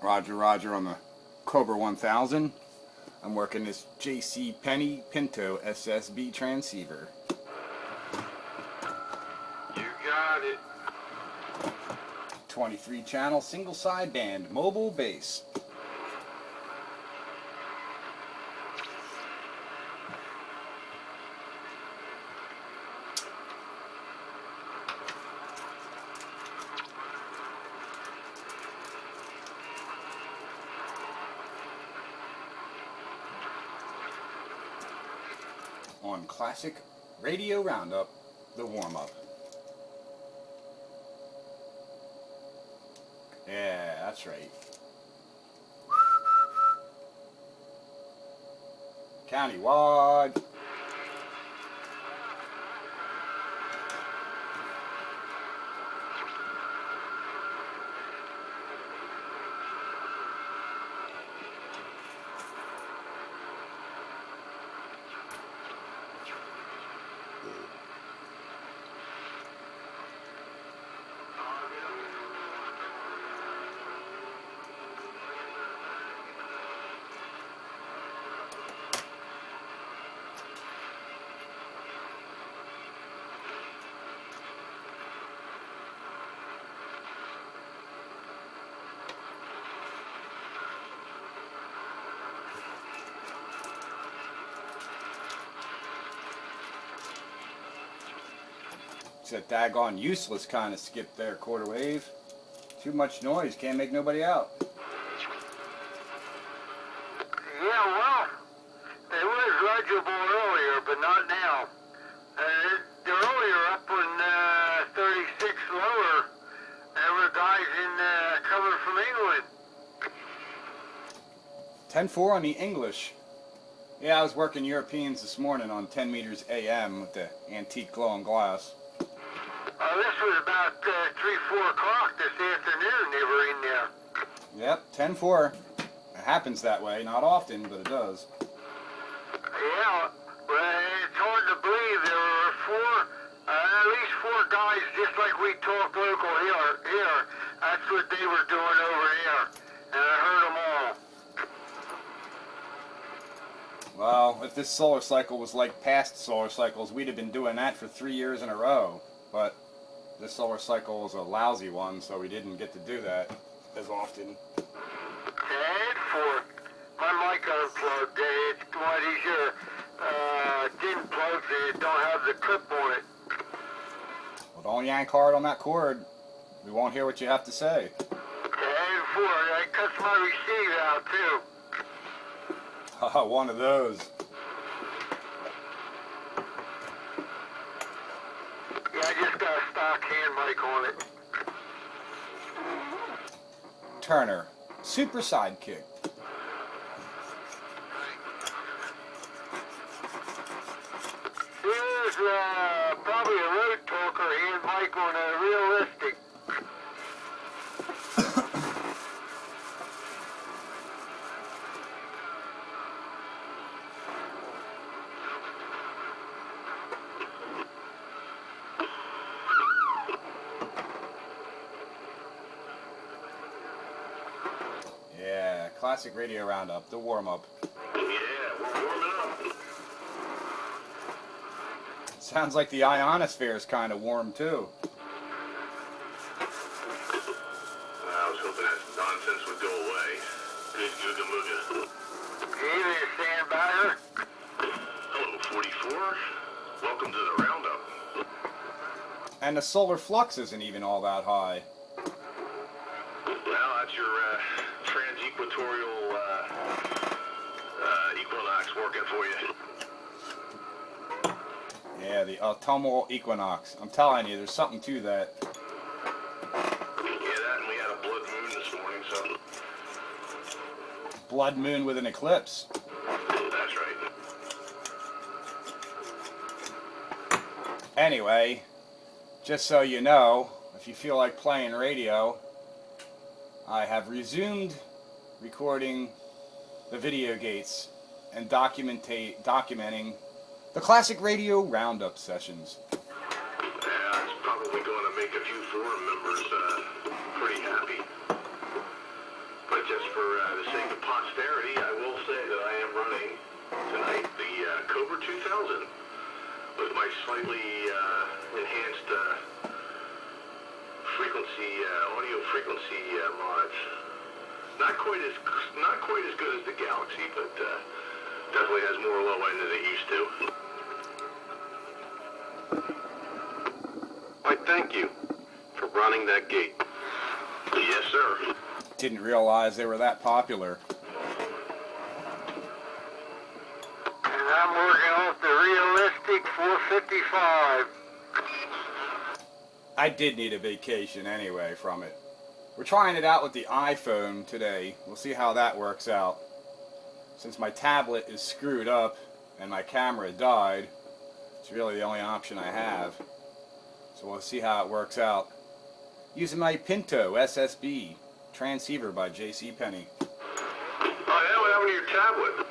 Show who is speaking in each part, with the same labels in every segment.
Speaker 1: Roger, Roger on the Cobra 1000. I'm working this J C Penney Pinto SSB transceiver.
Speaker 2: You got it.
Speaker 1: 23 channel single sideband mobile bass. On Classic Radio Roundup, the warm-up. Yeah, that's right. Countywide. It's a daggone useless kind of skip there, quarter wave. Too much noise, can't make nobody out.
Speaker 2: Yeah, well, it was legible earlier, but not now. Earlier, up in 36 lower, there were guys coming from England.
Speaker 1: 10-4 on the English. Yeah, I was working Europeans this morning on 10 meters AM with the antique glowing glass.
Speaker 2: This was about 3, 4 o'clock this afternoon they were in there.
Speaker 1: Yep, 10-4. It happens that way, not often, but it does.
Speaker 2: Yeah, well, it's hard to believe there were at least 4 guys just like we talk local here. That's what they were doing over there, and I heard them all.
Speaker 1: Well, if this solar cycle was like past solar cycles, we'd have been doing that for 3 years in a row. But this solar cycle was a lousy one, so we didn't get to do that as often.
Speaker 2: And for my mic unplugged, it's one of these tin plugs that don't have the clip on it.
Speaker 1: Well, don't yank hard on that cord. We won't hear what you have to say.
Speaker 2: And for I cuts my receive out too.
Speaker 1: One of those.
Speaker 2: Yeah, I just got a stock hand mic on it.
Speaker 1: Turner, super sidekick.
Speaker 2: Here's probably a road talker hand mic on a realistic.
Speaker 1: Yeah, Classic Radio Roundup, the warm-up.
Speaker 2: Yeah, we're warming up.
Speaker 1: Sounds like the ionosphere is kind of warm, too.
Speaker 2: I was hoping that nonsense would go away. Good Googa Mooga. Hey there, Sandbagger. Hello, 44. Welcome to the Roundup.
Speaker 1: And the solar flux isn't even all that high.
Speaker 2: Well, that's your trans-equatorial equinox working for you.
Speaker 1: Yeah, the autumnal equinox. I'm telling you, there's something to that.
Speaker 2: Yeah, that, and we had a blood moon this morning, so...
Speaker 1: Blood moon with an eclipse.
Speaker 2: That's right.
Speaker 1: Anyway, just so you know, if you feel like playing radio, I have resumed recording the video gates and documenting the Classic Radio Roundup sessions.
Speaker 2: Yeah, it's probably going to make a few forum members pretty happy. But just for the sake of posterity, I will say that I am running tonight the Cobra 2000 with my slightly enhanced audio frequency mods. Not quite as good as the Galaxy, but definitely has more low end than it used to.
Speaker 3: I thank you for running that gate.
Speaker 2: Yes, sir.
Speaker 1: Didn't realize they were that popular.
Speaker 2: And I'm working off the realistic 455.
Speaker 1: I did need a vacation anyway from it. We're trying it out with the iPhone today. We'll see how that works out. Since my tablet is screwed up and my camera died, it's really the only option I have. So we'll see how it works out. Using my Pinto SSB transceiver by J C Penney.
Speaker 2: Oh yeah, what happened to your tablet?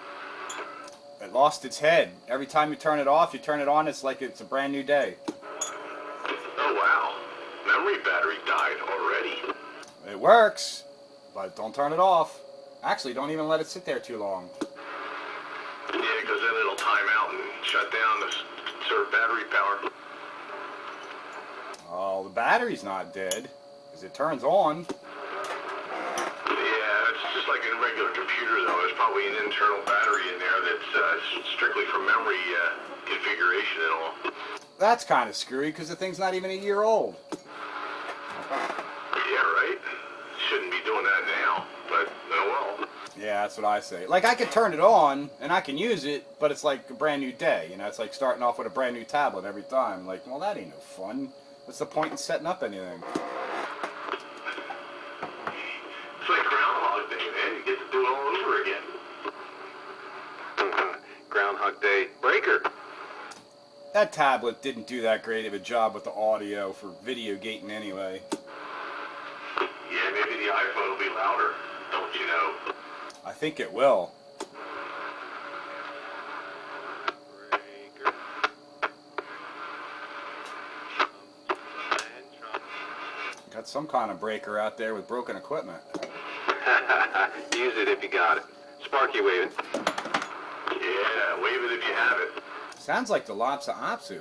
Speaker 1: It lost its head. Every time you turn it off, you turn it on, it's like it's a brand new day.
Speaker 2: Oh wow. Memory battery died already.
Speaker 1: It works, but don't turn it off. Actually, don't even let it sit there too long.
Speaker 2: Yeah, because then it'll time out and shut down to conserve battery power.
Speaker 1: Oh, the battery's not dead, because it turns on.
Speaker 2: Yeah, it's just like in a regular computer though. There's probably an internal battery in there that's strictly for memory configuration and all.
Speaker 1: That's kind of screwy, because the thing's not even a year old.
Speaker 2: Yeah, right? Shouldn't be doing that now, but oh well.
Speaker 1: Yeah, that's what I say. Like, I could turn it on, and I can use it, but it's like a brand new day. You know, it's like starting off with a brand new tablet every time. Like, well, that ain't no fun. What's the point in setting up anything?
Speaker 2: It's like Groundhog Day, man. You get to do it all over again.
Speaker 3: Groundhog Day breaker.
Speaker 1: That tablet didn't do that great of a job with the audio for video gating anyway.
Speaker 2: Yeah, maybe the iPhone will be louder, don't you know?
Speaker 1: I think it will.
Speaker 3: Breaker.
Speaker 1: Got some kind of breaker out there with broken equipment.
Speaker 3: Use it if you got it. Sparky waving.
Speaker 2: Yeah, wave it if you have it.
Speaker 1: Sounds like the Lopsa Apsu.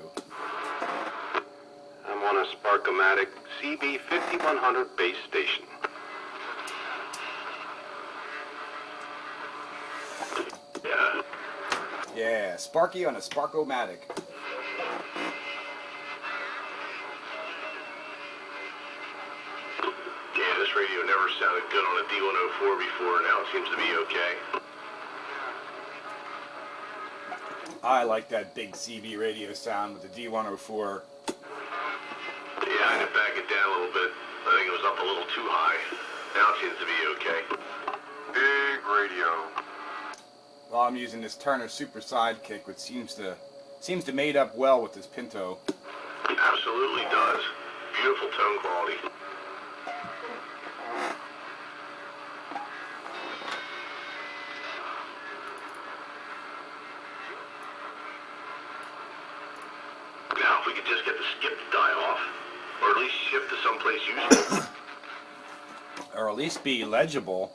Speaker 3: I'm on a Sparkomatic CB5100 base station.
Speaker 2: Yeah.
Speaker 1: Yeah, Sparky on a Sparkomatic.
Speaker 2: Yeah, this radio never sounded good on a D104 before. Now it seems to be okay.
Speaker 1: I like that big CB radio sound with the D104.
Speaker 2: Yeah, I had to back it down a little bit. I think it was up a little too high. Now it seems to be okay. Big radio.
Speaker 1: Well, I'm using this Turner Super Sidekick, which seems to mate up well with this Pinto.
Speaker 2: Absolutely does. Beautiful tone quality. Now, if we could just get the skip to die off, or at least shift to someplace useful.
Speaker 1: Or at least be legible.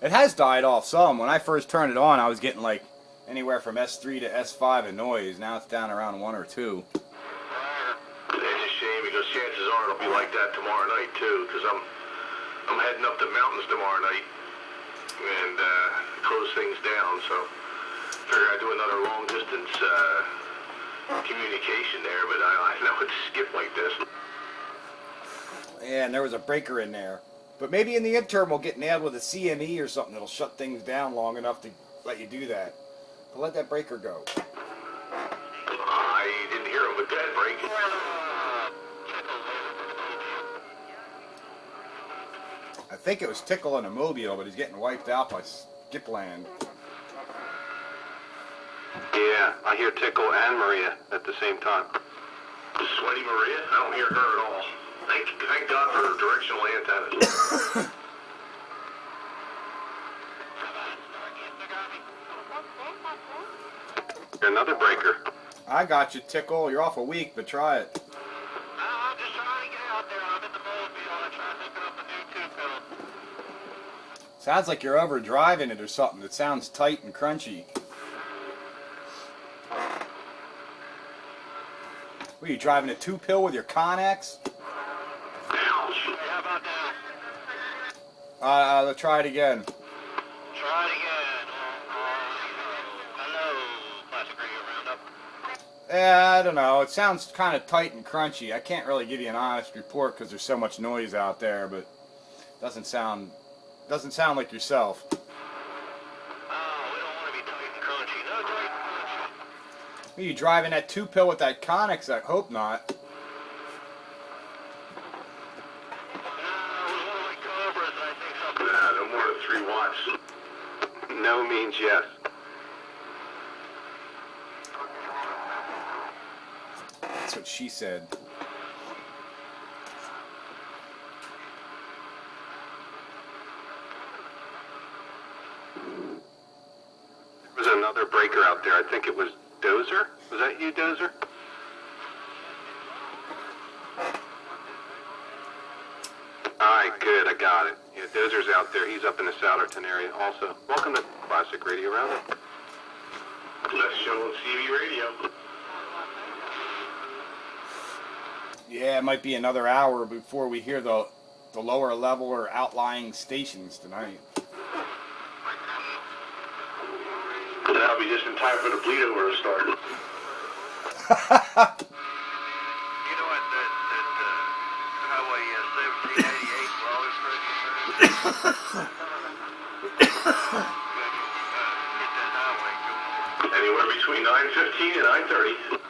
Speaker 1: It has died off some. When I first turned it on, I was getting like anywhere from S3 to S5 in noise. Now it's down around 1 or 2.
Speaker 2: It's a shame because chances are it'll be like that tomorrow night too. Because I'm heading up the mountains tomorrow night and close things down. So figure I'd do another long distance communication there. But I know it's skip like this.
Speaker 1: Yeah, and there was a breaker in there. But maybe in the interim we'll get nailed with a CME or something that'll shut things down long enough to let you do that. But let that breaker go.
Speaker 2: I didn't hear him with that break.
Speaker 1: I think it was Tickle in a Mobile, but he's getting wiped out by Skipland.
Speaker 3: Yeah, I hear Tickle and Maria at the same time.
Speaker 2: Sweaty Maria? I don't hear her at all. Thank God for directional antennas.
Speaker 3: Another breaker.
Speaker 1: I got you, Tickle. You're awful weak, but try it.
Speaker 2: I'm just trying to get out there. I'm in the Mobile. I'm trying to pick up a new tube pedal.
Speaker 1: Sounds like you're over driving it or something. It sounds tight and crunchy. What, are you driving a 2-pill with your Connex?
Speaker 2: How about that?
Speaker 1: Let's try it again.
Speaker 2: Try it again. Hello, Classic Radio Roundup.
Speaker 1: Yeah, I don't know. It sounds kind of tight and crunchy. I can't really give you an honest report because there's so much noise out there, but it doesn't sound like yourself.
Speaker 2: Oh, we don't want to be tight and crunchy. No tight and crunchy.
Speaker 1: Are you driving that 2-pill with that Connex? I hope not.
Speaker 2: No, it was one of my Cobras, and I think something.
Speaker 3: No more than 3 watts. No means yes.
Speaker 1: That's what she said.
Speaker 3: There was another breaker out there. I think it was Dozer. Was that you, Dozer? Alright, good. I got it. Yeah, Dozer's out there. He's up in the Souderton area also. Welcome to Classic Radio Roundup. Let's show on CB Radio.
Speaker 1: Yeah, it might be another hour before we hear the lower level or outlying stations tonight.
Speaker 3: That'll be just in time for the bleed over to start.
Speaker 2: You know what, that Highway 1788, where all this crazy Get that highway going.
Speaker 3: Anywhere between 9:15 and 9:30.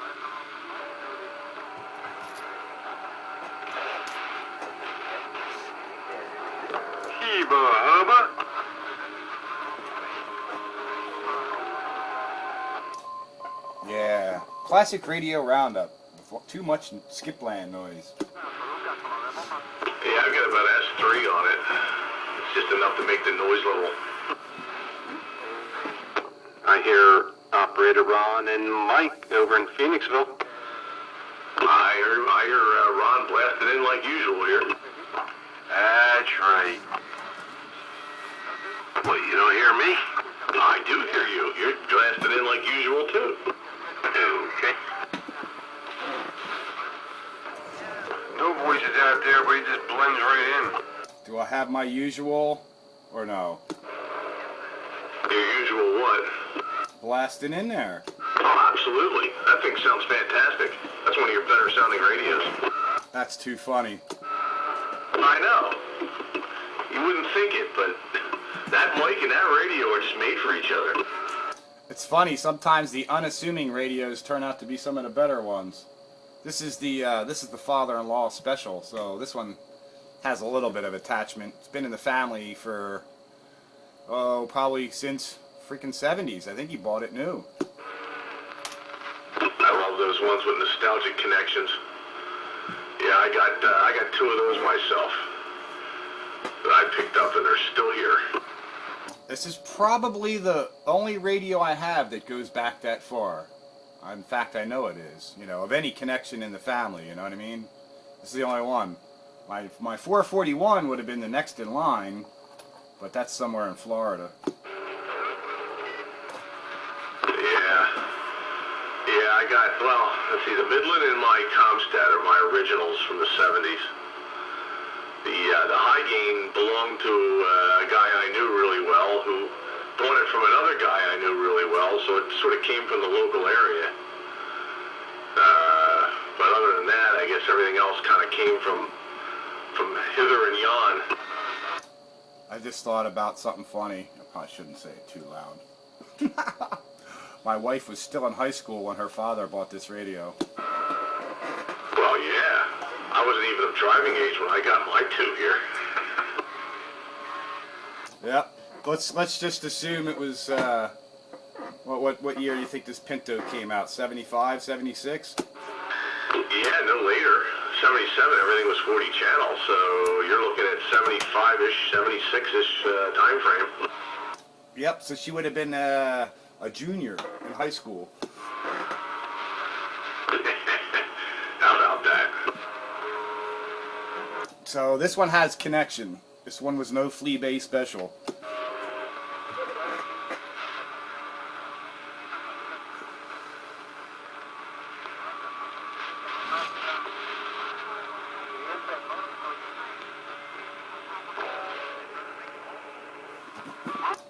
Speaker 2: Heba hubba.
Speaker 1: Yeah, Classic Radio Roundup. Too much skipland noise.
Speaker 3: Yeah, I've got about S3 on it. It's just enough to make the noise level. I hear Operator Ron and Mike over in Phoenixville. I hear Ron blasting in like usual here.
Speaker 2: That's right.
Speaker 3: What, you don't hear me? I do hear you. You're blasting in like usual too.
Speaker 2: Okay. No voices out there, but he just blends right in.
Speaker 1: Do I have my usual or no?
Speaker 3: Your usual what?
Speaker 1: Blasting in there.
Speaker 3: Oh, absolutely. That thing sounds fantastic. That's one of your better sounding radios.
Speaker 1: That's too funny.
Speaker 3: I know. You wouldn't think it, but that mic and that radio are just made for each other.
Speaker 1: It's funny, sometimes the unassuming radios turn out to be some of the better ones. This is the father-in-law special, so this one has a little bit of attachment. It's been in the family for, probably since freaking 70s. I think he bought it new.
Speaker 3: I love those ones with nostalgic connections. Yeah, I got 2 of those myself that I picked up, and they're still here.
Speaker 1: This is probably the only radio I have that goes back that far. In fact, I know it is. You know, of any connection in the family, you know what I mean? This is the only one. My 441 would have been the next in line, but that's somewhere in Florida.
Speaker 3: Yeah, I got, well, let's see, the Midland and my Comstat are my originals from the 70s. The high gain belonged to a guy I knew really well who bought it from another guy I knew really well, so it sort of came from the local area. But other than that, I guess everything else kind of came from hither and yon.
Speaker 1: I just thought about something funny. I probably shouldn't say it too loud. My wife was still in high school when her father bought this radio.
Speaker 3: Well, yeah. I wasn't even of driving age when I got my 2 here.
Speaker 1: Yep. Let's just assume it was what year do you think this Pinto came out? 75, 76?
Speaker 3: Yeah, no later. 77, everything was 40 channels, so you're looking at 75-ish, 76-ish time frame.
Speaker 1: Yep, so she would have been a junior in high school.
Speaker 3: How about that?
Speaker 1: So this one has connection. This one was no flea bay special.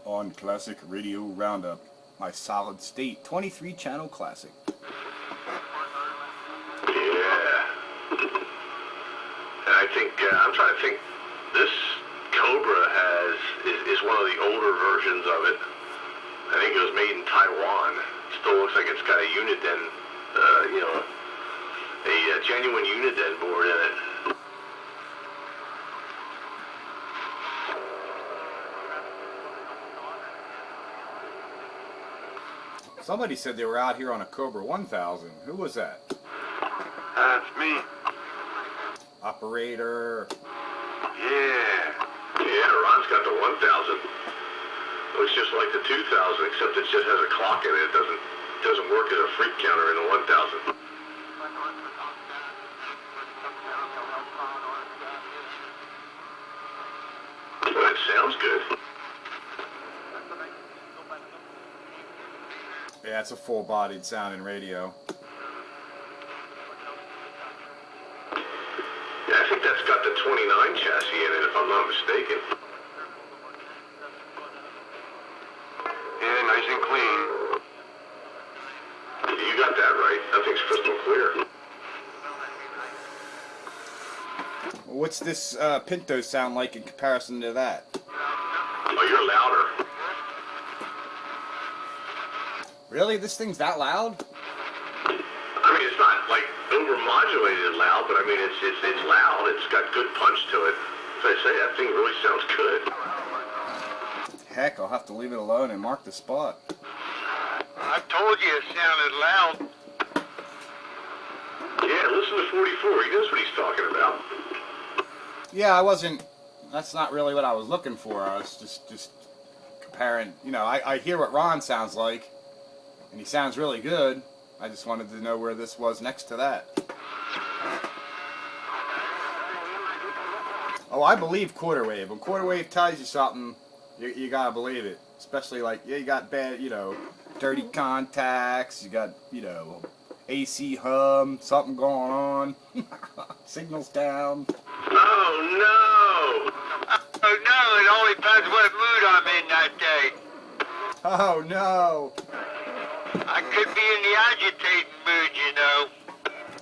Speaker 1: on Classic Radio Roundup, my solid state 23 channel classic.
Speaker 3: Yeah. And I think, I'm trying to think, this Cobra is one of the older versions of it. I think it was made in Taiwan. Still looks like it's got a Uniden, a genuine Uniden board in it.
Speaker 1: Somebody said they were out here on a Cobra 1000. Who was that?
Speaker 2: That's me.
Speaker 1: Operator.
Speaker 2: Yeah.
Speaker 3: Yeah, Ron's got the 1000. Looks just like the 2000, except it just has a clock in it. It doesn't work as a freak counter in the 1000. Well, it sounds good.
Speaker 1: Yeah, it's a full-bodied sounding radio.
Speaker 3: Yeah, I think that's got the 29 chassis in it, if I'm not mistaken.
Speaker 2: Yeah, nice and clean.
Speaker 3: You got that right. That thing's crystal clear.
Speaker 1: What's this Pinto sound like in comparison to that?
Speaker 3: Oh, you're louder.
Speaker 1: Really? This thing's that loud?
Speaker 3: I mean, it's not like over-modulated loud, but I mean, it's loud. It's got good punch to it. As I say, that thing really sounds good.
Speaker 1: Heck, I'll have to leave it alone and mark the spot.
Speaker 2: I told you it sounded loud.
Speaker 3: Yeah, listen to 44. He knows what he's talking about.
Speaker 1: Yeah, I wasn't... That's not really what I was looking for. I was just comparing... You know, I hear what Ron sounds like, and he sounds really good. I just wanted to know where this was next to that. Oh, I believe quarter wave. When quarter wave tells you something, you gotta believe it. Especially like, yeah, you got bad, dirty contacts, you got, AC hum, something going on, signals down.
Speaker 3: Oh, no!
Speaker 2: Oh no, it only depends what mood I'm in that day.
Speaker 1: Oh, no!
Speaker 2: I could be in the agitating mood,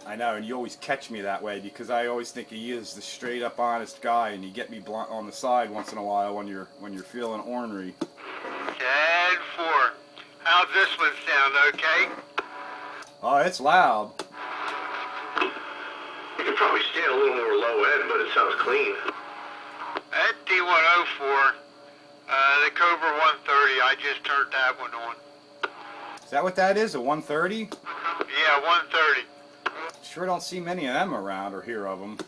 Speaker 1: I know, and you always catch me that way because I always think of you as the straight up honest guy, and you get me blunt on the side once in a while when you're feeling ornery.
Speaker 2: 10-4. How's this one sound, okay?
Speaker 1: Oh, it's loud.
Speaker 3: You could probably stand a little more low end, but it sounds clean.
Speaker 2: That D104, the Cobra 130, I just turned that one on.
Speaker 1: Is that what that is, a 130?
Speaker 2: Yeah, 130.
Speaker 1: Sure don't see many of them around or hear of them.
Speaker 2: No,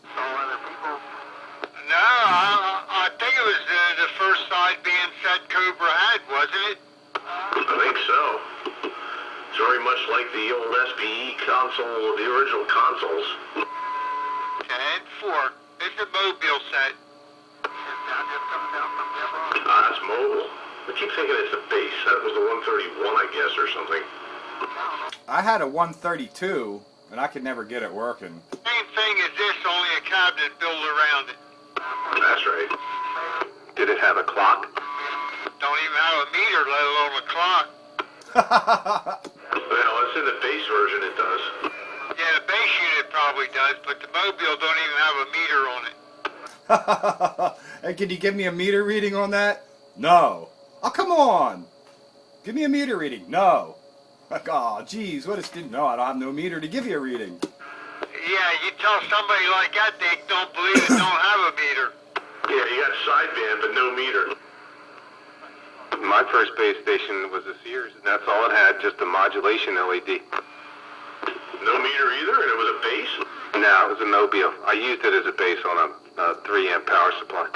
Speaker 2: I think it was the first side being said Cobra had, wasn't it?
Speaker 3: I think so. It's very much like the old SBE console, the original consoles.
Speaker 2: 10-4. It's a mobile set.
Speaker 3: It's mobile. I keep thinking it's a base. That was the 131, I guess, or something.
Speaker 1: I had a 132, and I could never get it working.
Speaker 2: Same thing as this, only a cabinet built around it.
Speaker 3: That's right. Did it have a clock?
Speaker 2: Don't even have a meter, let alone a clock.
Speaker 3: Well, it's in the base version, it does.
Speaker 2: Yeah, the base unit probably does, but the mobile don't even have a meter on it.
Speaker 1: Hey, can you give me a meter reading on that? No. Oh, come on. Give me a meter reading. No. Like, oh, geez, what is... No, I don't have no meter to give you a reading.
Speaker 2: Yeah, you tell somebody like that they don't believe it don't have a meter.
Speaker 3: Yeah, you got sideband, but no meter.
Speaker 4: My first base station was a Sears, and that's all it had, just a modulation LED.
Speaker 3: No meter either, and it was a base?
Speaker 4: No, it was a mobile. I used it as a base on a 3-amp power supply.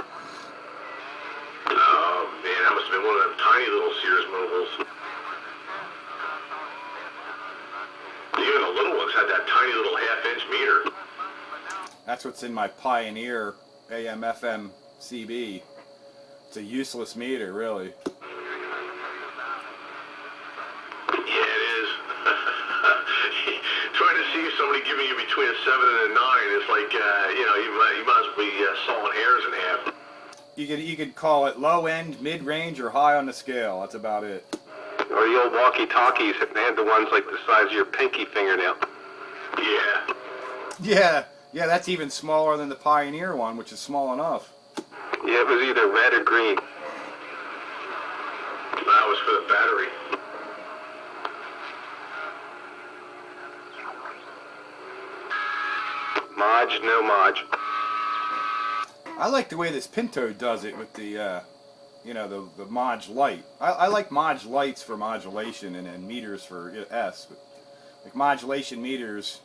Speaker 3: Oh, man, that must have been one of them tiny little Sears mobiles. Even the little ones had that tiny little half-inch meter.
Speaker 1: That's what's in my Pioneer AM/FM CB. It's a useless meter, really.
Speaker 3: Yeah, it is. Trying to see somebody giving you between a 7 and a 9 is like, you might as well be sawing hairs in half.
Speaker 1: You could call it low end, mid range, or high on the scale. That's about it.
Speaker 4: Or the old walkie-talkies, they had the ones like the size of your pinky fingernail.
Speaker 3: Yeah.
Speaker 1: Yeah, that's even smaller than the Pioneer one, which is small enough.
Speaker 4: Yeah, it was either red or green.
Speaker 3: That was for the battery.
Speaker 4: Modge, no modge.
Speaker 1: I like the way this Pinto does it with the, you know, the Modge light. I like Modge lights for modulation and then meters for S. But like modulation meters,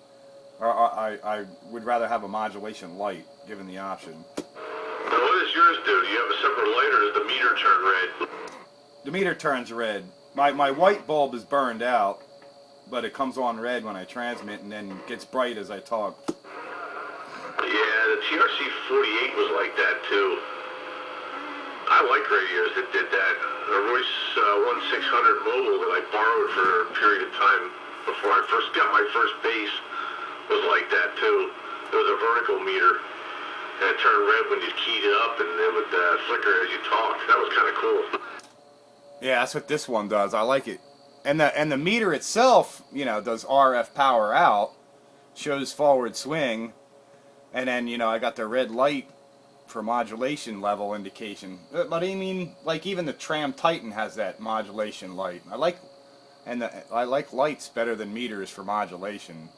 Speaker 1: I would rather have a modulation light given the option.
Speaker 3: Now, what does yours do? Do you have a separate light, or does the meter turn red?
Speaker 1: The meter turns red. My white bulb is burned out, but it comes on red when I transmit and then gets bright as I talk.
Speaker 3: Yeah, the TRC-48 was like that too. I like radios that did that. The Royce 1600 Mobile that I borrowed for a period of time before I first got my first bass was like that too. It was a vertical meter, and it turned red when you keyed it up, and it would flicker as you talked. That was kind of cool.
Speaker 1: Yeah, that's what this one does. I like it. And the meter itself, you know, does RF power out, shows forward swing, and then, you know, I got the red light for modulation level indication. But I mean, like even the Tram Titan has that modulation light. I like lights better than meters for modulation.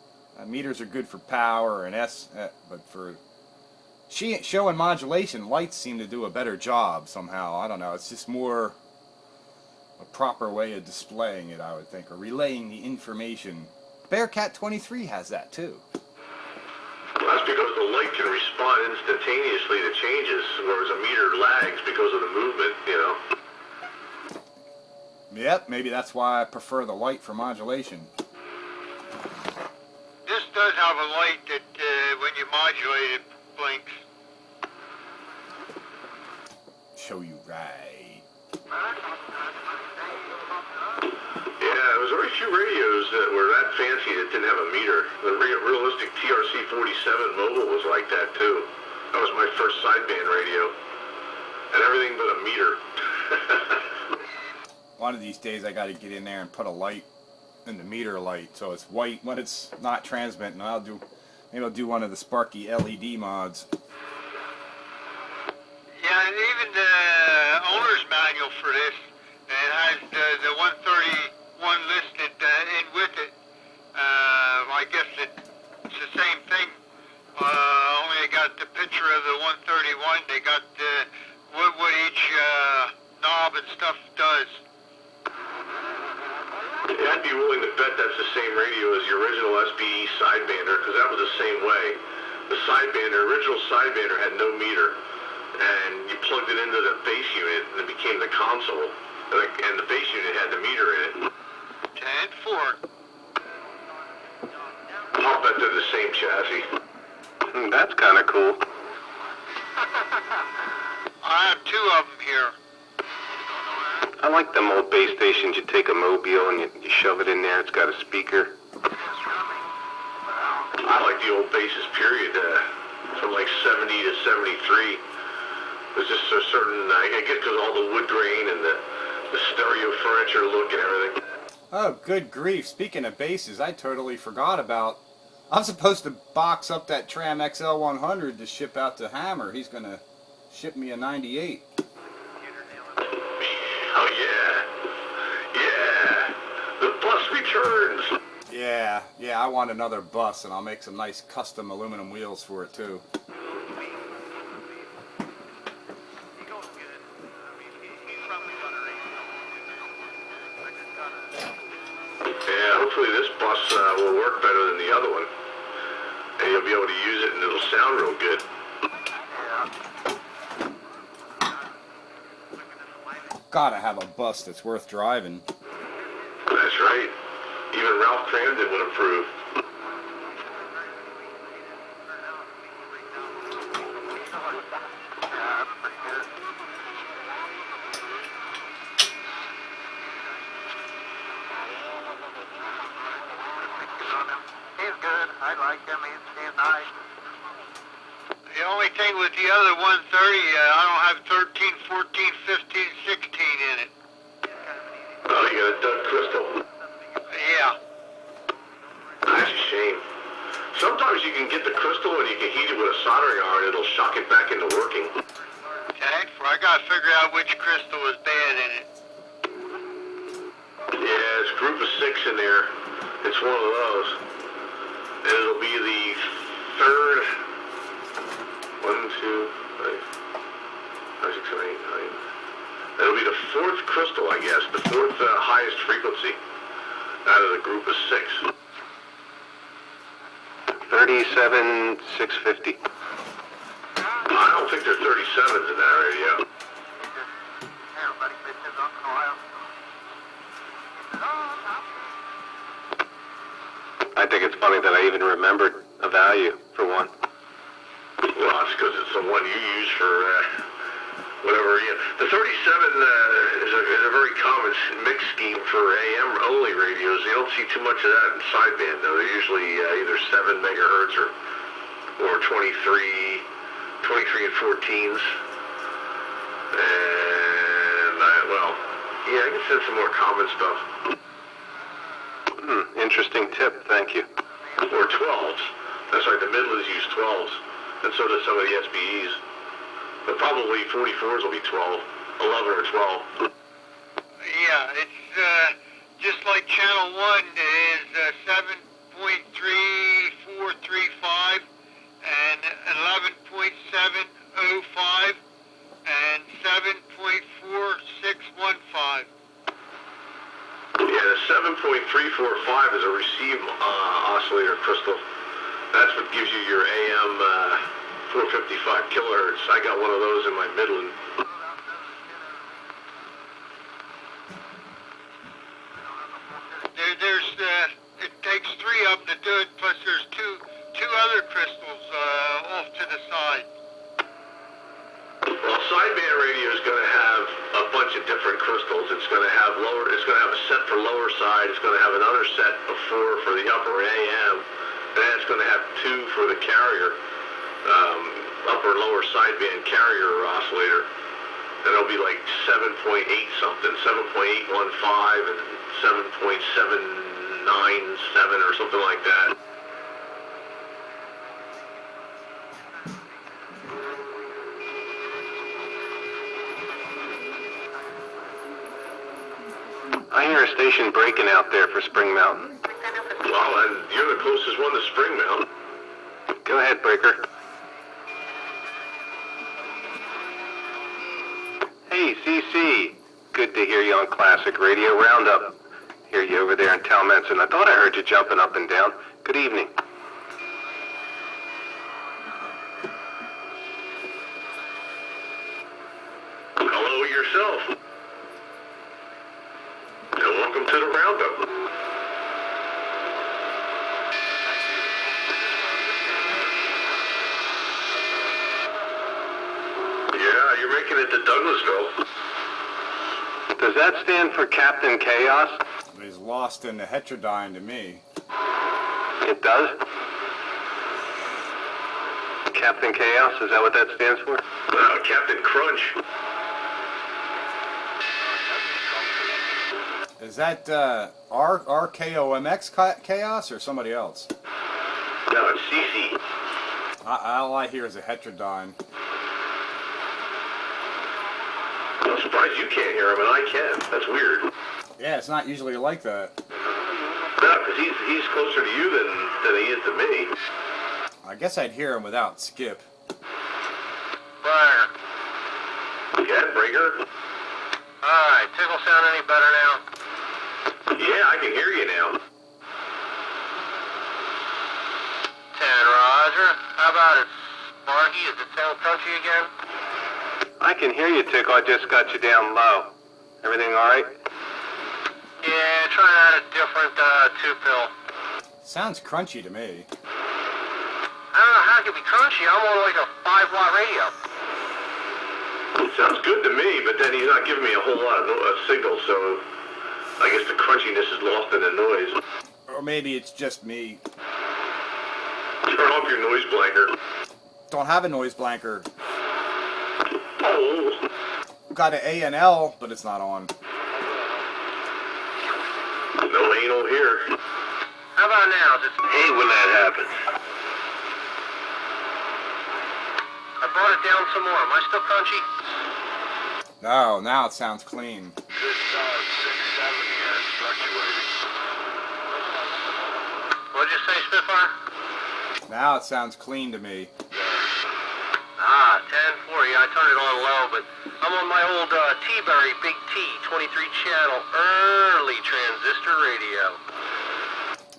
Speaker 1: Meters are good for power and but for showing modulation, lights seem to do a better job somehow. I don't know. It's just more a proper way of displaying it, I would think, or relaying the information. Bearcat 23 has that too.
Speaker 3: That's because the light can respond instantaneously to changes, whereas a meter lags because of the movement, you know.
Speaker 1: Yep, maybe that's why I prefer the light for modulation.
Speaker 2: This does have a light that when you modulate it blinks.
Speaker 1: Show you right.
Speaker 3: Yeah, there was very few radios that were that fancy that didn't have a meter. The realistic TRC-47 Mobile was like that too. That was my first sideband radio. And everything but a meter.
Speaker 1: One of these days I got to get in there and put a light in the meter light so it's white when it's not transmitting. Maybe I'll do one of the Sparky LED mods.
Speaker 2: Yeah, and even the owner's manual for this, it has the 131 listed in with it. I guess it's the same thing. Only they got the picture of the 131. They got what each knob and stuff does.
Speaker 3: Yeah, I'd be willing to bet that's the same radio as the original SBE sidebander, because that was the same way. The original sidebander had no meter, and you plugged it into the bass unit, and it became the console, and the bass unit had the meter in it.
Speaker 2: 10-4.
Speaker 3: I'll bet they're the same chassis.
Speaker 4: That's kind of cool.
Speaker 2: I have two of them here.
Speaker 4: I like them old base stations. You take a mobile and you shove it in there. It's got a speaker.
Speaker 3: I like the old bases, period, from like 70 to 73. There's just a certain, I guess because all the wood grain and the stereo furniture look and everything.
Speaker 1: Oh, good grief. Speaking of bases, I totally forgot about... I'm supposed to box up that Tram XL100 to ship out to Hammer. He's going to ship me a 98.
Speaker 3: Oh, yeah. Yeah. The bus returns.
Speaker 1: Yeah, I want another bus, and I'll make some nice custom aluminum wheels for it, too.
Speaker 3: Yeah, hopefully this bus will work better than the other one. And you'll be able to use it and it'll sound real good.
Speaker 1: Gotta have a bus that's worth driving.
Speaker 3: That's right. Even Ralph Cramden would approve.
Speaker 2: He's good. I like him. He's nice. The only thing with the other 130, I don't have 13, 14, 15, 16 in it.
Speaker 3: Oh, you got a dud crystal.
Speaker 2: Yeah.
Speaker 3: That's a shame. Sometimes you can get the crystal and you can heat it with a soldering iron. It'll shock it back into working.
Speaker 2: Okay, I gotta figure out which crystal is bad in it.
Speaker 3: Yeah, there's a group of 6 in there. It's one of those. And it'll be the third. 1, 2, 5, 6, 7, 8, 9. It'll be the 4th crystal, I guess. The 4th highest frequency out of the group of 6.
Speaker 4: 37,650.
Speaker 3: I don't think there's 37s in that radio.
Speaker 4: I think it's funny that I even remembered a value for one.
Speaker 3: Well, it's because it's the one you use for whatever. The 37 is a very common mix scheme for AM-only radios. You don't see too much of that in sideband, though. They're usually either 7 megahertz or 23 and 14s. And, I can send some more common stuff.
Speaker 4: Interesting tip, thank you.
Speaker 3: Or 12s. That's right, the Midlands use 12s. And so does some of the SBEs. But probably 44s will be 12. 11 or 12.
Speaker 2: Yeah, it's just like channel 1 is 7.3435 and 11.705 and 7.4615.
Speaker 3: Yeah, the 7.345 is a receive oscillator crystal. That's what gives you your AM 455 kilohertz. I got one of those in my Midland.
Speaker 2: It takes 3 of them to do it, plus there's two other crystals off to the side.
Speaker 3: Well, sideband radio is going to have a bunch of different crystals. It's going to have a set for lower side. It's going to have another set of 4 for the upper AM. And then it's going to have 2 for the carrier, upper lower sideband carrier oscillator. And it'll be like 7.8 something, 7.815 and 7.797 or something like that.
Speaker 4: I hear a station breaking out there for Spring Mountain.
Speaker 3: Well, and you're the closest one to Spring Mountain.
Speaker 4: Go ahead, Breaker. Hey, CC. Good to hear you on Classic Radio Roundup. Hear you over there in Talmenson. I thought I heard you jumping up and down. Good evening.
Speaker 3: Hello yourself. And welcome to the Roundup. Yeah, you're making it to Douglasville.
Speaker 4: Does that stand for Captain Chaos?
Speaker 1: He's lost in the heterodyne to me.
Speaker 4: It does? Captain Chaos, is that what that stands for?
Speaker 3: Captain Crunch.
Speaker 1: Is that RKOMX Chaos or somebody else?
Speaker 3: No, it's CC.
Speaker 1: All I hear is a heterodyne.
Speaker 3: I'm surprised you can't hear him and I can. That's weird.
Speaker 1: Yeah, it's not usually like that.
Speaker 3: No, because he's closer to you than he is to me.
Speaker 1: I guess I'd hear him without Skip.
Speaker 2: Briar.
Speaker 3: Yeah, Breaker?
Speaker 2: Alright, tickle sound any better now?
Speaker 3: Yeah, I can hear you now.
Speaker 2: 10, Roger. How about it, Sparky? Is it sound crunchy again?
Speaker 4: I can hear you, Tickle. I just got you down low. Everything all right?
Speaker 2: Yeah, trying out a different 2-pill.
Speaker 1: Sounds crunchy to me.
Speaker 2: I don't know how it can be crunchy. I'm on like a 5-watt radio.
Speaker 3: It sounds good to me, but then he's not giving me a whole lot of signal, so I guess the crunchiness is lost in the noise.
Speaker 1: Or maybe it's just me.
Speaker 3: Turn off your noise blanker.
Speaker 1: Don't have a noise blanker.
Speaker 3: Oh.
Speaker 1: Got an A&L, but it's not on.
Speaker 3: No anal here.
Speaker 2: How about now? Is it...
Speaker 3: Hate when that happens.
Speaker 2: I brought it down some more. Am I still crunchy?
Speaker 1: No, now it sounds clean.
Speaker 3: This 670 is fluctuating.
Speaker 2: What'd you say, Spitfire?
Speaker 1: Now it sounds clean to me.
Speaker 2: 10-4. Yeah, I turned it on low, but I'm on my old T-Berry Big T 23-channel early transistor radio.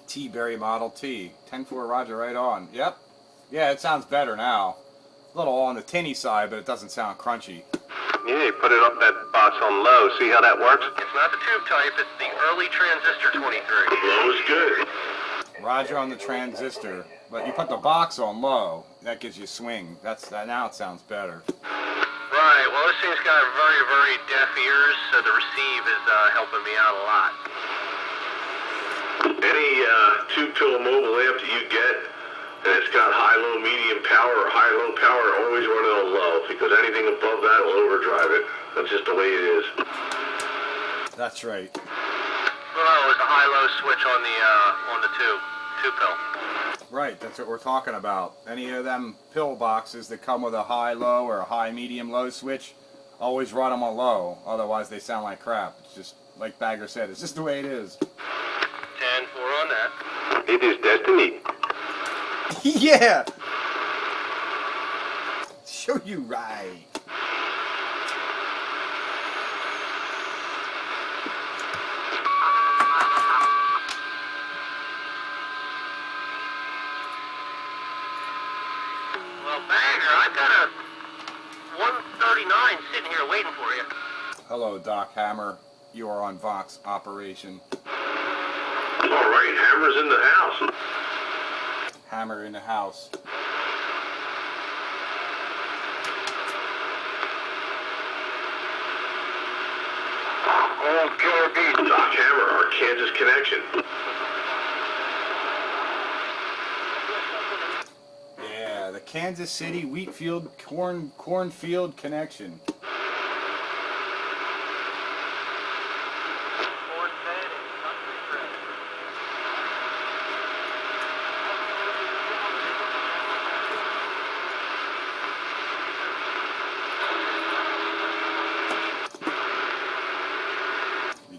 Speaker 1: T-Berry Model T. 10-4, Roger, right on. Yep. Yeah, it sounds better now. A little on the tinny side, but it doesn't sound crunchy.
Speaker 4: Yeah, you put it up that box on low. See how that works?
Speaker 2: It's not the tube type, it's the early transistor 23.
Speaker 3: Low is good.
Speaker 1: Roger on the transistor, but you put the box on low. That gives you swing. Now it sounds better.
Speaker 2: Right, well this thing's got very, very deaf ears, so the receive is helping me out a lot.
Speaker 3: Any two-pill mobile amp that you get, and it's got high, low, medium power or high, low power, always run it on low, because anything above that will overdrive it. That's just the way it is.
Speaker 1: That's right.
Speaker 2: Well, there's a high-low switch on the two-pill.
Speaker 1: Right, that's what we're talking about. Any of them pill boxes that come with a high-low or a high-medium-low switch, always run them on low. Otherwise, they sound like crap. It's just, like Bagger said, it's just the way it is.
Speaker 2: 10-4 on that.
Speaker 4: It is destiny.
Speaker 1: Yeah! Show you right.
Speaker 2: Well, Bagger, I've got a 139 sitting here waiting for you.
Speaker 1: Hello, Doc Hammer. You are on Vox Operation.
Speaker 3: All right, Hammer's in the house.
Speaker 1: Hammer in the house.
Speaker 3: Old Killer Beat. Doc Hammer, our Kansas connection.
Speaker 1: Yeah, the Kansas City wheatfield cornfield connection.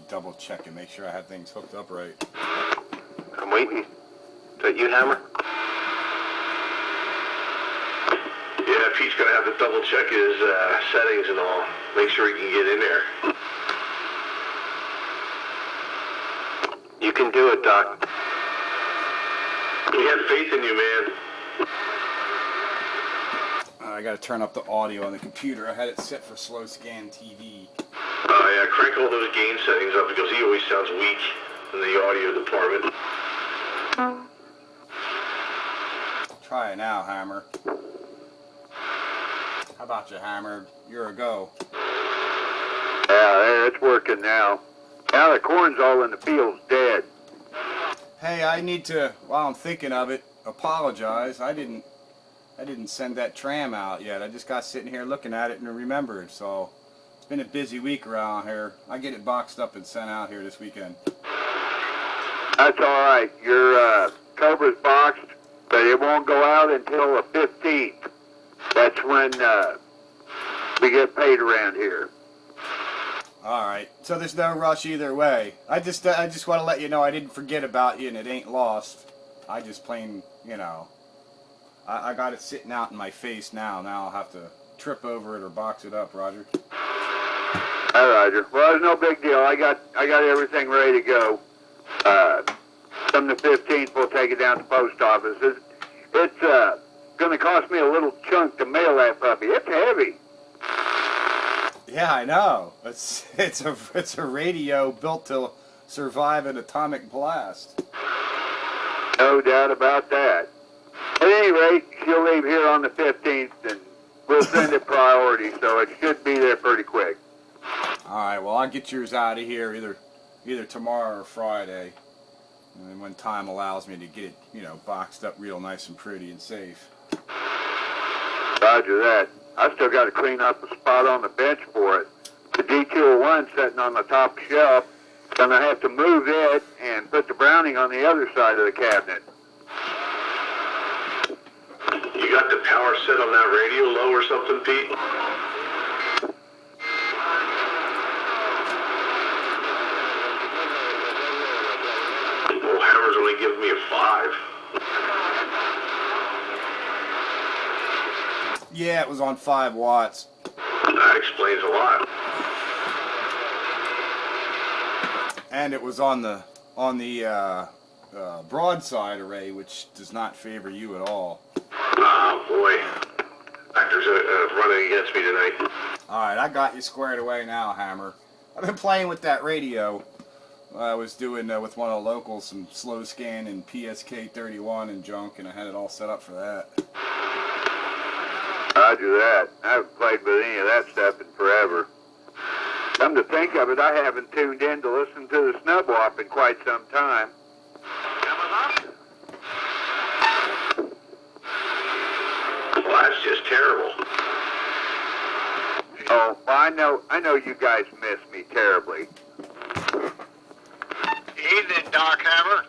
Speaker 1: Double check and make sure I have things hooked up right.
Speaker 4: I'm waiting. Is that you, Hammer?
Speaker 3: Yeah, Pete's gonna have to double check his settings and all. Make sure he can get in there.
Speaker 4: You can do it, Doc.
Speaker 3: We have faith in you, man.
Speaker 1: I gotta turn up the audio on the computer. I had it set for slow scan TV.
Speaker 3: Yeah, crank all those gain settings up because he always sounds weak in the audio department.
Speaker 1: Try it now, Hammer. How about you, Hammer? You're a go.
Speaker 5: Yeah, it's working now. Now the corn's all in the field's dead.
Speaker 1: Hey, I need to, while I'm thinking of it, apologize. I didn't send that tram out yet. I just got sitting here looking at it and remembered, so it's been a busy week around here. I get it boxed up and sent out here this weekend.
Speaker 5: That's all right. Your cover's boxed, but it won't go out until the 15th. That's when we get paid around here.
Speaker 1: All right. So there's no rush either way. I just want to let you know I didn't forget about you and it ain't lost. I just plain, you know, I got it sitting out in my face now. Now I'll have to trip over it or box it up, Roger.
Speaker 5: All right, Roger. Well, it's no big deal. I got everything ready to go. From the 15th, we'll take it down to the post office. It's going to cost me a little chunk to mail that puppy. It's heavy.
Speaker 1: Yeah, I know. It's a radio built to survive an atomic blast.
Speaker 5: No doubt about that. At any rate, she'll leave here on the 15th, and we'll send it priority, so it should be there pretty quick.
Speaker 1: All right, well, I'll get yours out of here either tomorrow or Friday, and then when time allows me to get it, you know, boxed up real nice and pretty and safe.
Speaker 5: Roger that. I still got to clean up a spot on the bench for it. The D201 sitting on the top shelf. Gonna have to move it and put the Browning on the other side of the cabinet.
Speaker 3: You got the power set on that radio low or something, Pete? Well, Hammer's only giving me a 5.
Speaker 1: Yeah, it was on 5 watts.
Speaker 3: That explains a lot.
Speaker 1: And it was on the broadside array, which does not favor you at all.
Speaker 3: Oh boy, actors running against me tonight.
Speaker 1: Alright, I got you squared away now, Hammer. I've been playing with that radio. I was doing with one of the locals some slow scan and PSK 31 and junk, and I had it all set up for that.
Speaker 5: Roger that. I haven't played with any of that stuff in forever. Come to think of it, I haven't tuned in to listen to the snub wop in quite some time.
Speaker 3: Well, that's just terrible.
Speaker 5: Oh, well, I know you guys miss me terribly.
Speaker 2: Evening, Doc Hammer.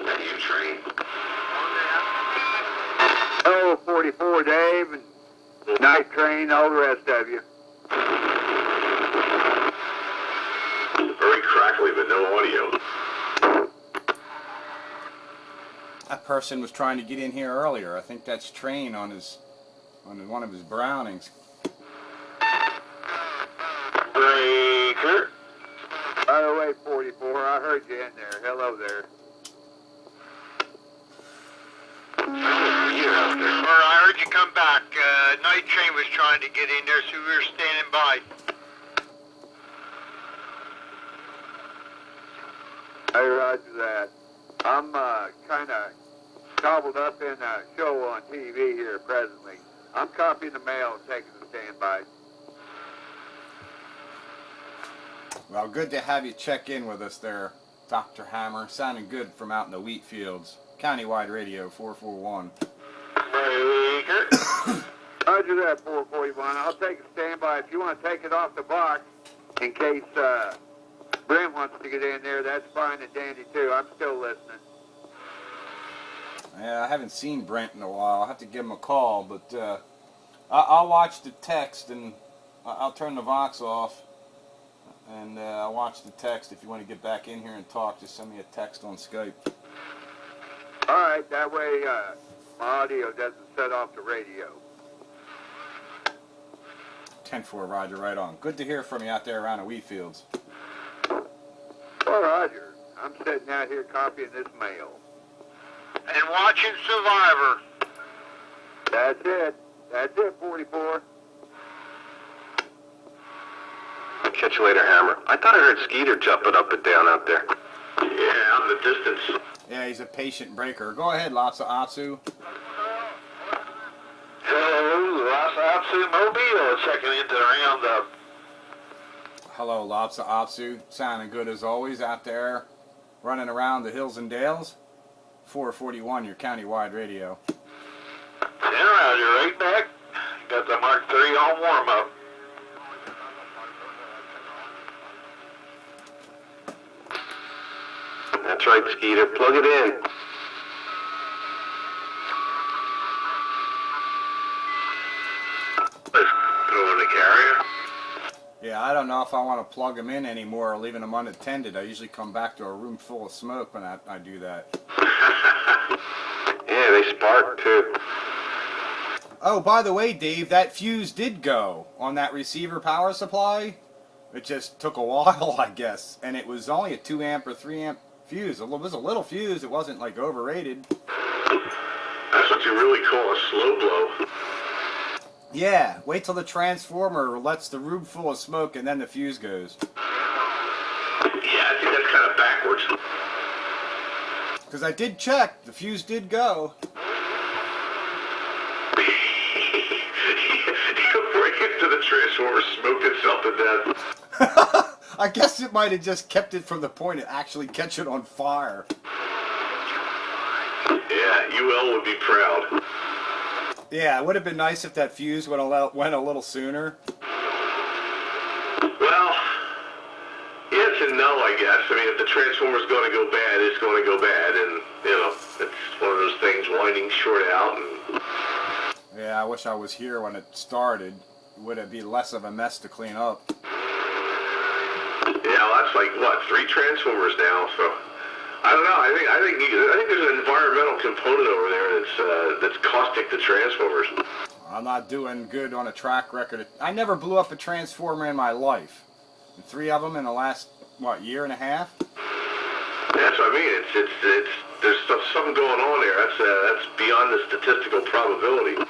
Speaker 3: That you train.
Speaker 5: Oh, 44 Dave and Night Train, all the rest of you.
Speaker 3: Very crackly, but no audio.
Speaker 1: That person was trying to get in here earlier. I think that's Train on one of his Brownings.
Speaker 2: Breaker.
Speaker 5: By the way, 44, I heard you in there. Hello there.
Speaker 2: You're out there. Or I heard you come back. Night Train was trying to get in there, so we were standing by.
Speaker 5: Hey, roger that. I'm kind of gobbled up in a show on TV here presently. I'm copying the mail and taking the standby.
Speaker 1: Well, good to have you check in with us there, Dr. Hammer. Sounding good from out in the wheat fields. Countywide Radio 441.
Speaker 2: Breaker.
Speaker 5: Roger that, 441. I'll take a standby. If you want to take it off the box, in case Brent wants to get in there, that's fine and dandy too. I'm still listening.
Speaker 1: Yeah, I haven't seen Brent in a while. I'll have to give him a call, but I'll watch the text and I'll turn the Vox off and I'll watch the text. If you want to get back in here and talk, just send me a text on Skype.
Speaker 5: All right, that way my audio doesn't set off the radio.
Speaker 1: 10-4, Roger, right on. Good to hear from you out there around the wheat fields.
Speaker 5: Well, Roger, I'm sitting out here copying this mail.
Speaker 2: And watching Survivor.
Speaker 5: That's it. That's it, 44.
Speaker 4: I'll catch you later, Hammer. I thought I heard Skeeter jumping up and down out there.
Speaker 3: Yeah, out in the distance.
Speaker 1: Yeah, he's a patient breaker. Go ahead, Lhasa Apsu.
Speaker 2: Hello, Lhasa Apsu Mobile checking into the roundup.
Speaker 1: Hello, Lhasa Apsu. Sounding good as always out there, running around the hills and dales. 441, your countywide radio.
Speaker 2: Yeah, Roger, right back. Got the Mark 3 on warm-up.
Speaker 4: That's right, Skeeter. Plug it in.
Speaker 3: Throw in the carrier.
Speaker 1: Yeah, I don't know if I want to plug them in anymore or leaving them unattended. I usually come back to a room full of smoke when I do that.
Speaker 4: Yeah, they spark too.
Speaker 1: Oh, by the way, Dave, that fuse did go on that receiver power supply. It just took a while, I guess. And it was only a 2 amp or 3 amp fuse. It was a little fuse. It wasn't like overrated.
Speaker 3: That's what you really call a slow blow.
Speaker 1: Yeah, wait till the transformer lets the room full of smoke and then the fuse goes.
Speaker 3: Yeah, I think that's kind of backwards.
Speaker 1: Because I did check. The fuse did go.
Speaker 3: He'll break into the transformer, smoke itself to death.
Speaker 1: I guess it might have just kept it from the point of actually catching on fire.
Speaker 3: Yeah, UL would be proud.
Speaker 1: Yeah, it would have been nice if that fuse went a little sooner.
Speaker 3: Well, yes and no, I guess. I mean, if the transformer's going to go bad, it's going to go bad, and it's one of those things winding short out. And
Speaker 1: yeah, I wish I was here when it started. Would it be less of a mess to clean up?
Speaker 3: Yeah, well, that's like what, 3 transformers now. So I don't know. I think there's an environmental component over there that's caustic to transformers.
Speaker 1: I'm not doing good on a track record. I never blew up a transformer in my life. 3 of them in the last, what, year and a half?
Speaker 3: That's what I mean. It's there's something going on there. That's beyond the statistical probability.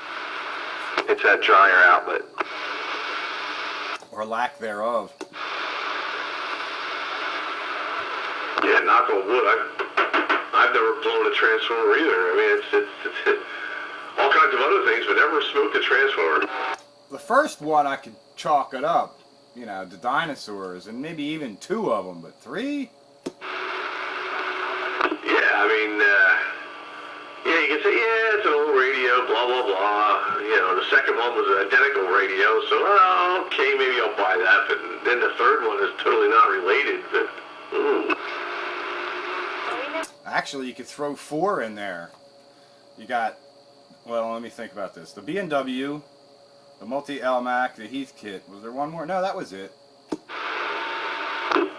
Speaker 4: It's that dryer outlet.
Speaker 1: Or lack thereof.
Speaker 3: Yeah, knock on wood. I've never blown a transformer either. I mean, it's all kinds of other things, but never smoked a transformer.
Speaker 1: The first one I could chalk it up, the dinosaurs, and maybe even 2 of them, but 3?
Speaker 3: Yeah, I mean, yeah, you can say, yeah, it's an old radio, blah, blah, blah. The second one was an identical radio, so, okay, maybe I'll buy that. But then the third one is totally not related, but, ooh.
Speaker 1: Actually, you could throw 4 in there. You got, well, let me think about this. The B&W, the multi-LMAC, the Heath kit. Was there one more? No, that was it.
Speaker 3: Didn't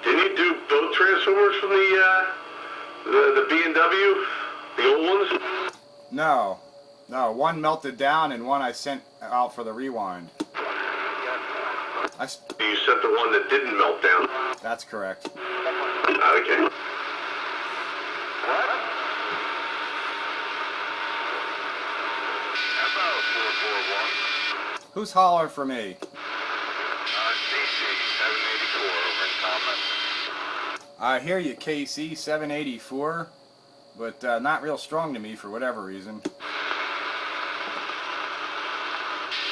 Speaker 3: you do both transformers from the B&W, the old ones?
Speaker 1: No, one melted down and one I sent out for the rewind.
Speaker 3: You sent the one that didn't melt down.
Speaker 1: That's correct.
Speaker 3: Okay.
Speaker 1: Who's hollering for me?
Speaker 2: DC 784 over in Thomas.
Speaker 1: I hear you, KC 784, but not real strong to me for whatever reason.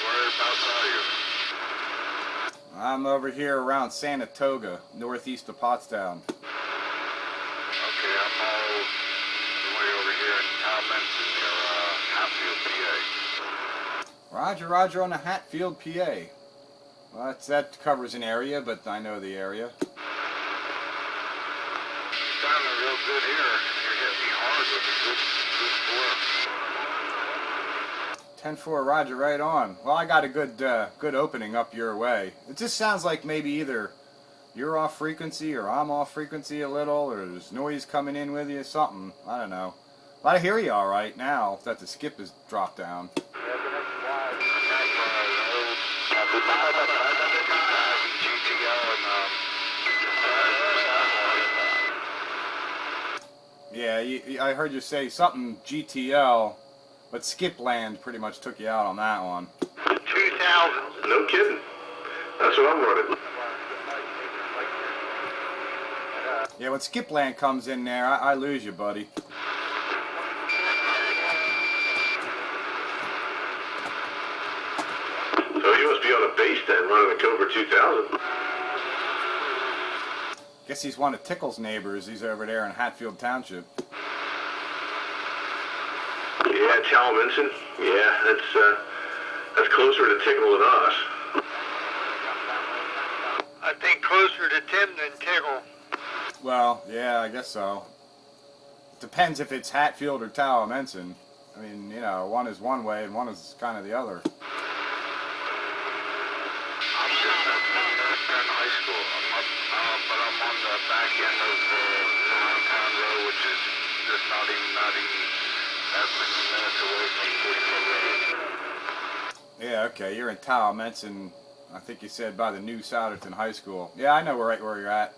Speaker 2: Whereabouts are you?
Speaker 1: I'm over here around Sanatoga, northeast of Pottstown.
Speaker 2: Okay, I'm all the way over here in Talmenton near Hatfield, PA.
Speaker 1: Roger on the Hatfield, PA. Well, that covers an area, but I know the area.
Speaker 2: It's sounding real good here. You're hitting me hard with a good
Speaker 1: 10-4, Roger, right on. Well, I got a good opening up your way. It just sounds like maybe either you're off frequency or I'm off frequency a little, or there's noise coming in with you, something. I don't know. But I hear you all right now that the skip has dropped down. Yeah, I heard you say something GTL, but Skipland pretty much took you out on that one.
Speaker 2: 2000.
Speaker 3: No kidding. That's what I'm running.
Speaker 1: Yeah, when Skipland comes in there, I lose you, buddy.
Speaker 3: So you must be on a base then, running a Cobra 2000.
Speaker 1: Guess he's one of Tickle's neighbors. He's over there in Hatfield Township.
Speaker 3: Yeah, Talmenton. Yeah, that's closer to Tickle than us.
Speaker 2: I think closer to Tim than Tickle.
Speaker 1: Well, yeah, I guess so. Depends if it's Hatfield or Talmenton. I mean, one is one way and one is kind of the other.
Speaker 2: I'm just up in North Penn High School. I'm on the back end of downtown road, which is just not even that many minutes away from 44 Road.
Speaker 1: Yeah, okay, you're in Talmenton. I think you said by the new Souderton High School. Yeah, I know right where you're at.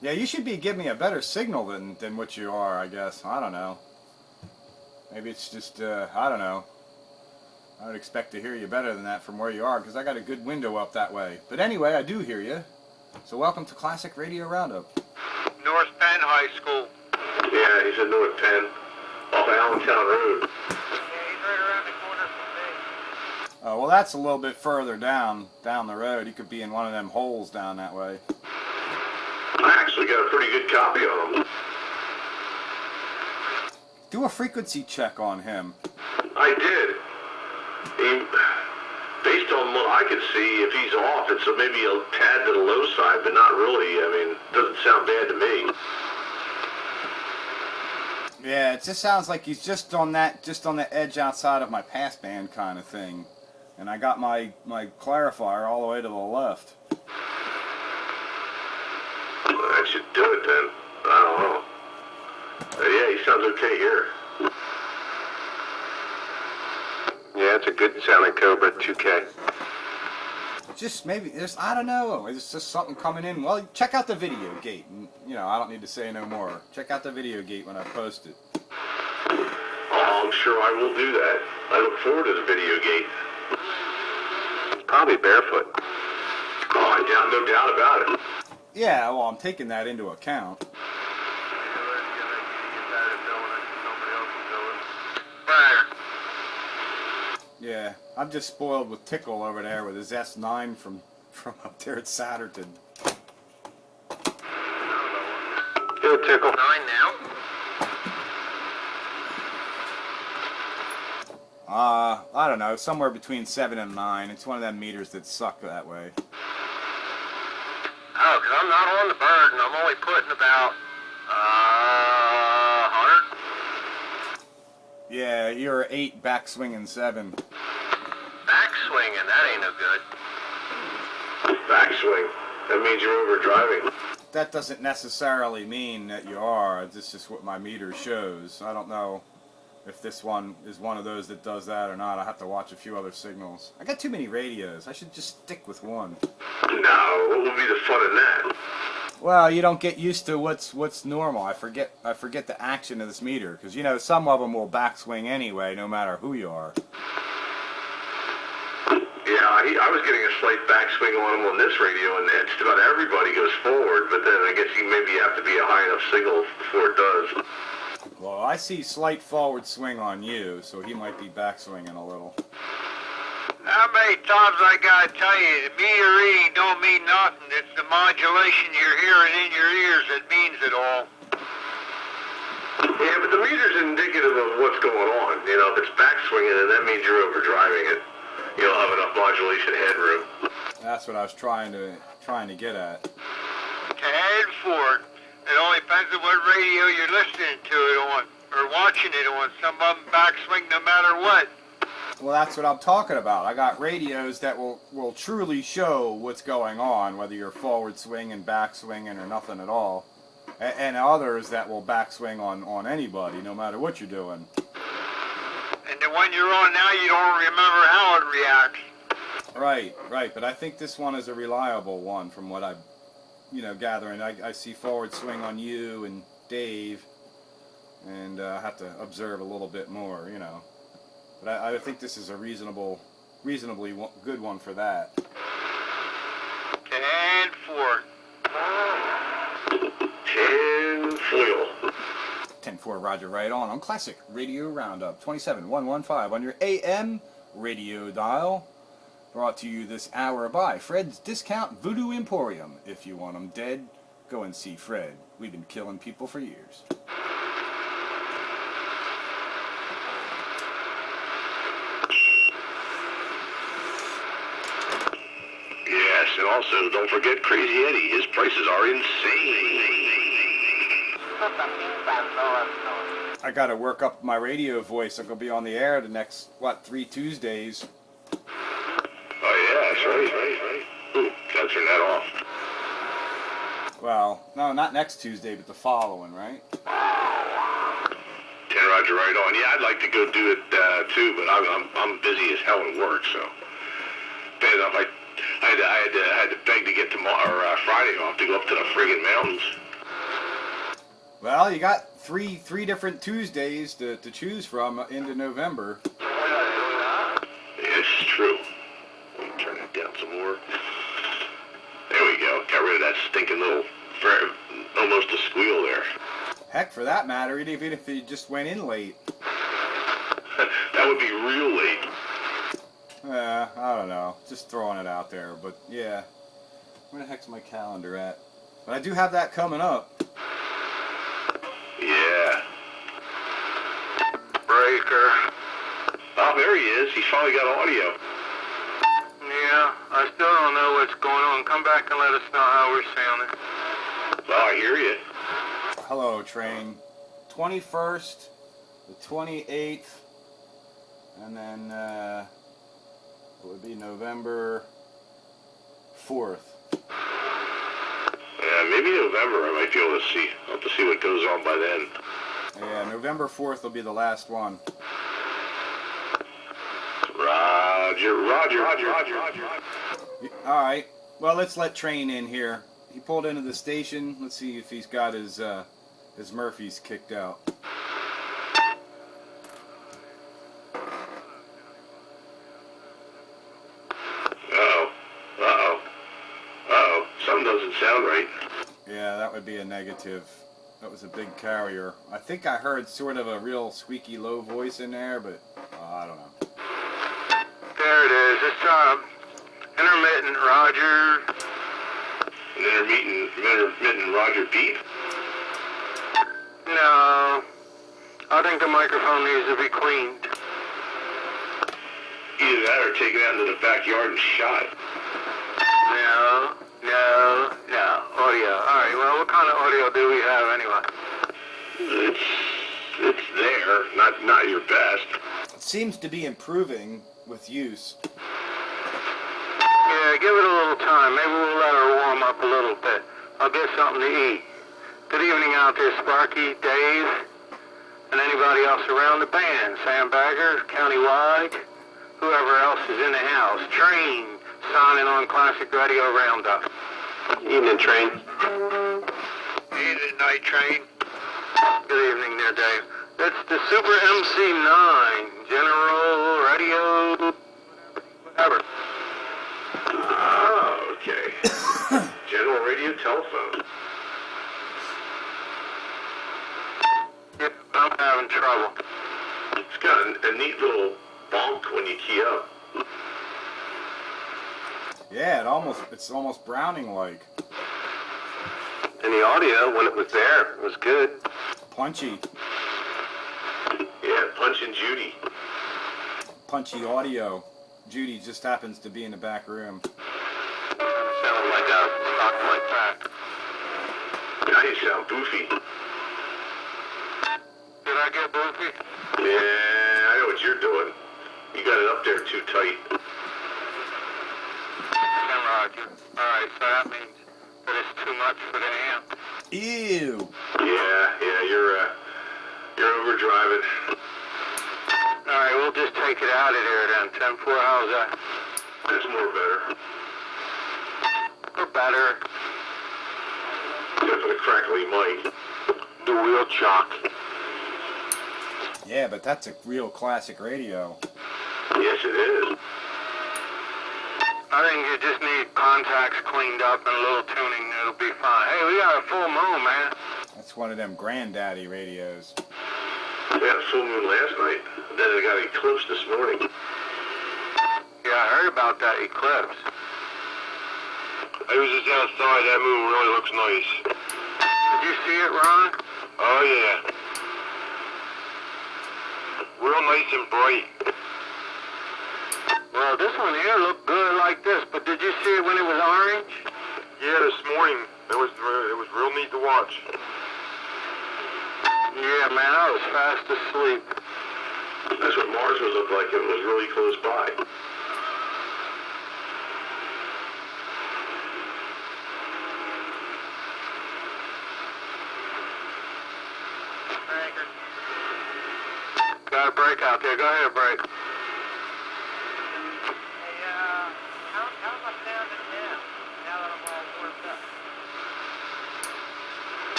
Speaker 1: Yeah, you should be giving me a better signal than what you are, I guess. I don't know. Maybe it's just, I don't know. I would expect to hear you better than that from where you are, because I got a good window up that way. But anyway, I do hear you. So welcome to Classic Radio Roundup.
Speaker 2: North Penn High School.
Speaker 3: Yeah, he's in North Penn, off Allentown Road.
Speaker 2: Yeah, he's right around the corner from me.
Speaker 1: Oh, well, that's a little bit further down the road. He could be in one of them holes down that way.
Speaker 3: I actually got a pretty good copy of him.
Speaker 1: Do a frequency check on him.
Speaker 3: I did. Based on what I could see, if he's off, it's maybe a tad to the low side, but not really. I mean, it doesn't sound bad to me.
Speaker 1: Yeah, it just sounds like he's just on the edge outside of my passband kind of thing. And I got my clarifier all the way to the left.
Speaker 3: That should do it then. I don't know. Yeah, he sounds okay here.
Speaker 4: Yeah, it's a good sounding Cobra 2K.
Speaker 1: Just maybe, I don't know, it's just something coming in. Well, check out the video gate. You know, I don't need to say no more. Check out the video gate when I post it.
Speaker 3: Oh, I'm sure I will do that. I look forward to the video gate.
Speaker 4: Probably barefoot.
Speaker 3: Oh, no doubt about it.
Speaker 1: Yeah, well, I'm taking that into account. Yeah, I'm just spoiled with Tickle over there with his S9 from up there at Satterton.
Speaker 4: Do a Tickle.
Speaker 2: 9 now?
Speaker 1: I don't know, somewhere between 7 and 9. It's one of them meters that suck that way.
Speaker 2: Oh, because I'm not on the bird, and I'm only putting about 100.
Speaker 1: Yeah, you're 8 backswinging 7.
Speaker 2: Backswinging, that ain't no good.
Speaker 3: Backswing. That means you're over driving.
Speaker 1: That doesn't necessarily mean that you are. This is just what my meter shows. I don't know if this one is one of those that does that or not. I have to watch a few other signals. I got too many radios. I should just stick with one.
Speaker 3: No, what would be the fun in that?
Speaker 1: Well, you don't get used to what's normal. I forget the action of this meter because you know some of them will backswing anyway, no matter who you are.
Speaker 3: Yeah, I was getting a slight backswing on him on this radio, and just about everybody goes forward. But then I guess you maybe have to be a high enough signal before it does.
Speaker 1: Well, I see slight forward swing on you, so he might be backswinging a little.
Speaker 2: How many times I gotta tell you, the meter reading don't mean nothing. It's the modulation you're hearing in your ears that means it all.
Speaker 3: Yeah, but the meter's indicative of what's going on. You know, if it's backswinging, then that means you're over driving it. You don't have enough modulation headroom.
Speaker 1: That's what I was trying to get at.
Speaker 2: To head for it, it only depends on what radio you're listening to it on, or watching it on. Some of them backswing no matter what.
Speaker 1: Well, that's what I'm talking about. I got radios that will truly show what's going on, whether you're forward swinging, back swinging, or nothing at all. And others that will backswing on anybody, no matter what you're doing.
Speaker 2: And the one you're on now, you don't remember how it reacts.
Speaker 1: Right. But I think this one is a reliable one from what I'm, gathering. I see forward swing on you and Dave, and I have to observe a little bit more, But I think this is a reasonably good one for that.
Speaker 2: 10-4.
Speaker 3: 10-4.
Speaker 1: 10-4, Roger, right on Classic Radio Roundup 27115 on your AM radio dial. Brought to you this hour by Fred's Discount Voodoo Emporium. If you want them dead, go and see Fred. We've been killing people for years.
Speaker 3: Yes, and also don't forget Crazy Eddie. His prices are insane.
Speaker 1: I gotta work up my radio voice. I'm gonna be on the air the next, 3 Tuesdays.
Speaker 3: Oh, yeah, that's right. Ooh, gotta turn that off.
Speaker 1: Well, no, not next Tuesday, but the following, right?
Speaker 3: 10 Roger, right on. Yeah, I'd like to go do it too, but I'm busy as hell at work, so. Bad enough, I had to beg to get tomorrow or Friday off to go up to the friggin' mountains.
Speaker 1: Well, you got three different Tuesdays to choose from into November.
Speaker 3: Yes, it's true. Let me turn that down some more. There we go. Got rid of that stinking little, almost a squeal there.
Speaker 1: Heck, for that matter, even if you just went in late.
Speaker 3: That would be real late.
Speaker 1: I don't know. Just throwing it out there. But, yeah. Where the heck's my calendar at? But I do have that coming up.
Speaker 3: Yeah.
Speaker 2: breaker.
Speaker 3: Oh, there he is. He finally got audio.
Speaker 2: Yeah, I still don't know what's going on. Come back and let us know how we're sounding.
Speaker 3: Oh, I hear you.
Speaker 1: Hello, train. 21st, the 28th, and then it would be November 4th.
Speaker 3: Yeah, maybe November I might be able to see. I'll have to see what goes on by then.
Speaker 1: Yeah, November 4th will be the last one.
Speaker 3: Roger.
Speaker 1: All right. Well, let's let Train in here. He pulled into the station. Let's see if he's got his Murphys kicked out.
Speaker 3: Uh-oh. Something doesn't sound right.
Speaker 1: Yeah, that would be a negative. That was a big carrier. I think I heard sort of a real squeaky low voice in there, but I don't know.
Speaker 2: There it is. It's intermittent, Roger.
Speaker 3: An intermittent Roger beep?
Speaker 2: No. I think the microphone needs to be cleaned.
Speaker 3: Either that or take it out into the backyard and shot it.
Speaker 2: No. Audio. Alright, well, what kind of audio do we have anyway?
Speaker 3: It's there. Not your best.
Speaker 1: It seems to be improving with use.
Speaker 2: Yeah, give it a little time. Maybe we'll let her warm up a little bit. I'll get something to eat. Good evening out there, Sparky, Dave, and anybody else around the band. Sam Bagger, Countywide, whoever else is in the house. Train, signing on Classic Radio Roundup.
Speaker 4: Evening, Train.
Speaker 2: Evening, Night Train. Good evening there, Dave. It's the Super MC9, General Radio, whatever.
Speaker 3: Oh, okay. General radio telephone.
Speaker 2: Yeah, I'm having trouble.
Speaker 3: It's got a neat little bonk when you key up.
Speaker 1: Yeah, it's almost Browning-like.
Speaker 4: And the audio, when it was there, was good.
Speaker 1: Punchy.
Speaker 3: Yeah, Punch and Judy.
Speaker 1: Punchy audio. Judy just happens to be in the back room.
Speaker 2: Sounded like a stock like that.
Speaker 3: Now you sound boofy.
Speaker 2: Did I get boofy?
Speaker 3: Yeah, I know what you're doing. You got it up there too tight.
Speaker 2: Roger. Alright, so that means that it's too much for the amp.
Speaker 1: Ew.
Speaker 3: Yeah, you're overdriving.
Speaker 2: Alright, we'll just take it out of there then. 10-4, how's that?
Speaker 3: That's more better.
Speaker 2: Or better.
Speaker 3: Except for the crackly mic.
Speaker 2: The wheel chock.
Speaker 1: Yeah, but that's a real classic radio.
Speaker 3: Yes, it is.
Speaker 2: I think you just need contacts cleaned up and a little tuning, and it'll be fine. Hey, we got a full moon, man.
Speaker 1: That's one of them granddaddy radios.
Speaker 3: We had a full moon last night. Then it got eclipsed this morning.
Speaker 2: Yeah, I heard about that eclipse.
Speaker 3: I was just outside. That moon really looks nice.
Speaker 2: Did you see it, Ron?
Speaker 3: Oh, yeah. Real nice and bright.
Speaker 2: Well, this one here looked good like this, but did you see it when it was orange?
Speaker 3: Yeah, this morning. It was real neat to watch.
Speaker 2: Yeah, man, I was fast asleep.
Speaker 3: That's what Mars would look like if it was really close by.
Speaker 2: Got a break out there. Go ahead, break.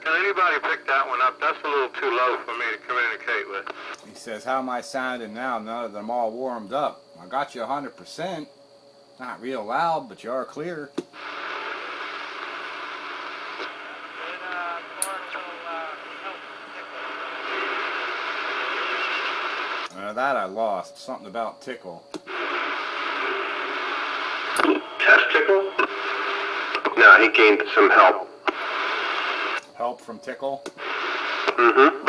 Speaker 2: Can anybody pick that one up? That's a little too low for me to communicate with.
Speaker 1: He says, how am I sounding now that I'm all warmed up? I got you 100%. Not real loud, but you are clear. That I lost. Something about tickle.
Speaker 3: Testicle?
Speaker 4: No, he gained some help.
Speaker 1: Help from tickle?
Speaker 4: Mm-hmm.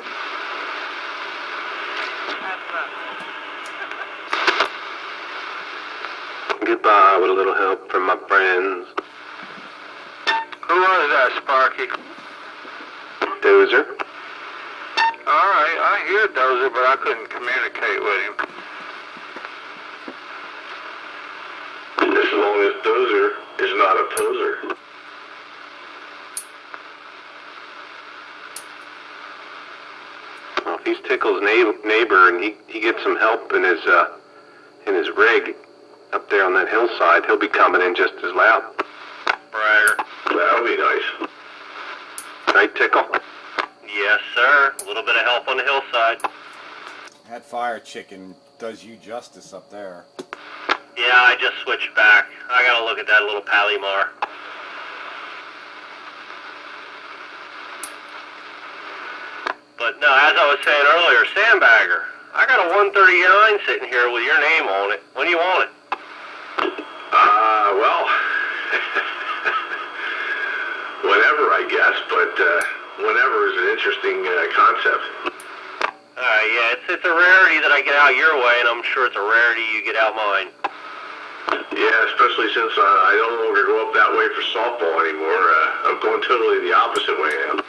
Speaker 4: Goodbye with a little help from my friends.
Speaker 2: Who was that, Sparky?
Speaker 4: Dozer.
Speaker 2: Alright, I hear Dozer, but I couldn't communicate with him.
Speaker 3: As long as Dozer is not a poser.
Speaker 4: Well, if he's Tickle's neighbor and he gets some help in his rig up there on that hillside, he'll be coming in just as loud.
Speaker 3: Bragger. That'll be nice.
Speaker 4: Right, Tickle?
Speaker 6: Yes, sir. A little bit of help on the hillside.
Speaker 1: That fire chicken does you justice up there.
Speaker 6: Yeah, I just switched back. I gotta look at that little Palomar. But no, as I was saying earlier, Sandbagger, I got a 139 sitting here with your name on it. When do you want it?
Speaker 3: Well, whenever, I guess, but whenever is an interesting concept.
Speaker 6: Yeah, it's a rarity that I get out your way, and I'm sure it's a rarity you get out mine.
Speaker 3: Yeah, especially since I no longer go up that way for softball anymore. I'm going totally the opposite way now.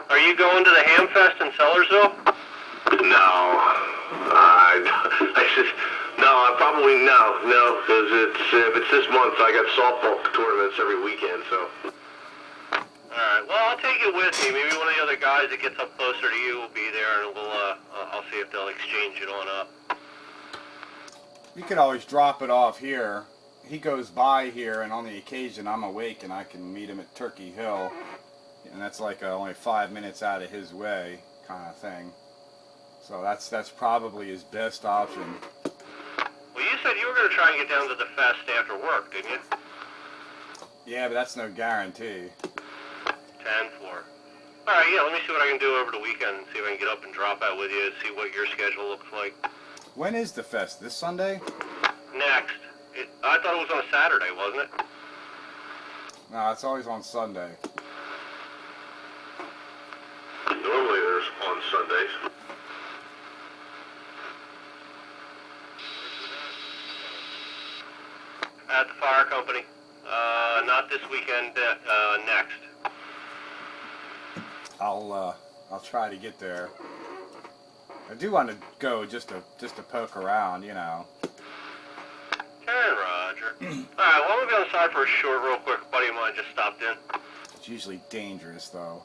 Speaker 6: Are you going to the Hamfest in Sellersville?
Speaker 3: No. I said, no, probably no, because if it's this month, I got softball tournaments every weekend, so.
Speaker 6: Alright, well, I'll take it with me. Maybe one of the other guys that gets up closer to you will be there, and I'll see if they'll exchange it on up.
Speaker 1: You could always drop it off here. He goes by here, and on the occasion I'm awake and I can meet him at Turkey Hill. And that's like only 5 minutes out of his way kind of thing. So that's probably his best option.
Speaker 6: Well, you said you were going to try and get down to the fest after work, didn't you?
Speaker 1: Yeah, but that's no guarantee.
Speaker 6: 10-4. Alright, yeah, let me see what I can do over the weekend and see if I can get up and drop out with you, see what your schedule looks like.
Speaker 1: When is the fest? This Sunday?
Speaker 6: Next. I thought it was on a Saturday, wasn't it?
Speaker 1: No, it's always on Sunday.
Speaker 3: Normally there's on Sundays.
Speaker 6: At the fire company. Not this weekend, next.
Speaker 1: I'll try to get there. I do want to go just to poke around, you know.
Speaker 6: Okay, Roger. Alright, well, I'm going to be on the side for a short real quick. A buddy of mine just stopped in.
Speaker 1: It's usually dangerous, though.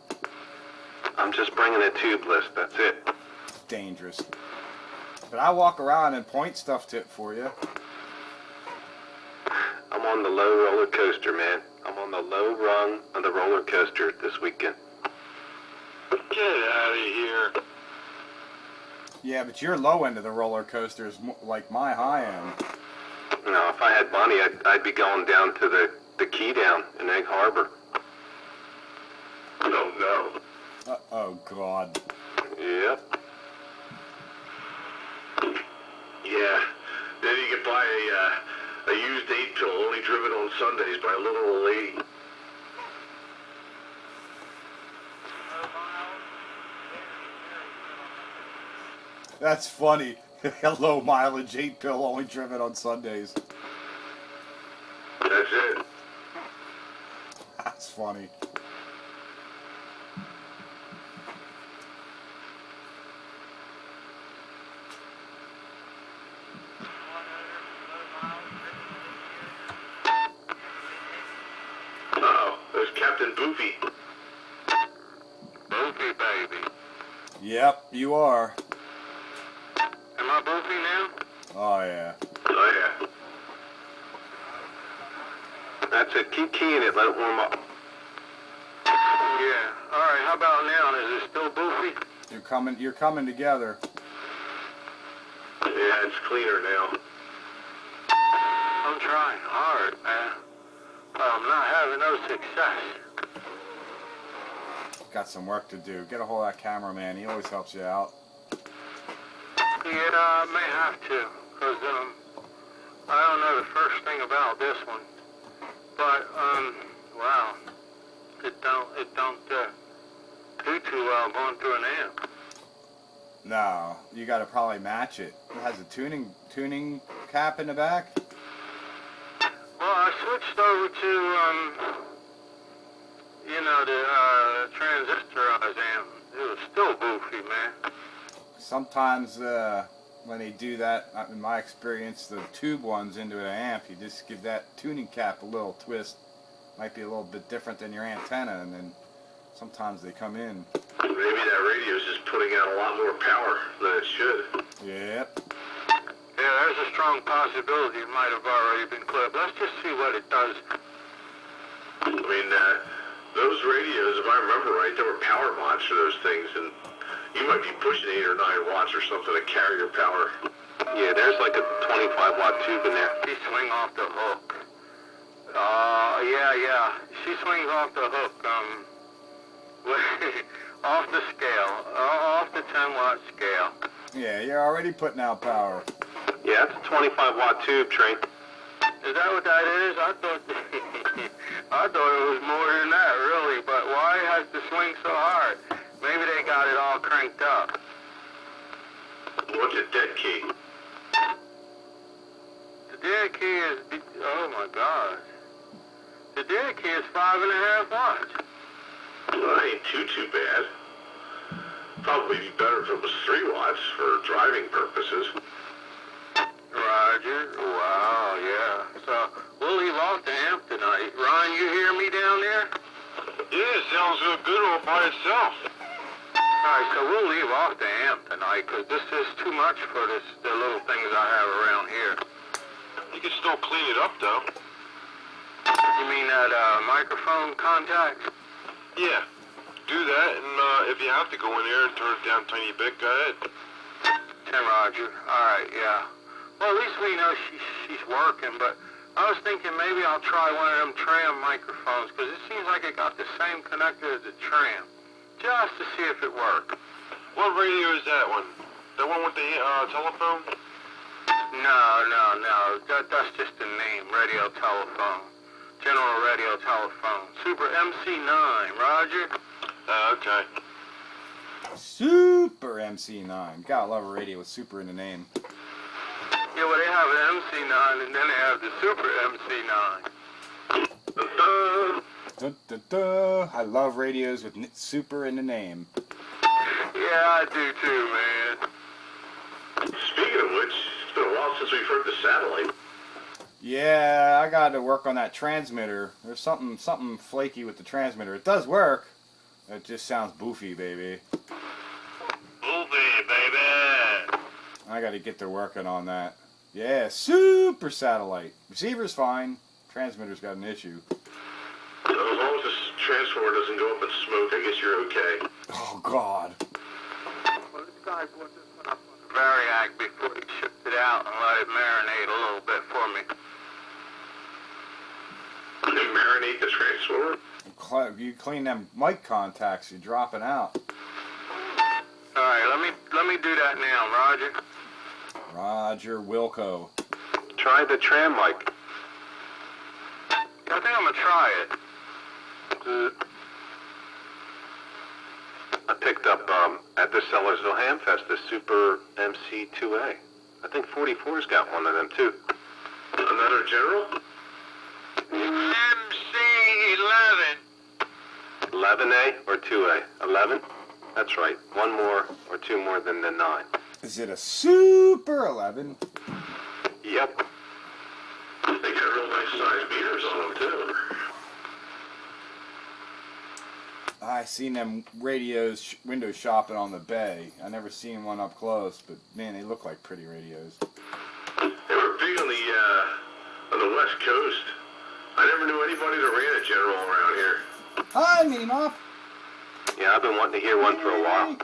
Speaker 4: I'm just bringing a tube list, that's it.
Speaker 1: Dangerous. But I walk around and point stuff to it for you.
Speaker 4: I'm on the low roller coaster, man. I'm on the low rung of the roller coaster this weekend.
Speaker 2: Get out of here.
Speaker 1: Yeah, but your low end of the roller coaster is like my high end.
Speaker 4: No, if I had money, I'd be going down to the key down in Egg Harbor.
Speaker 3: Oh, no.
Speaker 1: Oh, God.
Speaker 4: Yep.
Speaker 3: Yeah. Then you could buy a used 8-pill only driven on Sundays by a little old lady.
Speaker 1: That's funny. Low mileage 8-pill only driven on Sundays.
Speaker 3: That's it.
Speaker 1: That's funny.
Speaker 3: Uh-oh, there's Captain Boofy.
Speaker 2: Boofy, baby.
Speaker 1: Yep, you are.
Speaker 2: Am I Boofy now?
Speaker 1: Oh, yeah.
Speaker 3: Oh, yeah.
Speaker 4: That's it. Keep keying it. Let it warm up.
Speaker 2: Yeah. Alright, how about now? Is it still Boofy?
Speaker 1: You're coming together.
Speaker 3: Yeah, it's cleaner now.
Speaker 2: I'm trying hard, man. I'm not having no success.
Speaker 1: Got some work to do. Get a hold of that cameraman. He always helps you out.
Speaker 2: Yeah, I may have to, because I don't know the first thing about this one. But, wow, it don't do too well going through an amp.
Speaker 1: No, you got to probably match it. It has a tuning cap in the back.
Speaker 2: Well, I switched over to, the transistorized amp. It was still goofy, man.
Speaker 1: Sometimes when they do that, in my experience, the tube ones into an amp, you just give that tuning cap a little twist. Might be a little bit different than your antenna, and then sometimes they come in.
Speaker 3: Maybe that radio's just putting out a lot more power than it should.
Speaker 1: Yep.
Speaker 2: Yeah, there's a strong possibility it might have already been clipped. Let's just see what it does.
Speaker 3: I mean, those radios, if I remember right, there were power mods for those things, and you might be pushing 8 or 9 watts or something to carry your power.
Speaker 4: Yeah, there's like a 25-watt tube in there.
Speaker 2: She swings off the hook. Yeah. She swings off the hook. Off the scale. Off the 10-watt scale.
Speaker 1: Yeah, you're already putting out power.
Speaker 4: Yeah, it's a 25-watt tube, Train.
Speaker 2: Is that what that is? I thought it was more than that, really. But why has to swing so hard? Maybe they got it all cranked up.
Speaker 3: What's a dead key?
Speaker 2: The dead key is, oh my gosh. The dead key is 5.5 watts.
Speaker 3: Well, that ain't too bad. Probably be better if it was 3 watts for driving purposes.
Speaker 2: Roger. Wow, yeah. So we'll leave off the amp tonight. Ron, you hear me down there?
Speaker 3: Yeah, it sounds good all by itself.
Speaker 2: Alright, so we'll leave off the amp tonight, because this is too much for the little things I have around here.
Speaker 3: You can still clean it up, though.
Speaker 2: You mean that microphone contact?
Speaker 3: Yeah, do that, and if you have to go in there and turn it down a tiny bit, go ahead.
Speaker 2: 10 Roger. Alright, yeah. Well, at least we know she's working, but I was thinking maybe I'll try one of them tram microphones, because it seems like it got the same connector as the tram, just to see if it worked.
Speaker 3: What radio is that one? That one with the telephone?
Speaker 2: No. That's just the name, radio telephone. General radio telephone. Super MC9, Roger?
Speaker 3: Okay.
Speaker 1: Super MC9. Gotta love a radio with super in the name.
Speaker 2: Yeah, well, they have an MC9, and then they have the Super MC9.
Speaker 1: I love radios with super in the name.
Speaker 2: Yeah, I do too, man.
Speaker 3: Speaking of which, it's been a while since we've heard the satellite.
Speaker 1: Yeah, I got to work on that transmitter. There's something flaky with the transmitter. It does work. It just sounds boofy, baby.
Speaker 2: Boofy, baby.
Speaker 1: I got to get to working on that. Yeah, super satellite. Receiver's fine. Transmitter's got an issue.
Speaker 3: So as long as this transformer doesn't go up in smoke, I guess you're okay.
Speaker 1: Oh, God.
Speaker 2: Well, this guy put this one up on the Variac before he shipped it out and let it marinate a little bit for me.
Speaker 3: You marinate the transformer?
Speaker 1: You clean them mic contacts, you're dropping out.
Speaker 2: All right, let me do that now, Roger.
Speaker 1: Roger Wilco.
Speaker 4: Try the tram mic.
Speaker 2: I think I'm gonna try it.
Speaker 4: I picked up at the Sellersville Hamfest the Super MC2A. I think 44's got one of them too.
Speaker 3: Another General?
Speaker 2: MC11.
Speaker 4: 11A or 2A? 11? That's right. One more or two more than the 9.
Speaker 1: Is it a Super 11?
Speaker 4: Yep.
Speaker 3: They got real nice size meters on them, too.
Speaker 1: I seen them radios window shopping on the bay. I never seen one up close, but man, they look like pretty radios.
Speaker 3: They were big on the West Coast. I never knew anybody that ran a General around here.
Speaker 1: Hi, Meemaw.
Speaker 4: Yeah, I've been wanting to hear one for a while.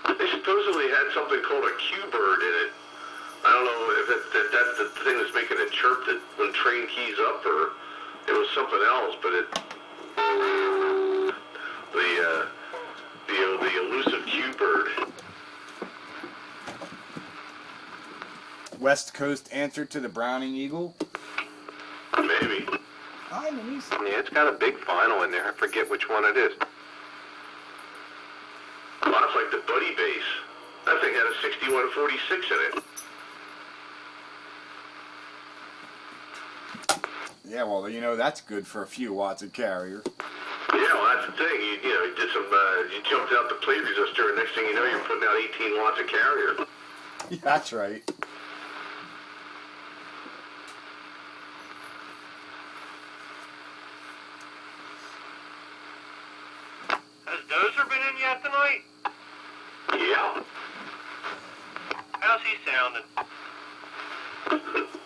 Speaker 3: They supposedly had something called a Q-bird in it. I don't know if that's the thing that's making it chirp that when train keys up, or it was something else, but the elusive Q-bird.
Speaker 1: West Coast answer to the Browning Eagle.
Speaker 3: Maybe.
Speaker 1: Hi, Denise.
Speaker 4: Yeah, it's got a big vinyl in there. I forget which one it is.
Speaker 3: Lots like the Buddy bass. 6146 in it.
Speaker 1: Yeah, well, you know, that's good for a few watts of carrier.
Speaker 3: Yeah, well, that's the thing. You did some, you jumped out the plate resistor, and next thing you know, you're putting out 18 watts of carrier.
Speaker 1: Yeah, that's right.
Speaker 6: Has Dozer been in yet tonight?
Speaker 3: Yeah.
Speaker 6: How's he sounding?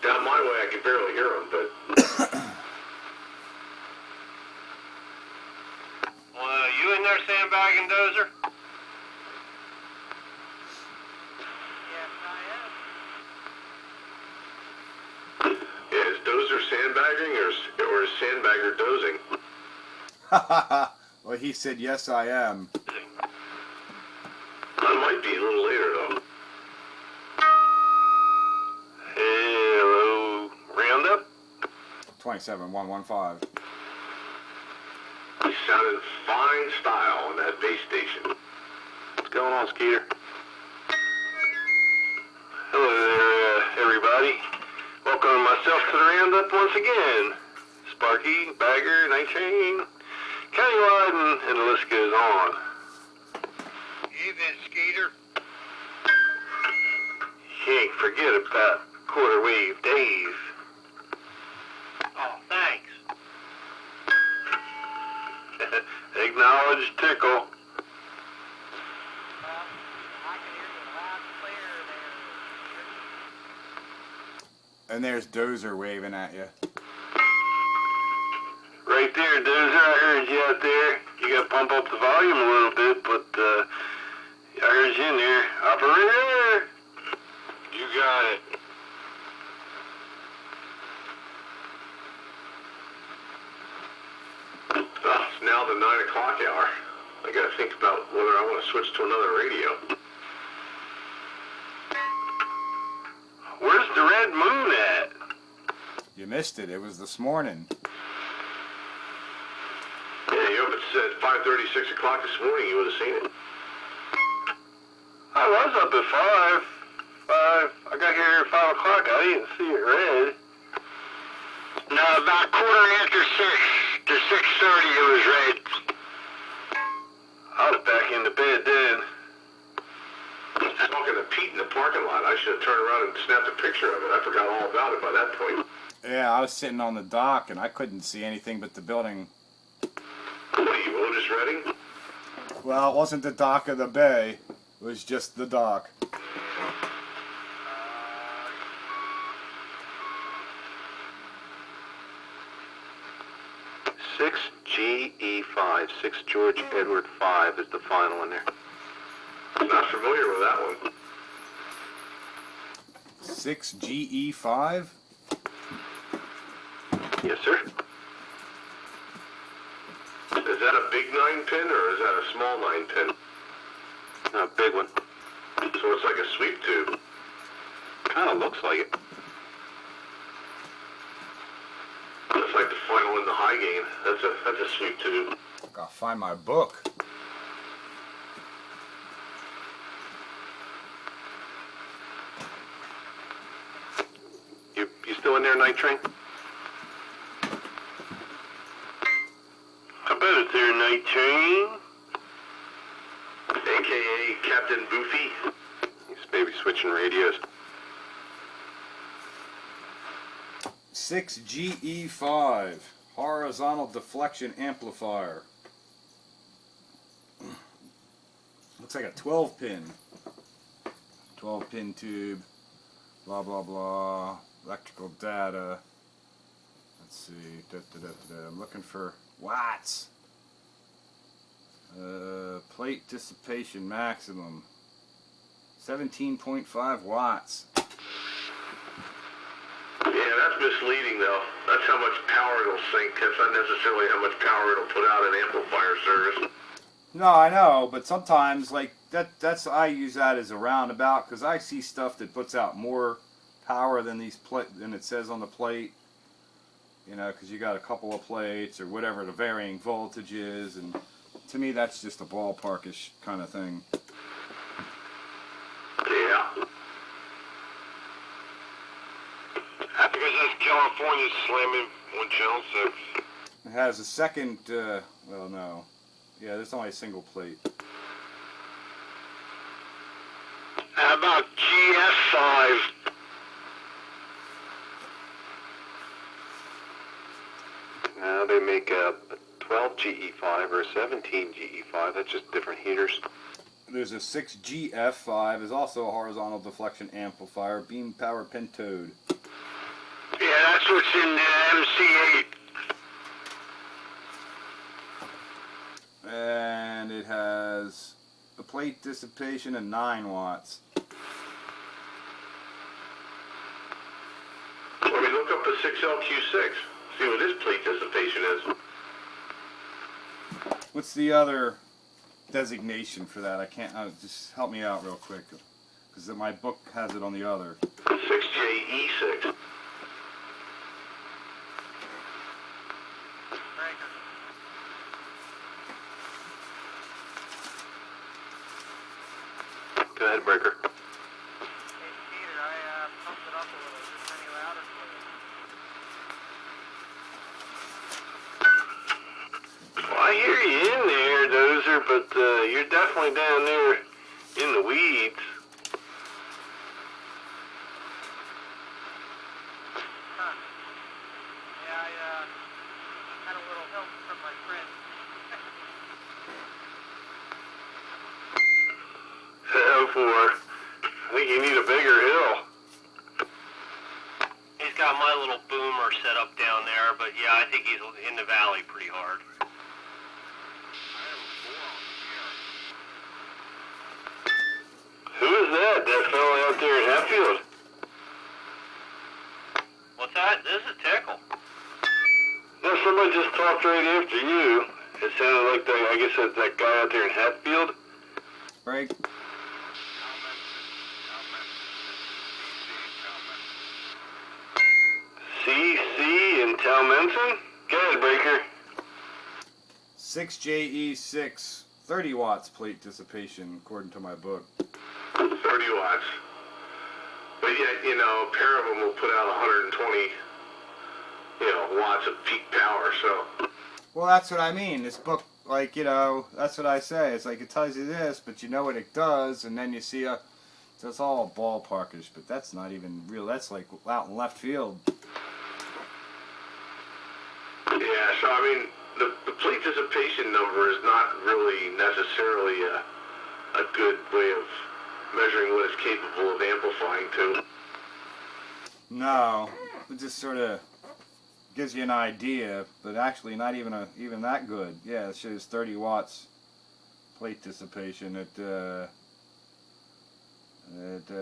Speaker 3: Down my way, I can barely hear him, but...
Speaker 6: Well, you in there sandbagging, Dozer?
Speaker 3: Yeah, is Dozer sandbagging, or is Sandbagger dozing?
Speaker 1: Well, he said, yes, I am.
Speaker 3: I might be a little later, though.
Speaker 6: Hello, Roundup?
Speaker 1: 27115.
Speaker 3: He sounded fine style on that base station.
Speaker 4: What's going on, Skeeter? Hello there, everybody. Welcome myself to the Roundup once again. Sparky, Bagger, Night Train, Countywide, and the list goes on.
Speaker 2: Evening, Skeeter.
Speaker 4: You ain't forget about Quarter Wave Dave.
Speaker 6: Oh, thanks.
Speaker 4: Acknowledge tickle.
Speaker 7: I can hear you loud and clear there.
Speaker 1: And there's Dozer waving at you.
Speaker 4: Right there, Dozer, I heard you out there. You gotta pump up the volume a little bit, but I heard you in there. Operator!
Speaker 3: You got it. Oh, it's now the 9 o'clock hour. I gotta think about whether I want to switch to another radio.
Speaker 4: Where's the red moon at?
Speaker 1: You missed it. It was this morning.
Speaker 3: Yeah, you up at 5:30, 6 o'clock this morning, you would have seen it.
Speaker 4: I was up at 5. I got here at 5 o'clock. I didn't see it red.
Speaker 2: No, about quarter after 6 to 6:30 it was red.
Speaker 4: I was back in the bed then.
Speaker 3: I was talking to Pete in the parking lot. I should have turned around and snapped a picture of it. I forgot all about it by that point.
Speaker 1: Yeah, I was sitting on the dock and I couldn't see anything but the building.
Speaker 3: What are you, Otis Redding?
Speaker 1: Well, it wasn't the dock of the bay. It was just the dock.
Speaker 4: Six GE5, 6 George Edward 5 is the final in there.
Speaker 3: I'm not familiar with that one.
Speaker 1: 6GE5?
Speaker 4: Yes, sir.
Speaker 3: Is that a big 9-pin or is that a small 9-pin?
Speaker 4: A big one.
Speaker 3: So it's like a sweep tube.
Speaker 4: Kind of looks like it.
Speaker 3: It's like the final in the high gain. That's a sweep tube.
Speaker 1: Gotta find my book.
Speaker 4: You still in there, Night Train?
Speaker 6: I bet it's there, Night Train.
Speaker 3: AKA Captain Boofy.
Speaker 4: He's maybe switching radios.
Speaker 1: 6GE5 horizontal deflection amplifier. Looks like a 12-pin. 12-pin tube. Blah blah blah. Electrical data. Let's see. I'm looking for watts. Plate dissipation maximum. 17.5 watts.
Speaker 3: Yeah, that's misleading though. That's how much power it'll sink. That's not necessarily how much power it'll put out in amplifier service.
Speaker 1: No, I know, but sometimes like that's I use that as a roundabout because I see stuff that puts out more power than than it says on the plate. You know, because you got a couple of plates or whatever the varying voltage is, and to me that's just a ballparkish kind of thing.
Speaker 3: Yeah,
Speaker 4: California slamming on channel 6.
Speaker 1: It has a second, well, no. Yeah, there's only a single plate.
Speaker 2: How about GS5?
Speaker 4: Now they make a 12 GE5 or a 17 GE5. That's just different heaters.
Speaker 1: There's a 6GF5. There's also a horizontal deflection amplifier, beam power Pinto.
Speaker 2: Yeah, that's what's in the MC8.
Speaker 1: And it has a plate dissipation of 9 watts.
Speaker 3: Let me look up the 6LQ6. See what this plate dissipation is.
Speaker 1: What's the other designation for that? I can't, just help me out real quick, because my book has it on the other.
Speaker 3: 6JE6.
Speaker 7: Breaker.
Speaker 4: Go ahead, Breaker.
Speaker 7: Hey, Peter, I pumped it up a little. Is this any louder for you?
Speaker 4: Well, I hear you in there, Dozer, but you're definitely down there in the weeds.
Speaker 7: Huh. Yeah, I had a little help from my friend.
Speaker 4: Oh, boy. I think you need a bigger hill.
Speaker 6: He's got my little boomer set up down there, but yeah, I think he's in the valley pretty hard.
Speaker 4: Who is that? That fellow out there in Hatfield?
Speaker 6: What's that? This is Tickle.
Speaker 4: No, somebody just talked right after you. It sounded like that. I guess that's that guy out there in Hatfield.
Speaker 1: Break.
Speaker 4: CC and Talmenson? Go ahead, Breaker.
Speaker 1: 6JE6, 30 watts plate dissipation, according to my book.
Speaker 3: 30 watts. But yet, you know, a pair of them will put out 120, watts of peak power, so.
Speaker 1: Well, that's what I mean. This book, like, that's what I say. It's like it tells you this, but you know what it does, and then you see so it's all ballparkish, but that's not even real. That's like out in left field.
Speaker 3: Yeah, so I mean, the plate dissipation number is not really necessarily a good way of measuring what it's capable of amplifying to.
Speaker 1: No, it just sort of gives you an idea, but actually not even that good. Yeah, it shows 30 watts plate dissipation at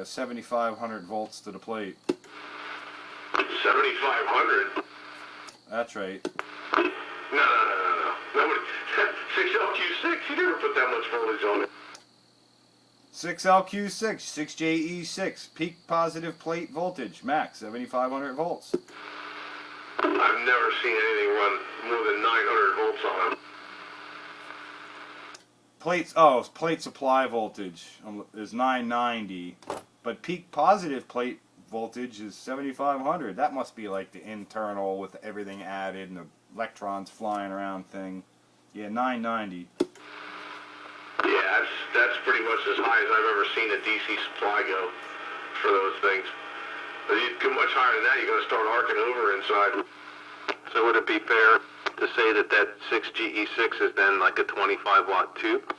Speaker 1: 7,500 volts to the plate.
Speaker 3: 7,500?
Speaker 1: That's right.
Speaker 3: No. 6LQ6, you never put that much voltage on it.
Speaker 1: 6LQ6, 6JE6, peak positive plate voltage, max 7,500 volts.
Speaker 3: I've never seen anything run more than 900 volts on it.
Speaker 1: Plate supply voltage is 990, but peak positive plate voltage is 7,500. That must be like the internal with everything added and the electrons flying around thing. Yeah, 990.
Speaker 3: Yeah, that's pretty much as high as I've ever seen a DC supply go for those things. But you go much higher than that, you're going to start arcing over inside.
Speaker 4: So would it be fair to say that 6GE6 is then like a 25 watt tube?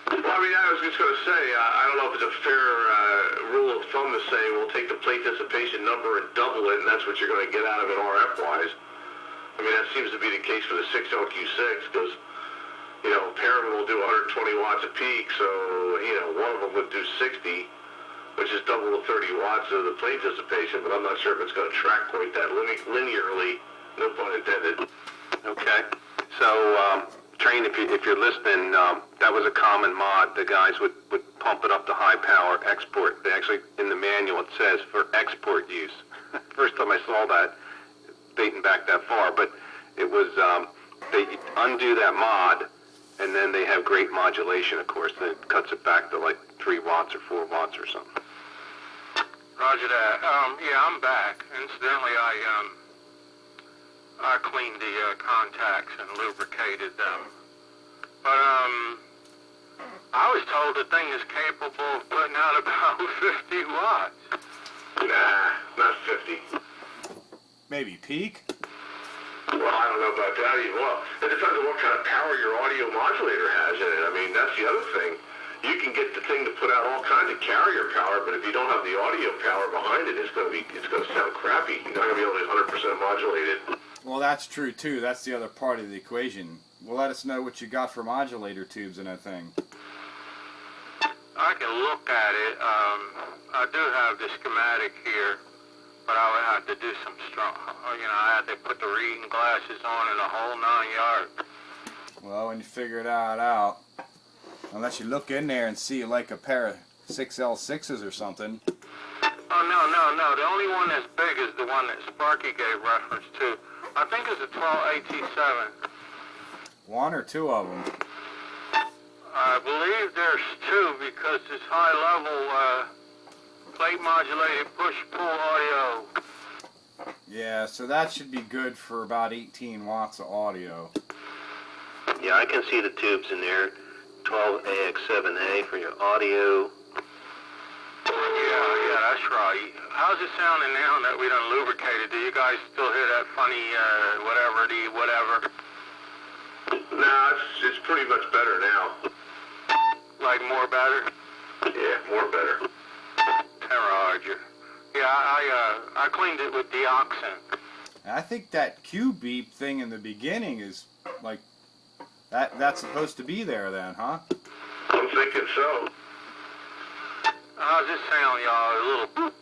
Speaker 3: Well, I mean, I was just going to say, I don't know if it's a fair rule of thumb to say we'll take the plate dissipation number and double it, and that's what you're going to get out of it RF-wise. I mean, that seems to be the case for the 6LQ6, because, a pair of them will do 120 watts a peak, so, one of them would do 60, which is double the 30 watts of the plate dissipation, but I'm not sure if it's going to track quite that linearly, no pun intended.
Speaker 4: Okay. So, Train, if you're listening, that was a common mod. The guys would pump it up to high power export. They actually, in the manual, it says for export use. First time I saw that, dating back that far, but it was, they undo that mod, and then they have great modulation, of course. Then it cuts it back to like 3 watts or 4 watts or something.
Speaker 2: Roger that. Yeah, I'm back. Incidentally, I cleaned the contacts and lubricated them. But I was told the thing is capable of putting out about 50 watts.
Speaker 3: Nah, not 50.
Speaker 1: Maybe peak?
Speaker 3: Well, I don't know about that even. Well, it depends on what kind of power your audio modulator has in it. I mean, that's the other thing. You can get the thing to put out all kinds of carrier power, but if you don't have the audio power behind it, it's going to sound crappy. You're not going to be able to 100% modulate it.
Speaker 1: Well, that's true too. That's the other part of the equation. Well, let us know what you got for modulator tubes in that thing.
Speaker 2: I can look at it. I do have the schematic here, but I would have to do some strong, I had to put the reading glasses on and the whole 9 yards.
Speaker 1: Well, when you figure it out, unless you look in there and see like a pair of 6L6s or something.
Speaker 2: Oh, no. The only one that's big is the one that Sparky gave reference to. I think it's a 12AT7.
Speaker 1: One or two of them?
Speaker 2: I believe there's two because it's high-level plate modulated push-pull audio.
Speaker 1: Yeah, so that should be good for about 18 watts of audio.
Speaker 4: Yeah, I can see the tubes in there. 12AX7A for your audio.
Speaker 2: Yeah, that's right. How's it sounding now that we done lubricated? Do you guys still hear that funny whatever?
Speaker 3: Nah, it's pretty much better now.
Speaker 2: Like more better?
Speaker 3: Yeah, more better.
Speaker 2: Roger. Yeah, I cleaned it with deoxin.
Speaker 1: I think that Q beep thing in the beginning is like that's supposed to be there then, huh?
Speaker 3: I'm thinking so.
Speaker 2: How's it sound, y'all? A little boop.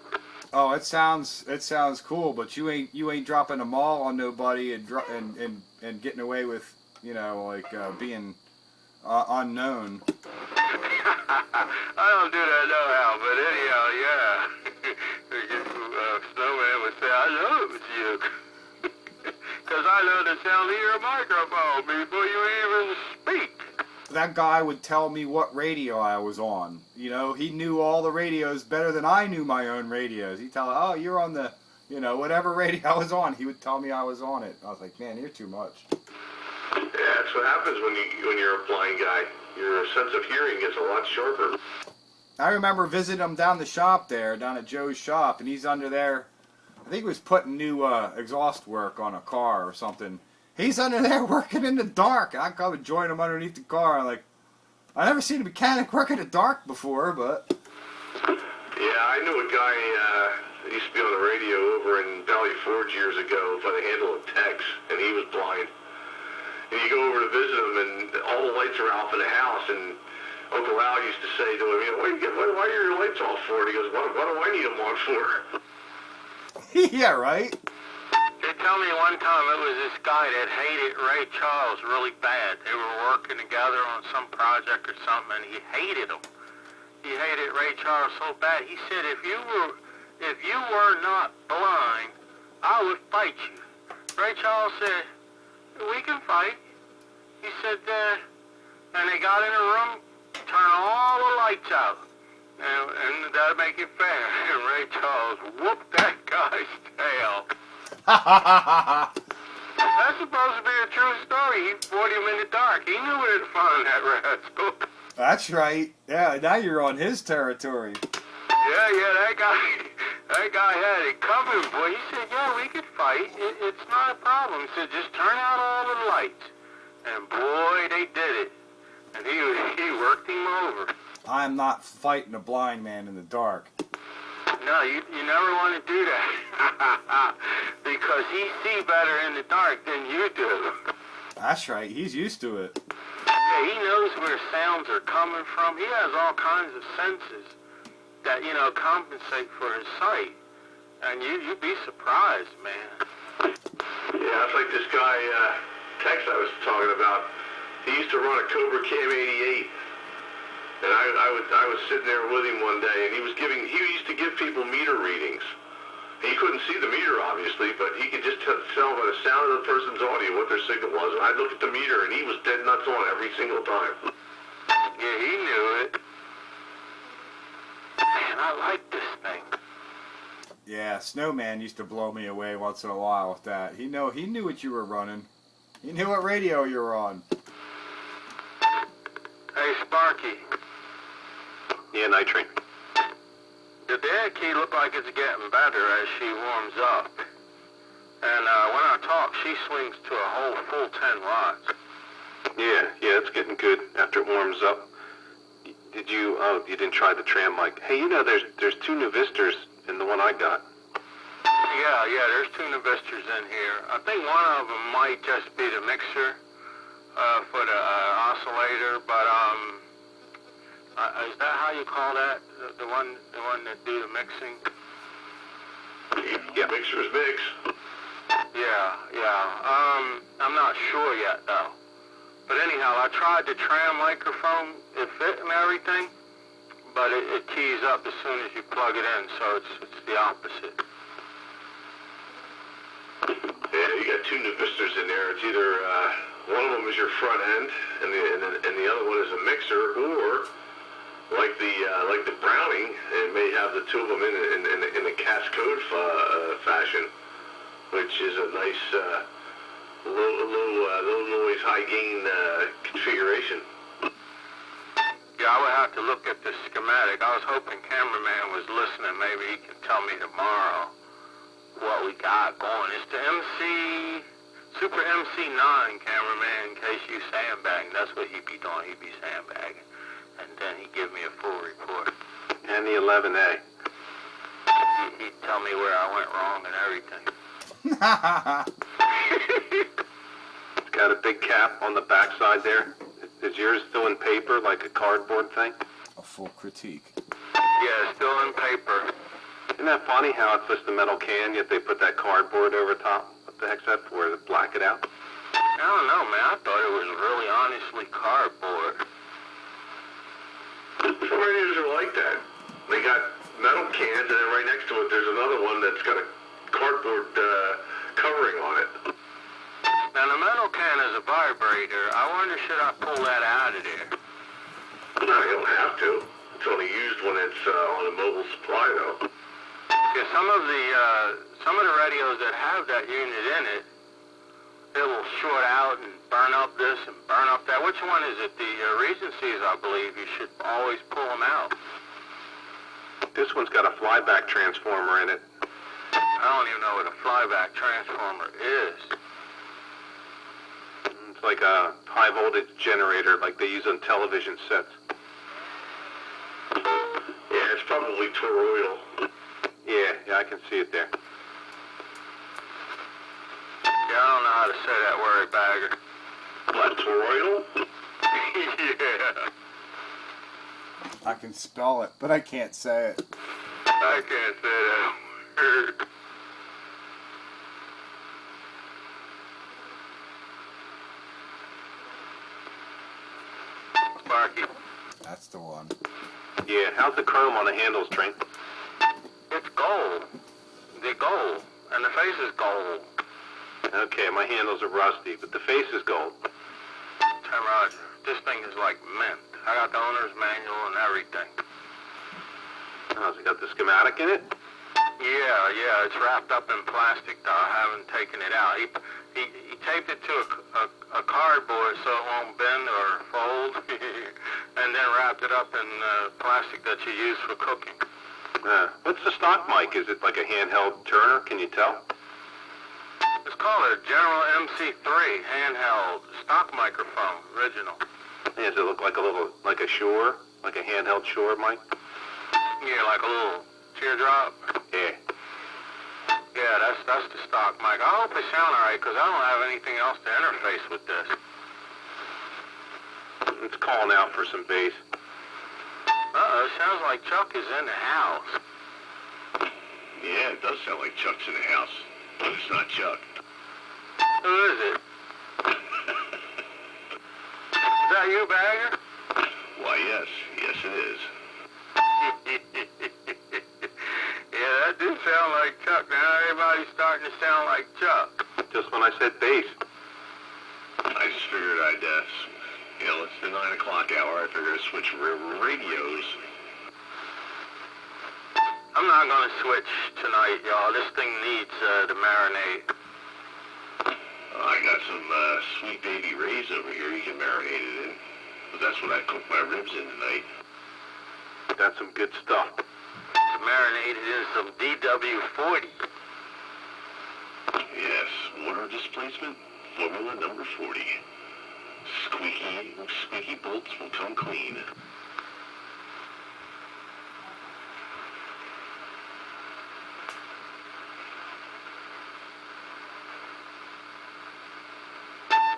Speaker 1: Oh, it sounds cool, but you ain't dropping a mall on nobody and getting away with being unknown.
Speaker 2: I don't do that no how, but anyhow, yeah. Snowman would say, I know it was you. Because I know the sound of your microphone before you even speak.
Speaker 1: That guy would tell me what radio I was on. He knew all the radios better than I knew my own radios. He'd tell, oh, you're on the, whatever radio I was on. He would tell me I was on it. I was like, man, you're too much.
Speaker 3: Yeah, that's what happens when you're a blind guy. Your sense of hearing gets a lot sharper.
Speaker 1: I remember visiting him down at Joe's shop, and he's under there. I think he was putting new exhaust work on a car or something. He's under there working in the dark. I come and join him underneath the car. I never seen a mechanic work in the dark before, but...
Speaker 3: Yeah, I knew a guy that used to be on the radio over in Valley Forge years ago by the handle of Tex, and he was blind. And you go over to visit him, and all the lights are off in the house, and Uncle Al used to say to him, why are your lights off for? And he goes, what do I need them on for?
Speaker 1: Yeah, right?
Speaker 2: They tell me one time it was this guy that hated Ray Charles really bad. They were working together on some project or something, and he hated him. He hated Ray Charles so bad. He said, if you were not blind, I would fight you. Ray Charles said, we can fight. He said, and they got in a room, turn all the lights out, and that'll make it fair. And Ray Charles whooped that guy's tail. That's supposed to be a true story. He fought him in the dark. He knew where to find that rascal.
Speaker 1: That's right. Yeah, now you're on his territory.
Speaker 2: Yeah, that guy had it coming, boy. He said, yeah, we could fight. It's not a problem. He said, just turn out all the lights. And boy, they did it. And he worked him over.
Speaker 1: I'm not fighting a blind man in the dark.
Speaker 2: No, you never want to do that. Because he see better in the dark than you do.
Speaker 1: That's right. He's used to it.
Speaker 2: Yeah, he knows where sounds are coming from. He has all kinds of senses that, compensate for his sight. And you'd be surprised, man.
Speaker 3: Yeah, it's like this guy, Tex I was talking about. He used to run a Cobra Cam 88. And I was sitting there with him one day, and he used to give people meter readings. He couldn't see the meter, obviously, but he could just tell by the sound of the person's audio what their signal was. And I'd look at the meter, and he was dead nuts on every single time.
Speaker 2: Yeah, he knew it. Man, I like this thing.
Speaker 1: Yeah, Snowman used to blow me away once in a while with that. He knew what you were running. He knew what radio you were on.
Speaker 2: Hey, Sparky.
Speaker 4: Yeah, Nitrate.
Speaker 2: The dad key look like it's getting better as she warms up. And when I talk, she swings to a whole full 10 watts.
Speaker 4: Yeah, it's getting good after it warms up. Did you, you didn't try the tram mic. Hey, you know, there's 2 Navistors in the one I got.
Speaker 2: Yeah, there's 2 Navistors in here. I think one of them might just be the mixer for the oscillator, but is that how you call that? The one that do the mixing?
Speaker 3: Yeah, mixers mix.
Speaker 2: Yeah. I'm not sure yet though. But anyhow, I tried the tram microphone. It fit and everything, but it keys up as soon as you plug it in, so it's the opposite.
Speaker 3: Yeah, you got 2 Navistors in there. It's either one of them is your front end, and the other one is a mixer, or like the Browning, it may have the 2 of them in the Cascode fashion, which is a nice low noise, high gain configuration.
Speaker 2: Yeah, I would have to look at the schematic. I was hoping cameraman was listening. Maybe he can tell me tomorrow what we got going. It's the Super MC9 cameraman, in case you sandbag. That's what he'd be doing. He'd be sandbagging. And then he'd give me a full report.
Speaker 4: And the 11A.
Speaker 2: He'd tell me where I went wrong and everything.
Speaker 4: It's got a big cap on the backside there. Is yours still in paper, like a cardboard thing?
Speaker 1: A full critique.
Speaker 2: Yeah, still in paper.
Speaker 4: Isn't that funny how it's just a metal can, yet they put that cardboard over top? What the heck's that for? To black it out?
Speaker 2: I don't know, man. I thought it was really honestly cardboard.
Speaker 3: Some radios are like that. They got metal cans, and then right next to it, there's another one that's got a cardboard covering on it.
Speaker 2: Now, the metal can is a vibrator. I wonder, should I pull that out of there?
Speaker 3: No, you don't have to. It's only used when it's on a mobile supply, though.
Speaker 2: Yeah, some of the radios that have that unit in it, it will short out and burn up this and burn up that. Which one is it? The Regencies, I believe. You should always pull them out.
Speaker 4: This one's got a flyback transformer in it.
Speaker 2: I don't even know what a flyback transformer is.
Speaker 4: It's like a high voltage generator like they use on television sets.
Speaker 3: Yeah, it's probably toroidal.
Speaker 4: Yeah, I can see it there.
Speaker 2: Yeah, I don't know how to say that word, Bagger.
Speaker 3: What, toroidal?
Speaker 2: Yeah.
Speaker 1: I can spell it, but I can't say it.
Speaker 2: I can't say that word. Sparky.
Speaker 1: That's the one.
Speaker 4: Yeah, how's the chrome on the handles, Train?
Speaker 2: It's gold. They're gold. And the face is gold.
Speaker 4: Okay, my handles are rusty, but the face is gold.
Speaker 2: Hey, Roger, this thing is like mint. I got the owner's manual and everything.
Speaker 4: Oh, has it got the schematic in it?
Speaker 2: Yeah, it's wrapped up in plastic, though. I haven't taken it out. He taped it to a cardboard so it won't bend or fold, and then wrapped it up in plastic that you use for cooking.
Speaker 4: What's the stock mic? Is it like a handheld turner? Can you tell?
Speaker 2: It's called a General MC3 handheld stock microphone, original.
Speaker 4: Yeah, does it look like like a Shure? Like a handheld Shure mic?
Speaker 2: Yeah, like a little teardrop.
Speaker 4: Yeah.
Speaker 2: Yeah, that's the stock mic. I hope it sounds all right, because I don't have anything else to interface with this.
Speaker 4: It's calling out for some bass.
Speaker 2: Uh-oh, it sounds like Chuck is in the house.
Speaker 3: Yeah, it does sound like Chuck's in the house, but it's not Chuck.
Speaker 2: Who is it? Is that you, Bagger?
Speaker 3: Why, yes. Yes, it is.
Speaker 2: Yeah, that do sound like Chuck. Now everybody's starting to sound like Chuck.
Speaker 4: Just when I said bass.
Speaker 3: I just figured I'd, it's the 9 o'clock hour. I figured I'd switch radios.
Speaker 6: I'm not going to switch tonight, y'all. This thing needs to marinate.
Speaker 3: I got some sweet baby rays over here you can marinate it in. But that's what I cooked my ribs in tonight.
Speaker 4: That's some good stuff.
Speaker 6: Marinated in some DW40.
Speaker 3: Yes, water displacement, formula number 40. Squeaky bolts will come clean.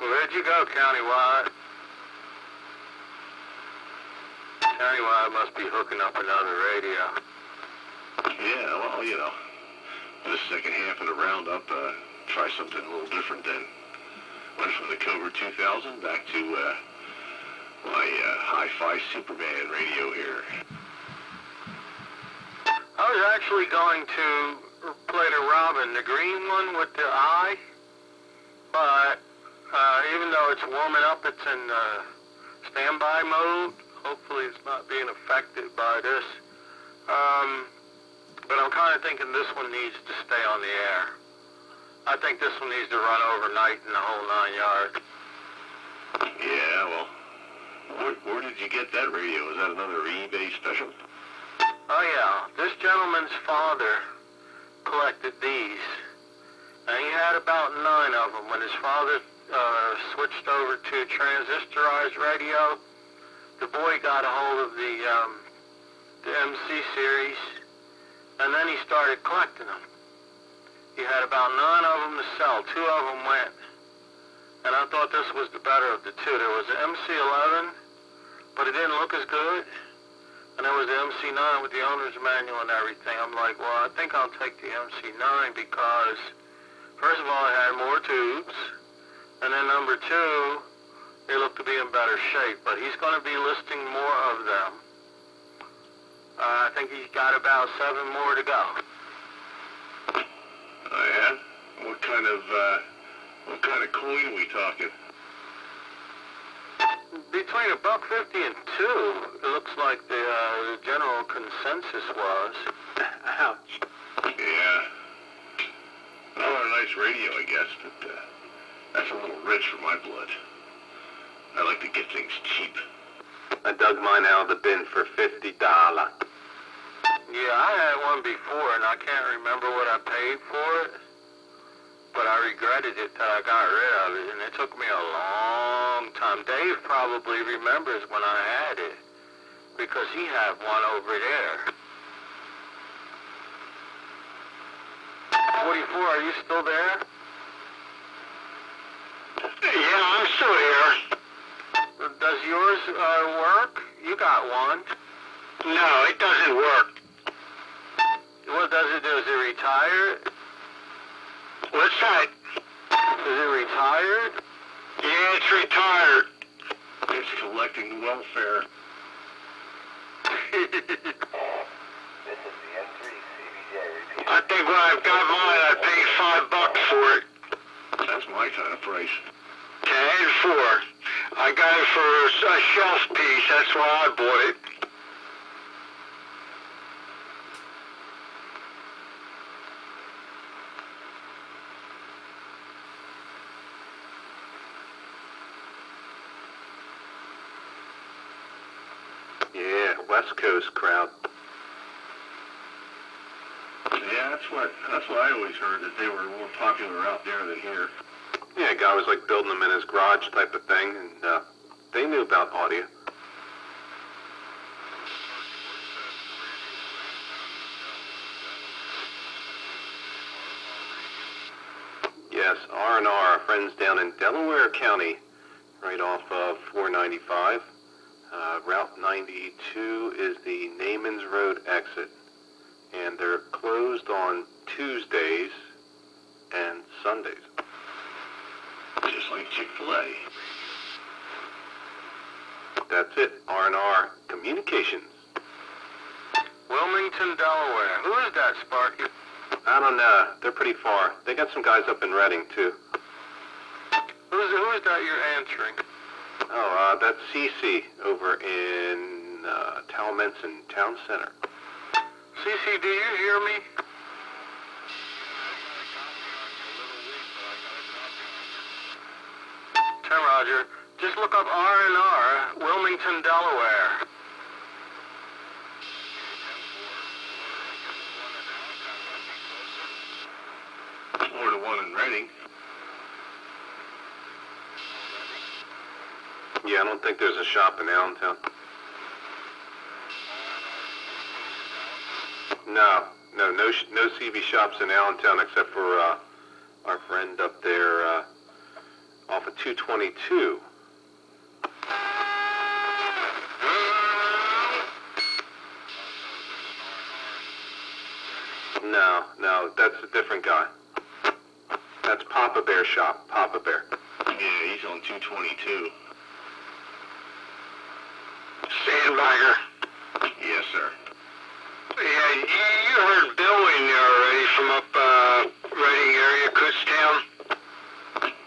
Speaker 6: Where'd you go, Countywide? Countywide must be hooking up another radio.
Speaker 3: Yeah, well, you know, for the second half of the roundup, try something a little different then. Went from the Cobra 2000 back to my Hi-Fi Superman radio here.
Speaker 6: I was actually going to play the Robin, the green one with the eye, but even though it's warming up, it's in standby mode. Hopefully it's not being affected by this. But I'm kind of thinking this one needs to stay on the air. I think this one needs to run overnight in the whole 9 yards.
Speaker 3: Yeah, well, where did you get that radio? Is that another eBay special?
Speaker 6: Oh yeah, this gentleman's father collected these. And he had about 9 of them. When his father switched over to transistorized radio, the boy got a hold of the MC series, and then he started collecting them. He had about 9 of them to sell. 2 of them went, and I thought this was the better of the 2. There was the MC11, but it didn't look as good, and there was the MC9 with the owner's manual and everything. I'm like, well, I think I'll take the MC9 because, first of all, it had more tubes, and then number 2, they look to be in better shape, but he's going to be listing more of them. I think he's got about 7 more to go.
Speaker 3: Oh yeah? What kind of coin are we talking?
Speaker 6: Between $1.50 and $2, it looks like the general consensus was.
Speaker 4: Ouch.
Speaker 3: Yeah. Well, a nice radio, I guess, but that's a little rich for my blood. I like to get things cheap.
Speaker 4: I dug mine out of the bin for $50.
Speaker 6: Yeah, I had one before, and I can't remember what I paid for it, but I regretted it that I got rid of it, and it took me a long time. Dave probably remembers when I had it, because he had one over there. 44, are you still there?
Speaker 2: Yeah, I'm still here.
Speaker 6: Does yours work? You got one.
Speaker 2: No, it doesn't work.
Speaker 6: What does it do? Is it retired?
Speaker 2: What's that?
Speaker 6: Is it retired?
Speaker 2: Yeah, it's retired.
Speaker 3: It's collecting welfare.
Speaker 2: I think when I've got mine, I paid $5 for it.
Speaker 3: That's my kind of price.
Speaker 2: 10 for. I got it for a shelf piece. That's why I bought it.
Speaker 4: Yeah, West Coast crowd.
Speaker 3: Yeah, that's what I always heard, that they were more popular out there than here.
Speaker 4: Yeah, a guy was like building them in his garage type of thing, and they knew about audio. Yes, R&R, our friends down in Delaware County, right off of 495. Route 92 is the Namens Road exit, and they're closed on Tuesdays and Sundays.
Speaker 3: Just like Chick-fil-A.
Speaker 4: That's it, R&R Communications.
Speaker 6: Wilmington, Delaware. Who is that, Sparky?
Speaker 4: I don't know. They're pretty far. They got some guys up in Reading, too.
Speaker 6: Who is that you're answering?
Speaker 4: Oh, that's CC over in Talmenson Town Center.
Speaker 6: CC, do you hear me? Roger. Just look up R&R, Wilmington, Delaware.
Speaker 3: Or the one in Reading.
Speaker 4: Yeah, I don't think there's a shop in Allentown. No CB shops in Allentown except for our friend up there off of 222. No, that's a different guy. That's Papa Bear shop, Papa Bear.
Speaker 3: Yeah, he's on 222.
Speaker 2: Sandbagger.
Speaker 3: Yes, sir.
Speaker 2: Yeah, you heard Bill in there already from up Reading area, Kutztown.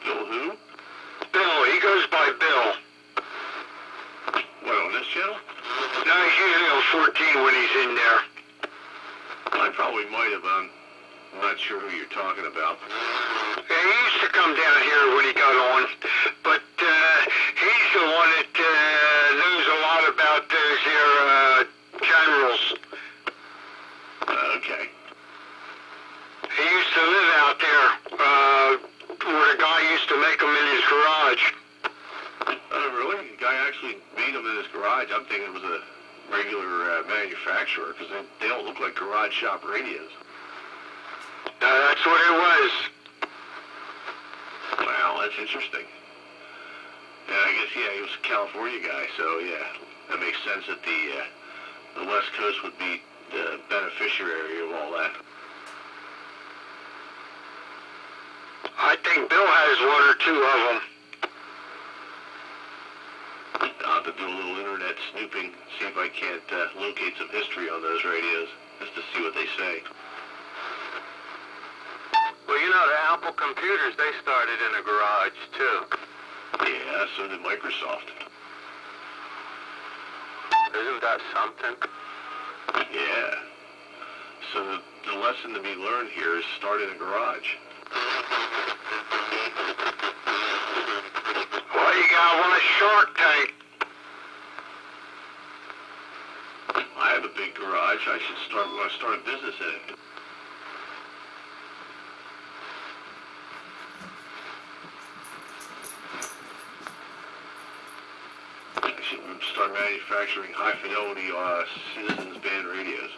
Speaker 3: Bill who?
Speaker 2: Bill, he goes by Bill.
Speaker 3: What, on this channel?
Speaker 2: No, he's usually on 14 when he's in there.
Speaker 3: I probably might have. I'm not sure who you're talking about.
Speaker 2: Yeah, he used to come down here when he got on, but he's the one that knows a lot about those here generals.
Speaker 3: Okay.
Speaker 2: He used to live out there where the guy used to make them in his garage.
Speaker 3: Really? The guy actually made them in his garage. I'm thinking it was a regular manufacturer, because they don't look like garage shop radios.
Speaker 2: That's what it was.
Speaker 3: Wow, that's interesting. Yeah, I guess, yeah, he was a California guy, so yeah, that makes sense that the West Coast would be the beneficiary of all that.
Speaker 2: I think Bill has one or two of them.
Speaker 3: I'll have to do a little internet snooping, see if I can't locate some history on those radios, just to see what they say.
Speaker 6: Well, you know, the Apple computers, they started in a garage, too.
Speaker 3: Yeah, so did Microsoft.
Speaker 6: Isn't that something?
Speaker 3: Yeah. So the lesson to be learned here is start in a garage.
Speaker 2: Well, you got one a Shark Tank.
Speaker 3: I have a big garage. I should start a business in it. I should start manufacturing high-fidelity Citizens Band radios.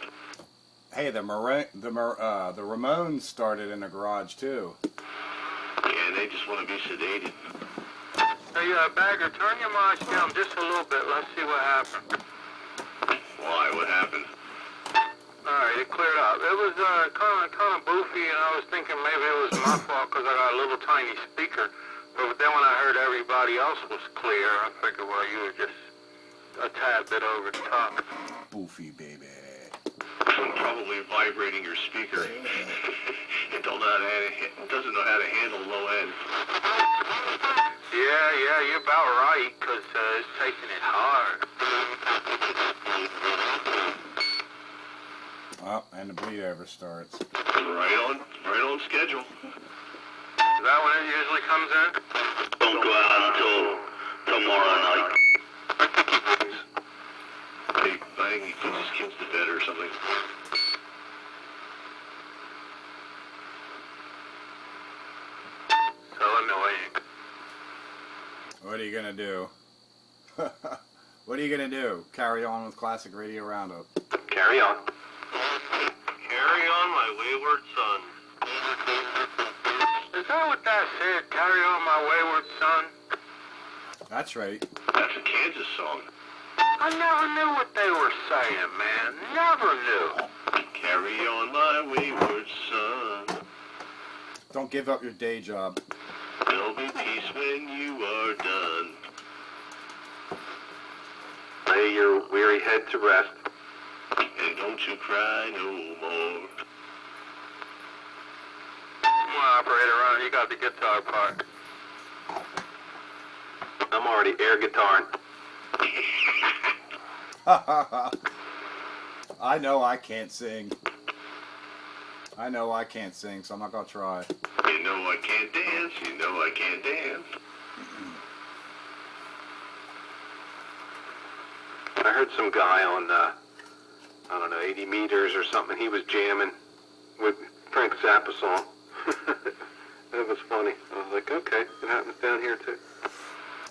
Speaker 1: Hey, the Ramones started in a garage too.
Speaker 3: Yeah, they just want to be sedated.
Speaker 6: Hey, Bagger, turn your mic down just a little bit. Let's see what happened.
Speaker 3: Why? What happened?
Speaker 6: Alright, it cleared up. It was kind of boofy, and I was thinking maybe it was my fault because I got a little tiny speaker. But then when I heard everybody else was clear, I figured, well, you were just a tad bit over the top.
Speaker 1: Boofy, baby.
Speaker 3: Probably vibrating your speaker. It doesn't know how to handle low end.
Speaker 6: Yeah, you're about right, because it's taking it hard.
Speaker 1: Oh, and the bleed over starts.
Speaker 3: Right on schedule.
Speaker 6: Is that when it usually comes in?
Speaker 3: Don't go out until tomorrow night. I think he puts his kids to bed or something.
Speaker 6: So annoying.
Speaker 1: What are you gonna do? What are you gonna do? Carry on with Classic Radio Roundup.
Speaker 4: Carry on.
Speaker 6: Carry on, my wayward son. Is that what that said? Carry on, my wayward son?
Speaker 1: That's right.
Speaker 3: That's a Kansas song.
Speaker 6: I never knew what they were saying, man. Never knew.
Speaker 3: Carry on, my wayward son.
Speaker 1: Don't give up your day job.
Speaker 3: There'll be peace when you are done.
Speaker 4: Lay your weary head to rest.
Speaker 3: And don't you cry no more.
Speaker 6: Come on, operator, run. You got the guitar part.
Speaker 4: I'm already air guitaring.
Speaker 1: I know I can't sing. I know I can't sing, so I'm not going to try.
Speaker 3: You know I can't dance. You know I can't dance.
Speaker 4: I heard some guy on, I don't know, 80 meters or something. He was jamming with Frank Zappa song. That was funny. I was like, okay, it happens down here too.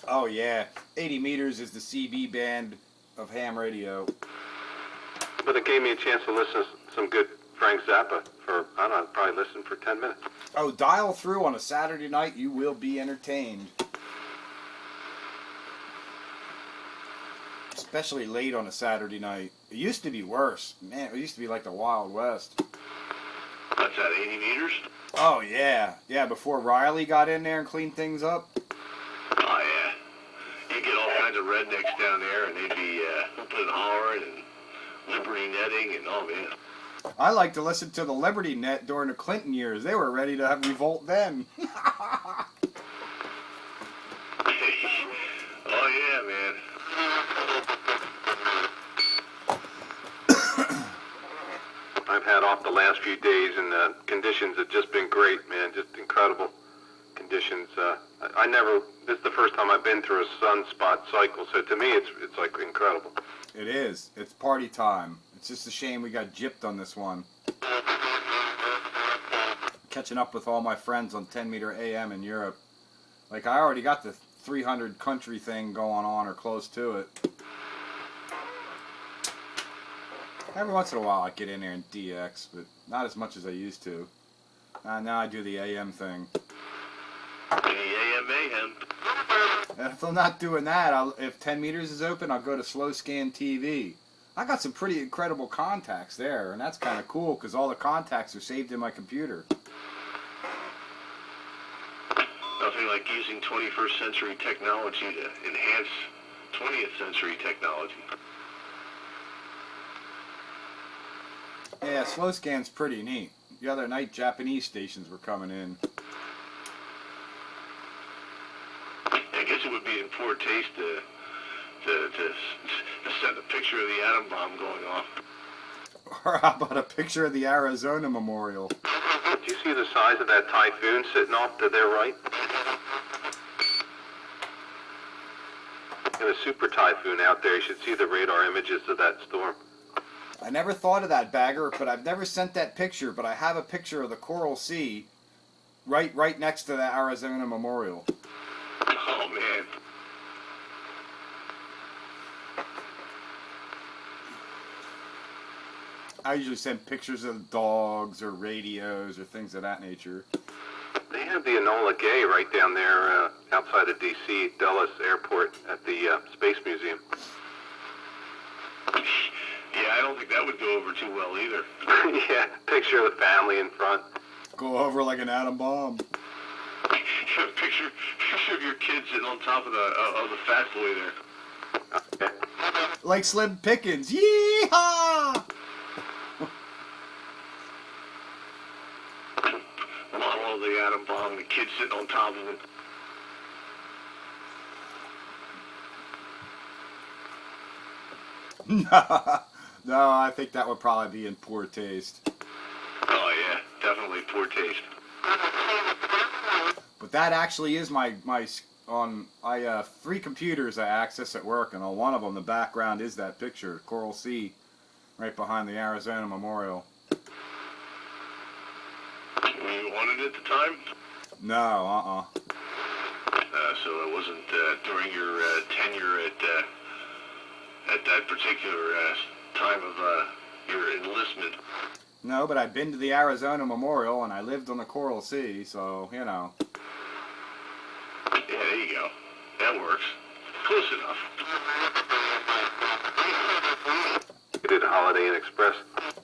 Speaker 1: Oh, yeah. 80 Meters is the CB band of ham radio.
Speaker 4: But it gave me a chance to listen to some good Frank Zappa for, I don't know, probably listen for 10 minutes.
Speaker 1: Oh, dial through on a Saturday night. You will be entertained. Especially late on a Saturday night. It used to be worse. Man, it used to be like the Wild West.
Speaker 3: That's at 80 meters?
Speaker 1: Oh, yeah. Yeah, before Riley got in there and cleaned things up.
Speaker 3: Oh, yeah. You get all kinds of rednecks down there, and they'd be whooping and hollering and liberty netting and oh, man.
Speaker 1: I like to listen to the Liberty Net during the Clinton years. They were ready to have revolt then.
Speaker 3: Oh, yeah, man.
Speaker 4: I've had off the last few days, and the conditions have just been great, man. Just incredible conditions. This is the first time I've been through a sunspot cycle, so to me it's like incredible.
Speaker 1: It is. It's party time. It's just a shame we got gypped on this one. Catching up with all my friends on 10 meter AM in Europe. Like, I already got the 300 country thing going on or close to it. Every once in a while I get in there and DX, but not as much as I used to. Now I do the AM thing.
Speaker 3: AM mayhem.
Speaker 1: And if I'm not doing that, if 10 meters is open, I'll go to Slow Scan TV. I got some pretty incredible contacts there, and that's kind of cool because all the contacts are saved in my computer.
Speaker 3: Nothing like using 21st century technology to enhance 20th century technology.
Speaker 1: Yeah, Slow Scan's pretty neat. The other night, Japanese stations were coming in.
Speaker 3: I guess it would be in poor taste to send a picture of the atom bomb going off.
Speaker 1: Or how about a picture of the Arizona Memorial?
Speaker 4: Do you see the size of that typhoon sitting off to their right? And a super typhoon out there. You should see the radar images of that storm.
Speaker 1: I never thought of that, Bagger, but I've never sent that picture, but I have a picture of the Coral Sea right next to the Arizona Memorial.
Speaker 3: Oh, man.
Speaker 1: I usually send pictures of dogs or radios or things of that nature.
Speaker 4: They have the Enola Gay right down there outside of D.C., Dulles Airport at the Space Museum.
Speaker 3: Yeah, I don't think that would go over too well either.
Speaker 4: Yeah, picture of the family in front.
Speaker 1: Go over like an atom bomb.
Speaker 3: picture of your kids sitting on top of the fat boy there.
Speaker 1: Like Slim Pickens. Yee-haw!
Speaker 3: Model of the atom bomb, the kid sitting on top of it.
Speaker 1: No, I think that would probably be in poor taste.
Speaker 3: Oh yeah, definitely poor taste.
Speaker 1: But that actually is my three computers I access at work, and on one of them the background is that picture, Coral Sea, right behind the Arizona Memorial.
Speaker 3: You wanted it at the time?
Speaker 1: No,
Speaker 3: So it wasn't during your tenure at that particular time of your enlistment.
Speaker 1: No, but I've been to the Arizona Memorial, and I lived on the Coral Sea, so, you know.
Speaker 3: Yeah, there you go. That works. Close enough.
Speaker 4: You did Holiday Inn Express.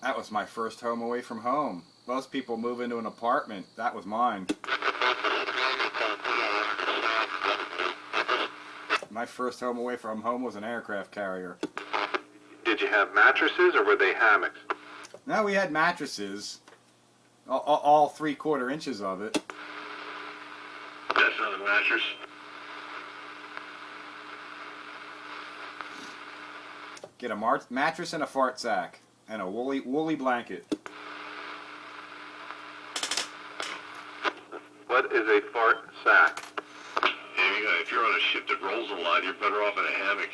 Speaker 1: That was my first home away from home. Most people move into an apartment. That was mine. My first home away from home was an aircraft carrier.
Speaker 4: Did you have mattresses or were they hammocks?
Speaker 1: No, we had mattresses. All 3/4 inches of it.
Speaker 3: That's not a mattress.
Speaker 1: Get a mattress and a fart sack. and a woolly blanket.
Speaker 4: What is a fart sack?
Speaker 3: If you're on a ship that rolls a lot, you're better off in a hammock.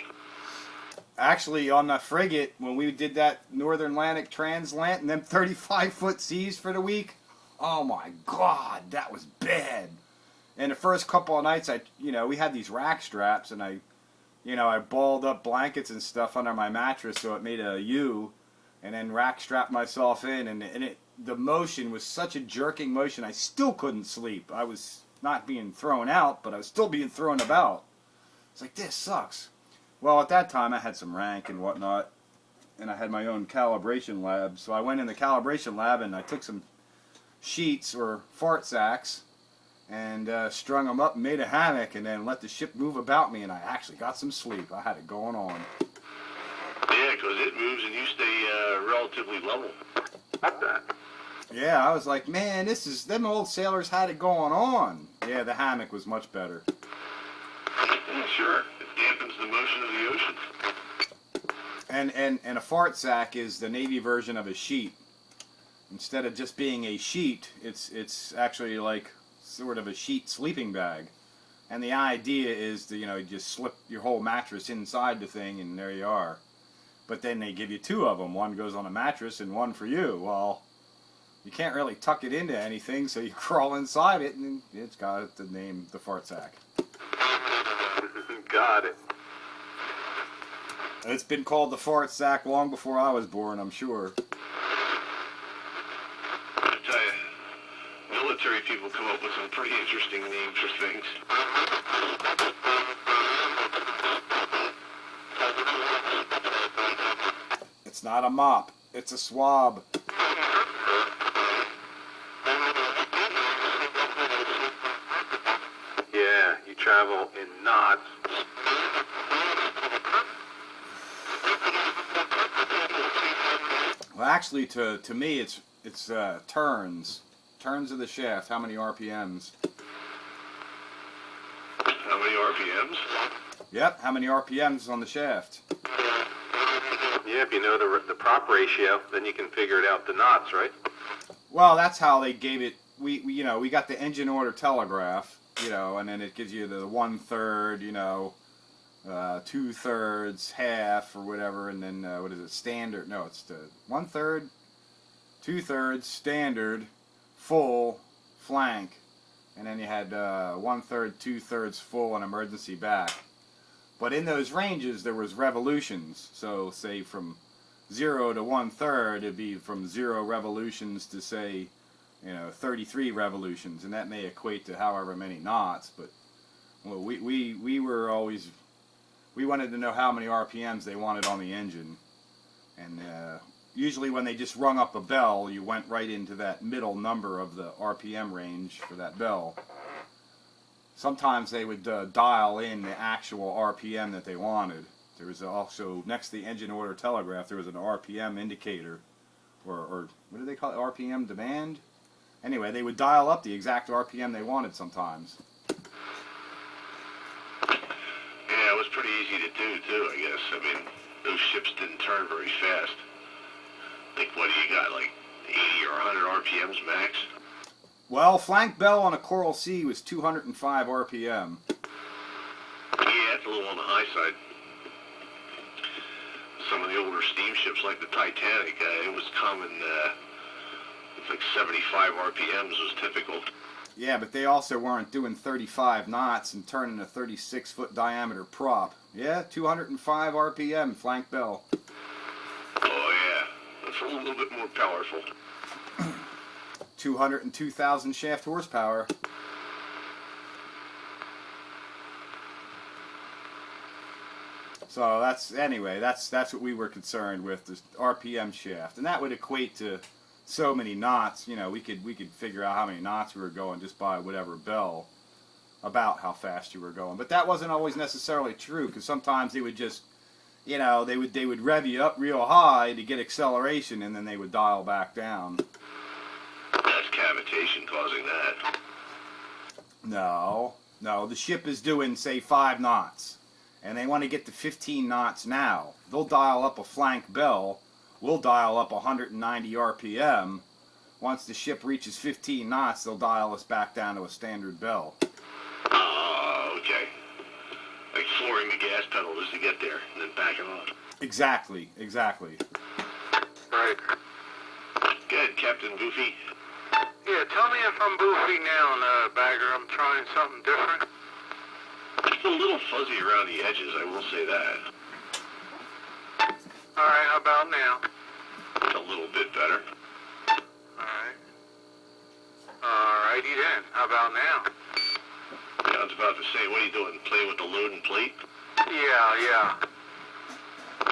Speaker 1: Actually, on the frigate, when we did that Northern Atlantic translant and them 35-foot seas for the week, oh my God, that was bad. And the first couple of nights, we had these rack straps, and I balled up blankets and stuff under my mattress so it made a U, and then rack strapped myself in, and the motion was such a jerking motion, I still couldn't sleep. I was not being thrown out, but I was still being thrown about. It's like, this sucks. Well, at that time, I had some rank and whatnot, and I had my own calibration lab. So I went in the calibration lab, and I took some sheets or fart sacks and strung them up and made a hammock, and then let the ship move about me, and I actually got some sleep. I had it going on.
Speaker 3: Yeah, because it moves and you stay relatively level.
Speaker 4: Not that.
Speaker 1: Yeah, I was like, man, them old sailors had it going on. Yeah, the hammock was much better.
Speaker 3: Yeah, sure. It dampens the motion of the ocean.
Speaker 1: And a fart sack is the Navy version of a sheet. Instead of just being a sheet, it's actually like sort of a sheet sleeping bag. And the idea is to, you just slip your whole mattress inside the thing, and there you are. But then they give you two of them. One goes on a mattress and one for you. Well, you can't really tuck it into anything, so you crawl inside it, and it's got the name, the fart sack.
Speaker 4: Got it.
Speaker 1: It's been called the fart sack long before I was born, I'm sure.
Speaker 3: I tell you, military people come up with some pretty interesting names for things.
Speaker 1: It's not a mop, it's a swab.
Speaker 4: Yeah, you travel in knots.
Speaker 1: Well, actually, to me, it's turns of the shaft. How many RPMs?
Speaker 3: How many RPMs?
Speaker 1: Yep, how many RPMs on the shaft?
Speaker 4: Yeah, if you know the prop ratio, then you can figure it out the knots, right?
Speaker 1: Well, that's how they gave it. We got the engine order telegraph, and then it gives you the 1/3, 2/3, half, or whatever, and then what is it? Standard? No, it's the 1/3, 2/3, standard, full, flank, and then you had 1/3, 2/3, full, and emergency back. But in those ranges, there was revolutions. So, say from 0 to 1/3, it'd be from 0 revolutions to, say, 33 revolutions, and that may equate to however many knots. But well, we were always, we wanted to know how many RPMs they wanted on the engine, and usually when they just rung up a bell, you went right into that middle number of the RPM range for that bell. Sometimes they would dial in the actual RPM that they wanted. There was also, next to the engine order telegraph, there was an RPM indicator, or what do they call it, RPM demand? Anyway, they would dial up the exact RPM they wanted sometimes.
Speaker 3: Yeah, it was pretty easy to do, too, I guess. I mean, those ships didn't turn very fast. Like, what do you got, like 80 or 100 RPMs max?
Speaker 1: Well, flank bell on a Coral Sea was 205 RPM.
Speaker 3: Yeah, that's a little on the high side. Some of the older steamships, like the Titanic, it was common, it's like 75 RPMs was typical.
Speaker 1: Yeah, but they also weren't doing 35 knots and turning a 36-foot diameter prop. Yeah, 205 RPM, flank bell.
Speaker 3: Oh, yeah. That's a little bit more powerful.
Speaker 1: 202,000 shaft horsepower. So that's what we were concerned with, this RPM shaft, and that would equate to so many knots. We could figure out how many knots we were going just by whatever bell, about how fast you were going. But that wasn't always necessarily true, because sometimes they would just, they would rev you up real high to get acceleration, and then they would dial back down.
Speaker 3: That's cavitation causing that.
Speaker 1: No, the ship is doing, say, 5 knots, and they want to get to 15 knots now. They'll dial up a flank bell will dial up 190 RPM. Once the ship reaches 15 knots, they'll dial us back down to a standard bell.
Speaker 3: Oh, okay. Like flooring the gas pedal just to get there and then backing off.
Speaker 1: Exactly.
Speaker 6: Right.
Speaker 3: Good, Captain Goofy.
Speaker 6: Yeah, tell me if I'm goofy now, Bagger. I'm trying something different.
Speaker 3: It's a little fuzzy around the edges, I will say that.
Speaker 6: All right, how about now?
Speaker 3: It's a little bit better.
Speaker 6: All right. All righty then. How about now?
Speaker 3: Yeah, I was about to say, what are you doing? Playing with the load and plate?
Speaker 6: Yeah.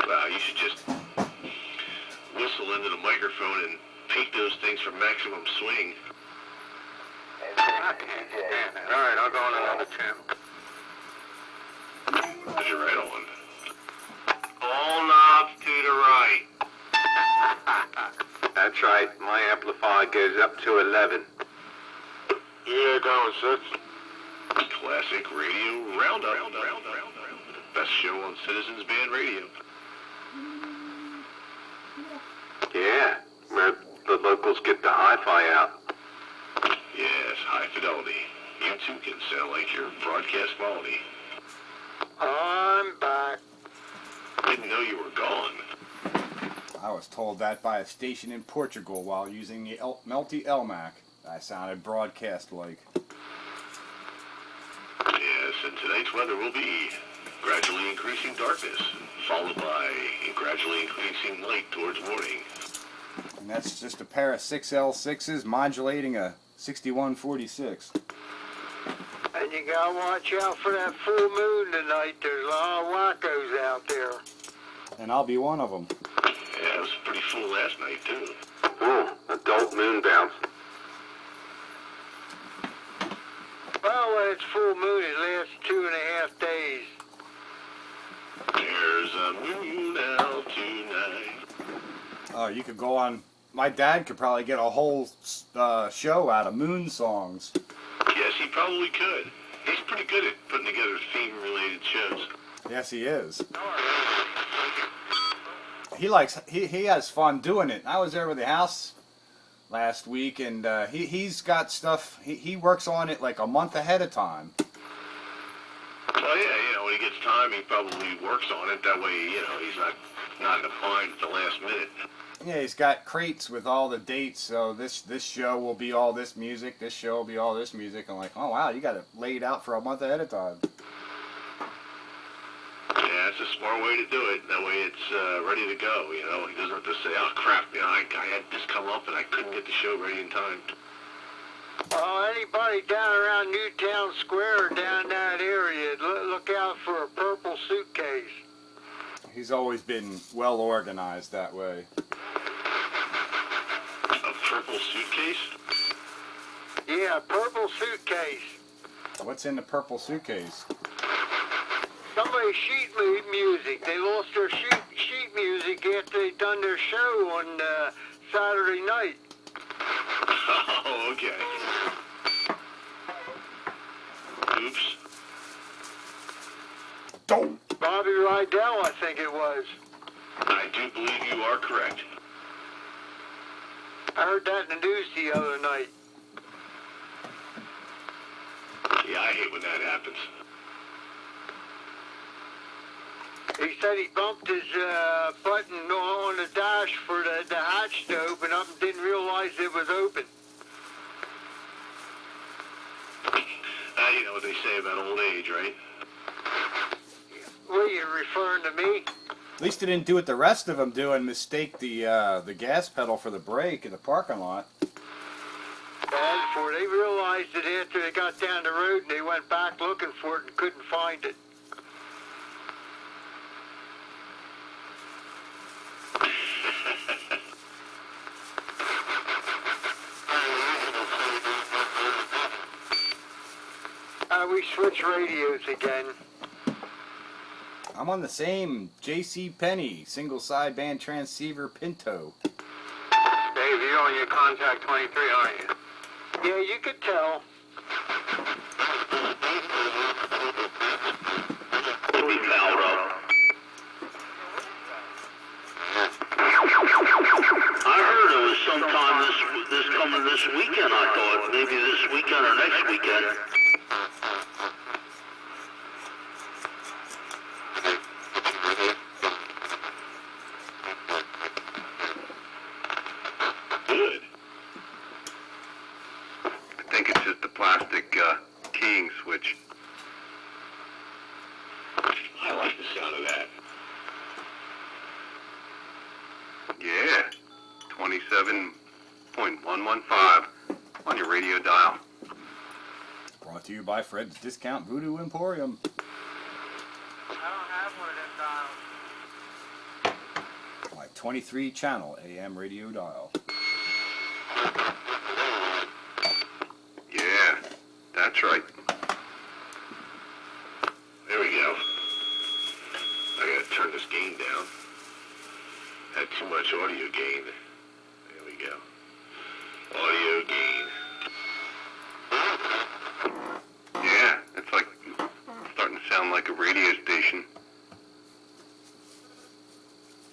Speaker 3: Wow, you should just whistle into the microphone and paint those things for maximum swing.
Speaker 6: I can't stand that. All right, I'll go on another channel.
Speaker 3: Put your right on. All knobs to the right.
Speaker 4: That's right. My amplifier goes up to 11.
Speaker 3: Yeah, going 6. Classic radio roundup. The best show on Citizens Band Radio.
Speaker 4: Yeah, where the locals get the hi-fi out.
Speaker 3: Yes, high fidelity. You too can sound like your broadcast quality.
Speaker 6: I'm back.
Speaker 3: Didn't know you were gone.
Speaker 1: I was told that by a station in Portugal while using the Melty LMAC. I sounded broadcast-like.
Speaker 3: Yes, and tonight's weather will be gradually increasing darkness, followed by gradually increasing light towards morning.
Speaker 1: And that's just a pair of 6L6s modulating a 6146.
Speaker 2: And you gotta watch out for that full moon tonight. There's a lot of wackos out there.
Speaker 1: And I'll be one of them.
Speaker 3: Yeah, it was pretty full last night, too.
Speaker 4: Ooh, adult moon bounce.
Speaker 2: Well, when it's full moon, it lasts 2.5 days.
Speaker 3: There's a moon out tonight.
Speaker 1: Oh, you could go on. My dad could probably get a whole show out of moon songs.
Speaker 3: Yes, he probably could. He's pretty good at putting together theme-related shows.
Speaker 1: Yes, he is. He has fun doing it. I was over at the house last week, and he's got stuff. He works on it like a month ahead of time.
Speaker 3: Well, yeah, when he gets time, he probably works on it. That way, he's not in a bind at the last minute.
Speaker 1: Yeah, he's got crates with all the dates. So this show will be all this music. This show will be all this music. I'm like, oh wow, you got it laid out for a month ahead of time.
Speaker 3: Yeah, it's a smart way to do it. That way it's ready to go, He doesn't have to say, oh crap, I had this come up and I couldn't get the show ready in time.
Speaker 2: Anybody down around Newtown Square or down that area, look out for a purple suitcase.
Speaker 1: He's always been well organized that way.
Speaker 3: A purple suitcase?
Speaker 2: Yeah, a purple suitcase.
Speaker 1: What's in the purple suitcase?
Speaker 2: Somebody's sheet music. They lost their sheet music after they done their show on Saturday night.
Speaker 3: Oh, okay. Oops.
Speaker 1: Don't.
Speaker 2: Bobby Rydell, I think it was.
Speaker 3: I do believe you are correct.
Speaker 2: I heard that in the news the other night.
Speaker 3: Yeah, I hate when that happens.
Speaker 2: He said he bumped his button on the dash for the hatch to open up and didn't realize it was open.
Speaker 3: You know what they say about old age, right?
Speaker 2: What, are you referring to me?
Speaker 1: At least they didn't do what the rest of them do and mistake the gas pedal for the brake in the parking lot.
Speaker 2: And for they realized it after they got down the road and they went back looking for it and couldn't find it. We switch radios again.
Speaker 1: I'm on the same J C Penney single sideband transceiver Pinto.
Speaker 6: Dave, you're on your contact 23, aren't you?
Speaker 2: Yeah, you could tell.
Speaker 3: sometime this weekend, I thought. Maybe this weekend or next weekend.
Speaker 4: Good. I think it's just the plastic keying switch.
Speaker 3: I like the sound of that.
Speaker 4: Yeah, 27.115 on your radio dial.
Speaker 1: Brought to you by Fred's Discount Voodoo Emporium.
Speaker 7: I don't have one of them dials.
Speaker 1: My 23 channel AM radio dial.
Speaker 4: Yeah, that's right.
Speaker 3: There we go. I gotta turn this gain down. Had too much audio gain. There we go. Audio gain.
Speaker 4: Yeah, it's like starting to sound like a radio station.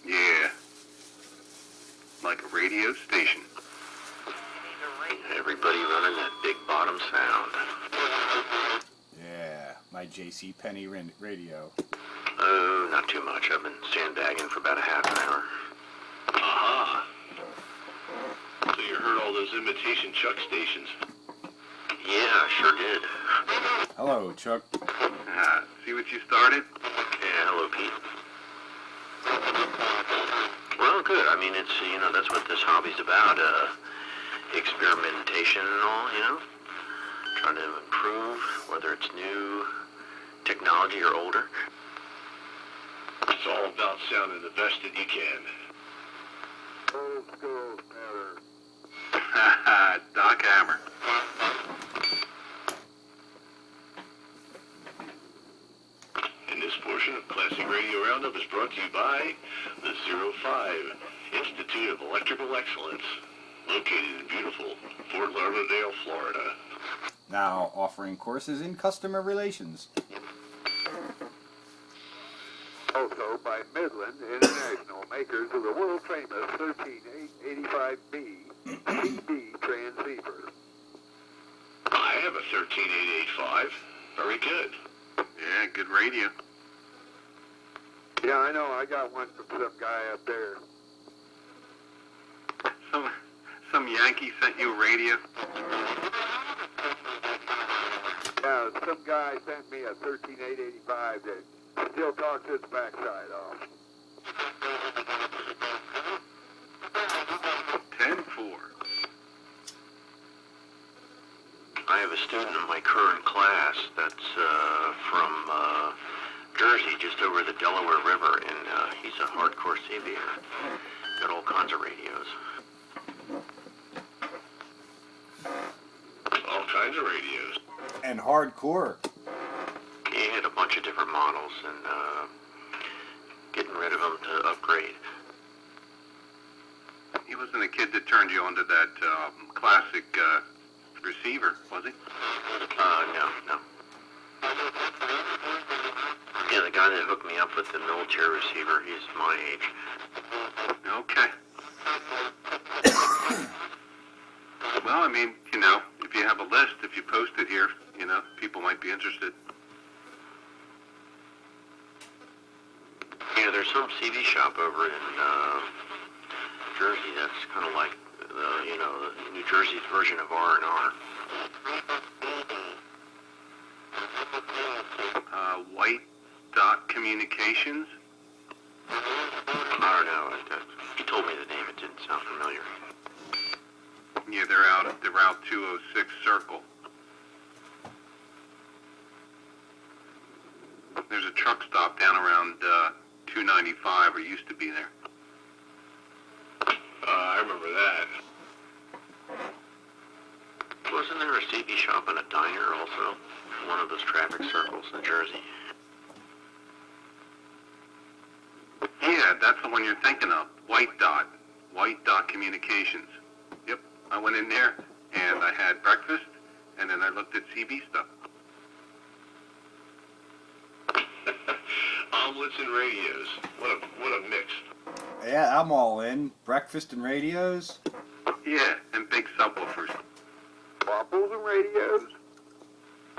Speaker 4: Yeah, like a radio station.
Speaker 6: Everybody running that big bottom sound.
Speaker 1: Yeah, my J C Penney radio.
Speaker 6: Oh, not too much. I've been sandbagging for about a half an hour.
Speaker 3: Aha. So you heard all those imitation Chuck stations.
Speaker 6: Yeah, I sure did.
Speaker 1: Hello, Chuck.
Speaker 4: See what you started?
Speaker 6: Yeah, hello, Pete. Well, good. I mean, it's, that's what this hobby's about. Experimentation and all, Trying to improve, whether it's new technology or older.
Speaker 3: It's all about sounding the best that you can.
Speaker 5: Old school better.
Speaker 4: Doc Hammer.
Speaker 3: And this portion of Classic Radio Roundup is brought to you by the 05 Institute of Electrical Excellence, located in beautiful Fort Lauderdale, Florida.
Speaker 1: Now offering courses in customer relations.
Speaker 5: Also by Midland International, makers of the world-famous 13885B CB transceiver.
Speaker 3: I have a 13885. Very good.
Speaker 4: Yeah, good radio.
Speaker 5: Yeah, I know. I got one from some guy up there.
Speaker 4: Some Yankee sent you a radio?
Speaker 5: Yeah, some guy sent me a 13885 that still talks its backside off.
Speaker 4: 10-4.
Speaker 6: I have a student in my current class that's from Jersey, just over the Delaware River, and he's a hardcore CBer. Got all kinds of radios.
Speaker 3: All kinds of radios.
Speaker 1: And hardcore.
Speaker 6: He had a bunch of different models and getting rid of them to upgrade.
Speaker 4: He wasn't a kid that turned you onto that classic receiver, was he?
Speaker 6: No. Yeah, the guy that hooked me up with the military receiver, he's my age.
Speaker 4: Okay. Well, I mean, if you have a list, if you post it here, people might be interested.
Speaker 6: Yeah, there's some CD shop over in Jersey that's kind of like, the New Jersey's version of R&R.
Speaker 4: White Dot Communications.
Speaker 6: I don't know. He told me the name. It didn't sound familiar.
Speaker 4: Yeah, they're out at the Route 206 circle. There's a truck stop down around 295, or used to be there.
Speaker 3: I remember that.
Speaker 6: Wasn't there a CB shop and a diner also? One of those traffic circles in Jersey.
Speaker 4: Yeah, that's the one you're thinking of. White Dot Communications. Yep, I went in there and I had breakfast, and then I looked at CB stuff.
Speaker 3: Omelets and radios. What a mix.
Speaker 1: Yeah, I'm all in. Breakfast and radios.
Speaker 4: Yeah, and big subwoofers.
Speaker 5: Waffles and radios.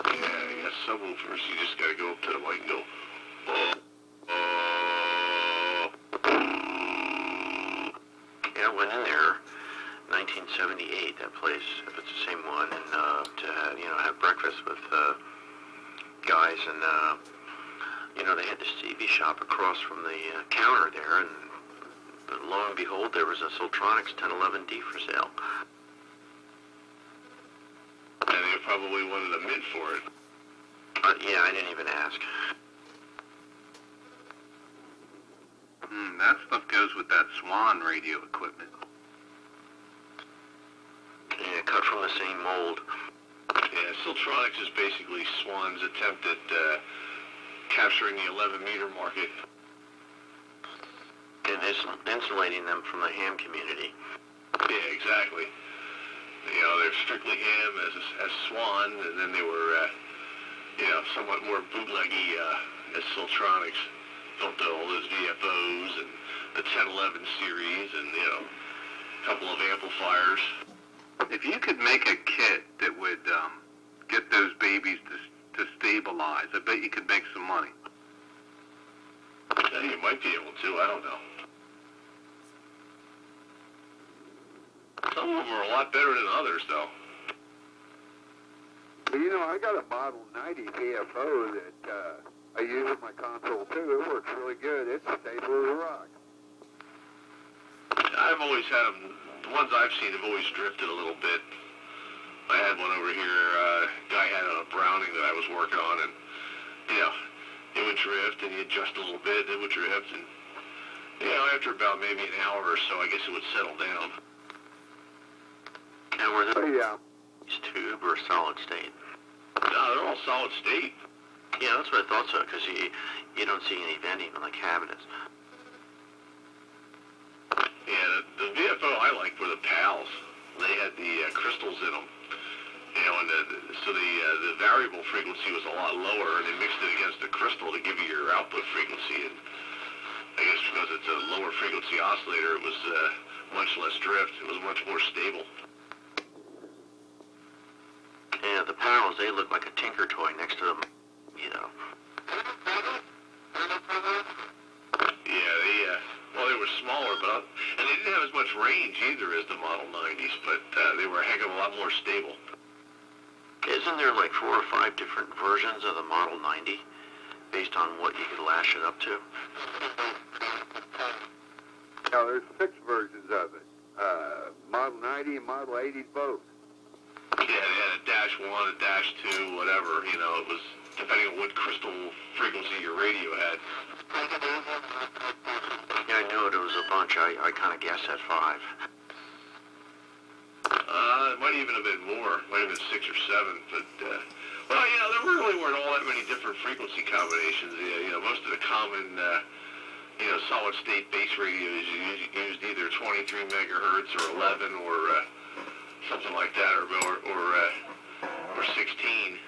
Speaker 3: Yeah, subwoofers. You just gotta go up to the mic and go.
Speaker 6: Yeah, I went in there, 1978, that place, if it's the same one, and to have breakfast with guys, and they had this TV shop across from the counter there, and lo and behold, there was a Siltronics 1011D for sale.
Speaker 3: And they probably wanted a mint for it.
Speaker 6: Yeah, I didn't even ask.
Speaker 4: That stuff goes with that Swan radio equipment.
Speaker 6: Yeah, cut from the same mold.
Speaker 3: Yeah, Siltronics is basically Swan's attempt at capturing the 11-meter market.
Speaker 6: And insulating them from the ham community.
Speaker 3: Yeah, exactly. They're strictly ham as Swan, and then they were, somewhat more bootleggy as Siltronics. Built all those VFOs and the 1011 series and, a couple of amplifiers.
Speaker 4: If you could make a kit that would get those babies to stabilize, I bet you could make some money.
Speaker 3: Yeah, you might be able to. I don't know. Some of them are a lot better than others, though.
Speaker 5: Well, I got a Model 90 VFO that I use in my console too. It works really good. It's stable as a rock.
Speaker 3: I've always had them. The ones I've seen have always drifted a little bit. I had one over here. Guy had a Browning that I was working on, and it would drift, and you adjust a little bit, it would drift, and after about maybe an hour or so, I guess it would settle down.
Speaker 6: And were
Speaker 5: Oh,
Speaker 6: those
Speaker 5: yeah.
Speaker 6: tube or solid state?
Speaker 3: No, they're all solid state.
Speaker 6: Yeah, that's what I thought so, because you don't see any venting on the cabinets.
Speaker 3: Yeah, the VFO I liked were the PALs. They had the crystals in them. And so the variable frequency was a lot lower, and they mixed it against the crystal to give you your output frequency. And I guess because it's a lower frequency oscillator, it was much less drift. It was much more stable.
Speaker 6: Yeah, the panels, they look like a tinker toy next to them,
Speaker 3: Yeah, they were smaller, and they didn't have as much range either as the Model 90s, but they were a heck of a lot more stable.
Speaker 6: Isn't there like 4 or 5 different versions of the Model 90 based on what you could lash it up to?
Speaker 5: Now, there's 6 versions of it. Model 90 and Model 80 both.
Speaker 3: Yeah, they had a -1, a -2, whatever. It was depending on what crystal frequency your radio had.
Speaker 6: Yeah, I knew it was a bunch. I kind of guessed at 5.
Speaker 3: It might even have been more. It might have been 6 or 7. But, there really weren't all that many different frequency combinations. Most of the common, solid-state base radios used either 23 megahertz or 11 or something like that, or 16.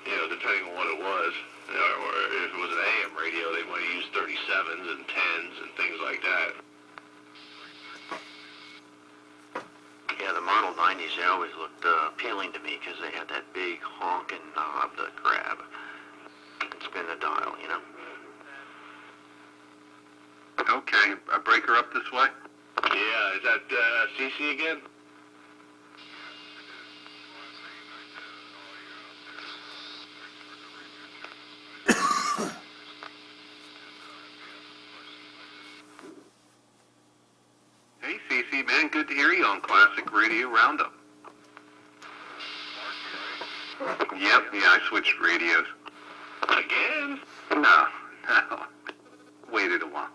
Speaker 3: Depending on what it was. Or if it was an AM radio, they might have used 37s and 10s and things like that.
Speaker 6: Yeah, the Model 90s, they always looked appealing to me because they had that big honking knob to grab and spin the dial,
Speaker 4: Okay, I break her up this way?
Speaker 3: Yeah, is that CC again?
Speaker 4: Hey, CC, man, good to hear you on Classic Radio Roundup. Yep, I switched radios.
Speaker 3: Again?
Speaker 4: No. Waited a while.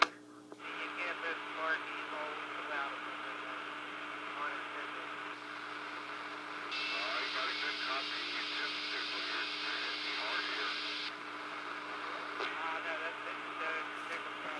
Speaker 7: You can't miss Marky's always without him on his schedule.
Speaker 3: I got a good copy. You just stick with your hard here.
Speaker 7: No, that's it. Take him from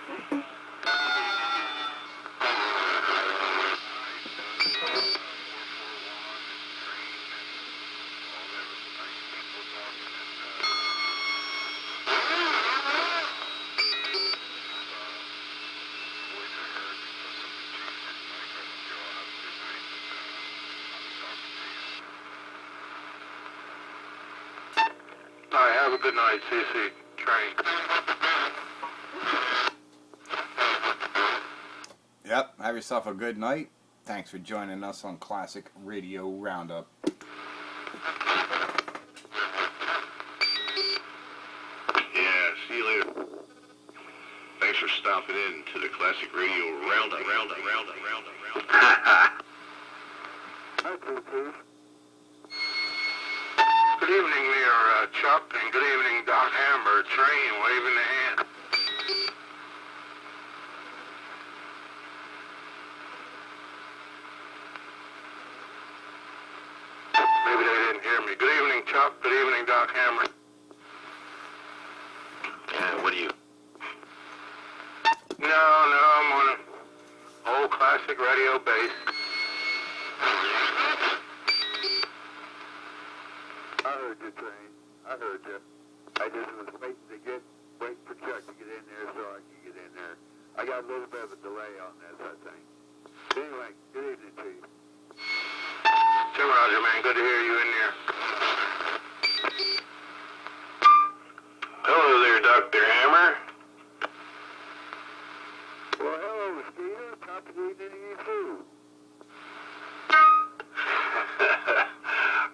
Speaker 6: Have a good night, CC Train.
Speaker 1: Yep, have yourself a good night. Thanks for joining us on Classic Radio Roundup.
Speaker 3: Yeah, see you later. Thanks for stopping in to the Classic Radio Roundup.
Speaker 6: Good evening there, Chuck, and good evening, Doc Hammer. Train waving the hand. Maybe they didn't hear me. Good evening, Chuck. Good evening, Doc Hammer.
Speaker 3: What do you...
Speaker 6: No, I'm on an old classic radio base.
Speaker 5: I heard you, Train. I heard you. I just was waiting for Chuck to get in there so I could get in there. I got a little bit of a delay on this, I think. Anyway, good evening to you.
Speaker 6: Tim Roger, man. Good to hear you in there.
Speaker 3: Hello there, Dr. Hammer.
Speaker 5: Well, hello, Mosquito. Top of the evening to you, too.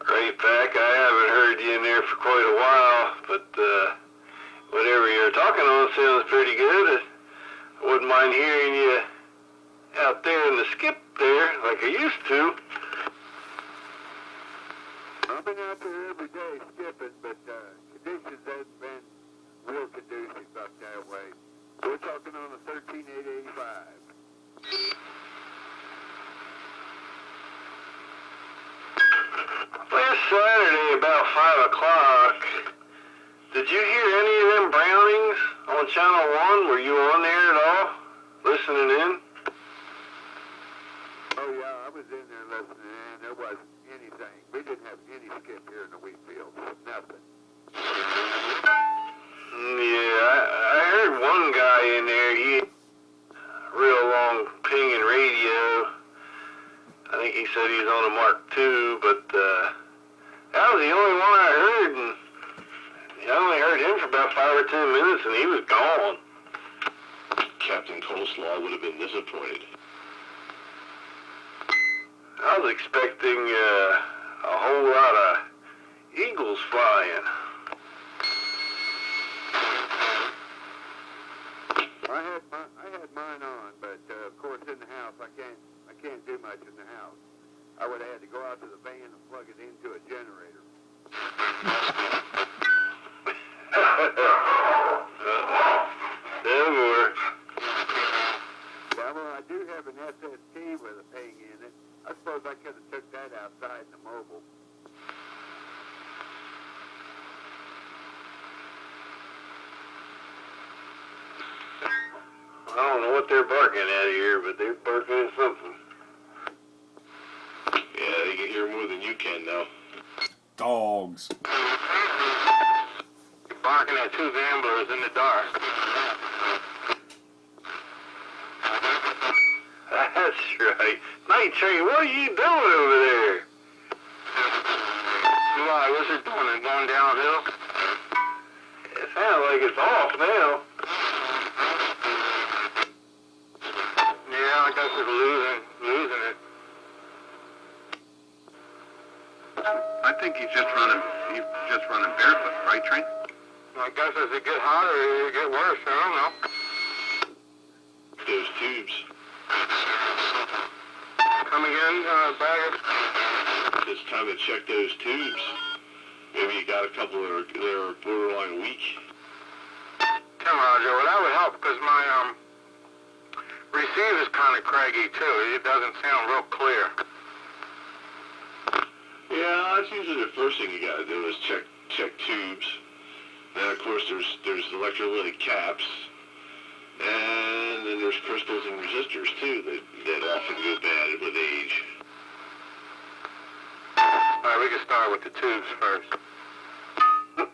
Speaker 3: Right back. I haven't heard you in there for quite a while, but whatever you're talking on sounds pretty good. I wouldn't mind hearing you out there in the skip there like I used to.
Speaker 5: I've been out there every day skipping, but conditions haven't been real conducive up that way. We're talking on a 13885.
Speaker 3: Last Saturday about 5 o'clock, did you hear any of them Brownings on Channel 1? Were you on there at all, listening in?
Speaker 5: Oh, yeah, I was in there listening in. There wasn't anything. We didn't have any skip here in the wheat fields. Nothing.
Speaker 3: Yeah, I heard one guy in there, he had real long pinging radio. I think he said he's on a Mark II, but that was the only one I heard, and I only heard him for about 5 or 10 minutes, and he was gone. Captain Coleslaw would have been disappointed. I was expecting a whole lot of eagles flying.
Speaker 5: I had mine on, but of course in the house I can't do much in the house. I would have had to go out to the van and plug it into a generator.
Speaker 3: Never.
Speaker 5: Yeah, well, I do have an SST with a ping in it. I suppose I could have took that outside in the mobile.
Speaker 3: I don't know what they're barking at here, but they're barking at something. Yeah, they can hear more than you can now.
Speaker 1: Dogs.
Speaker 6: You're barking at two gamblers in the dark.
Speaker 3: That's right. Night Train, what are you doing over there?
Speaker 6: Why, what's it doing? It going downhill?
Speaker 3: It sounds like it's off now.
Speaker 6: Yeah, I guess it's losing it.
Speaker 4: I think he's just running barefoot, right, Train?
Speaker 6: I guess as it get hotter, it get worse. I don't know.
Speaker 3: Those tubes.
Speaker 6: Come again, Bagger?
Speaker 3: It's time to check those tubes. Maybe you got a couple that are borderline weak.
Speaker 6: Tim Roger, well, that would help because my receiver's kind of craggy too. It doesn't sound real clear.
Speaker 3: Yeah, that's usually the first thing you got to do is check tubes. Then of course there's electrolytic caps, and then there's crystals and resistors too that often go bad with age.
Speaker 6: All right, we can start with the tubes first.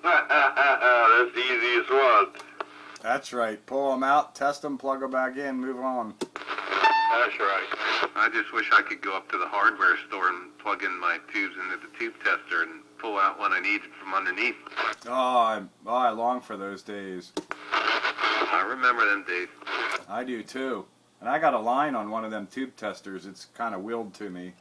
Speaker 3: That's the easiest one.
Speaker 1: That's right. Pull them out, test them, plug them back in, move on.
Speaker 6: That's right.
Speaker 4: I just wish I could go up to the hardware store and plug in my tubes into the tube tester and pull out what I needed from underneath.
Speaker 1: Oh, I long for those days.
Speaker 4: I remember them days.
Speaker 1: I do too. And I got a line on one of them tube testers. It's kind of willed to me.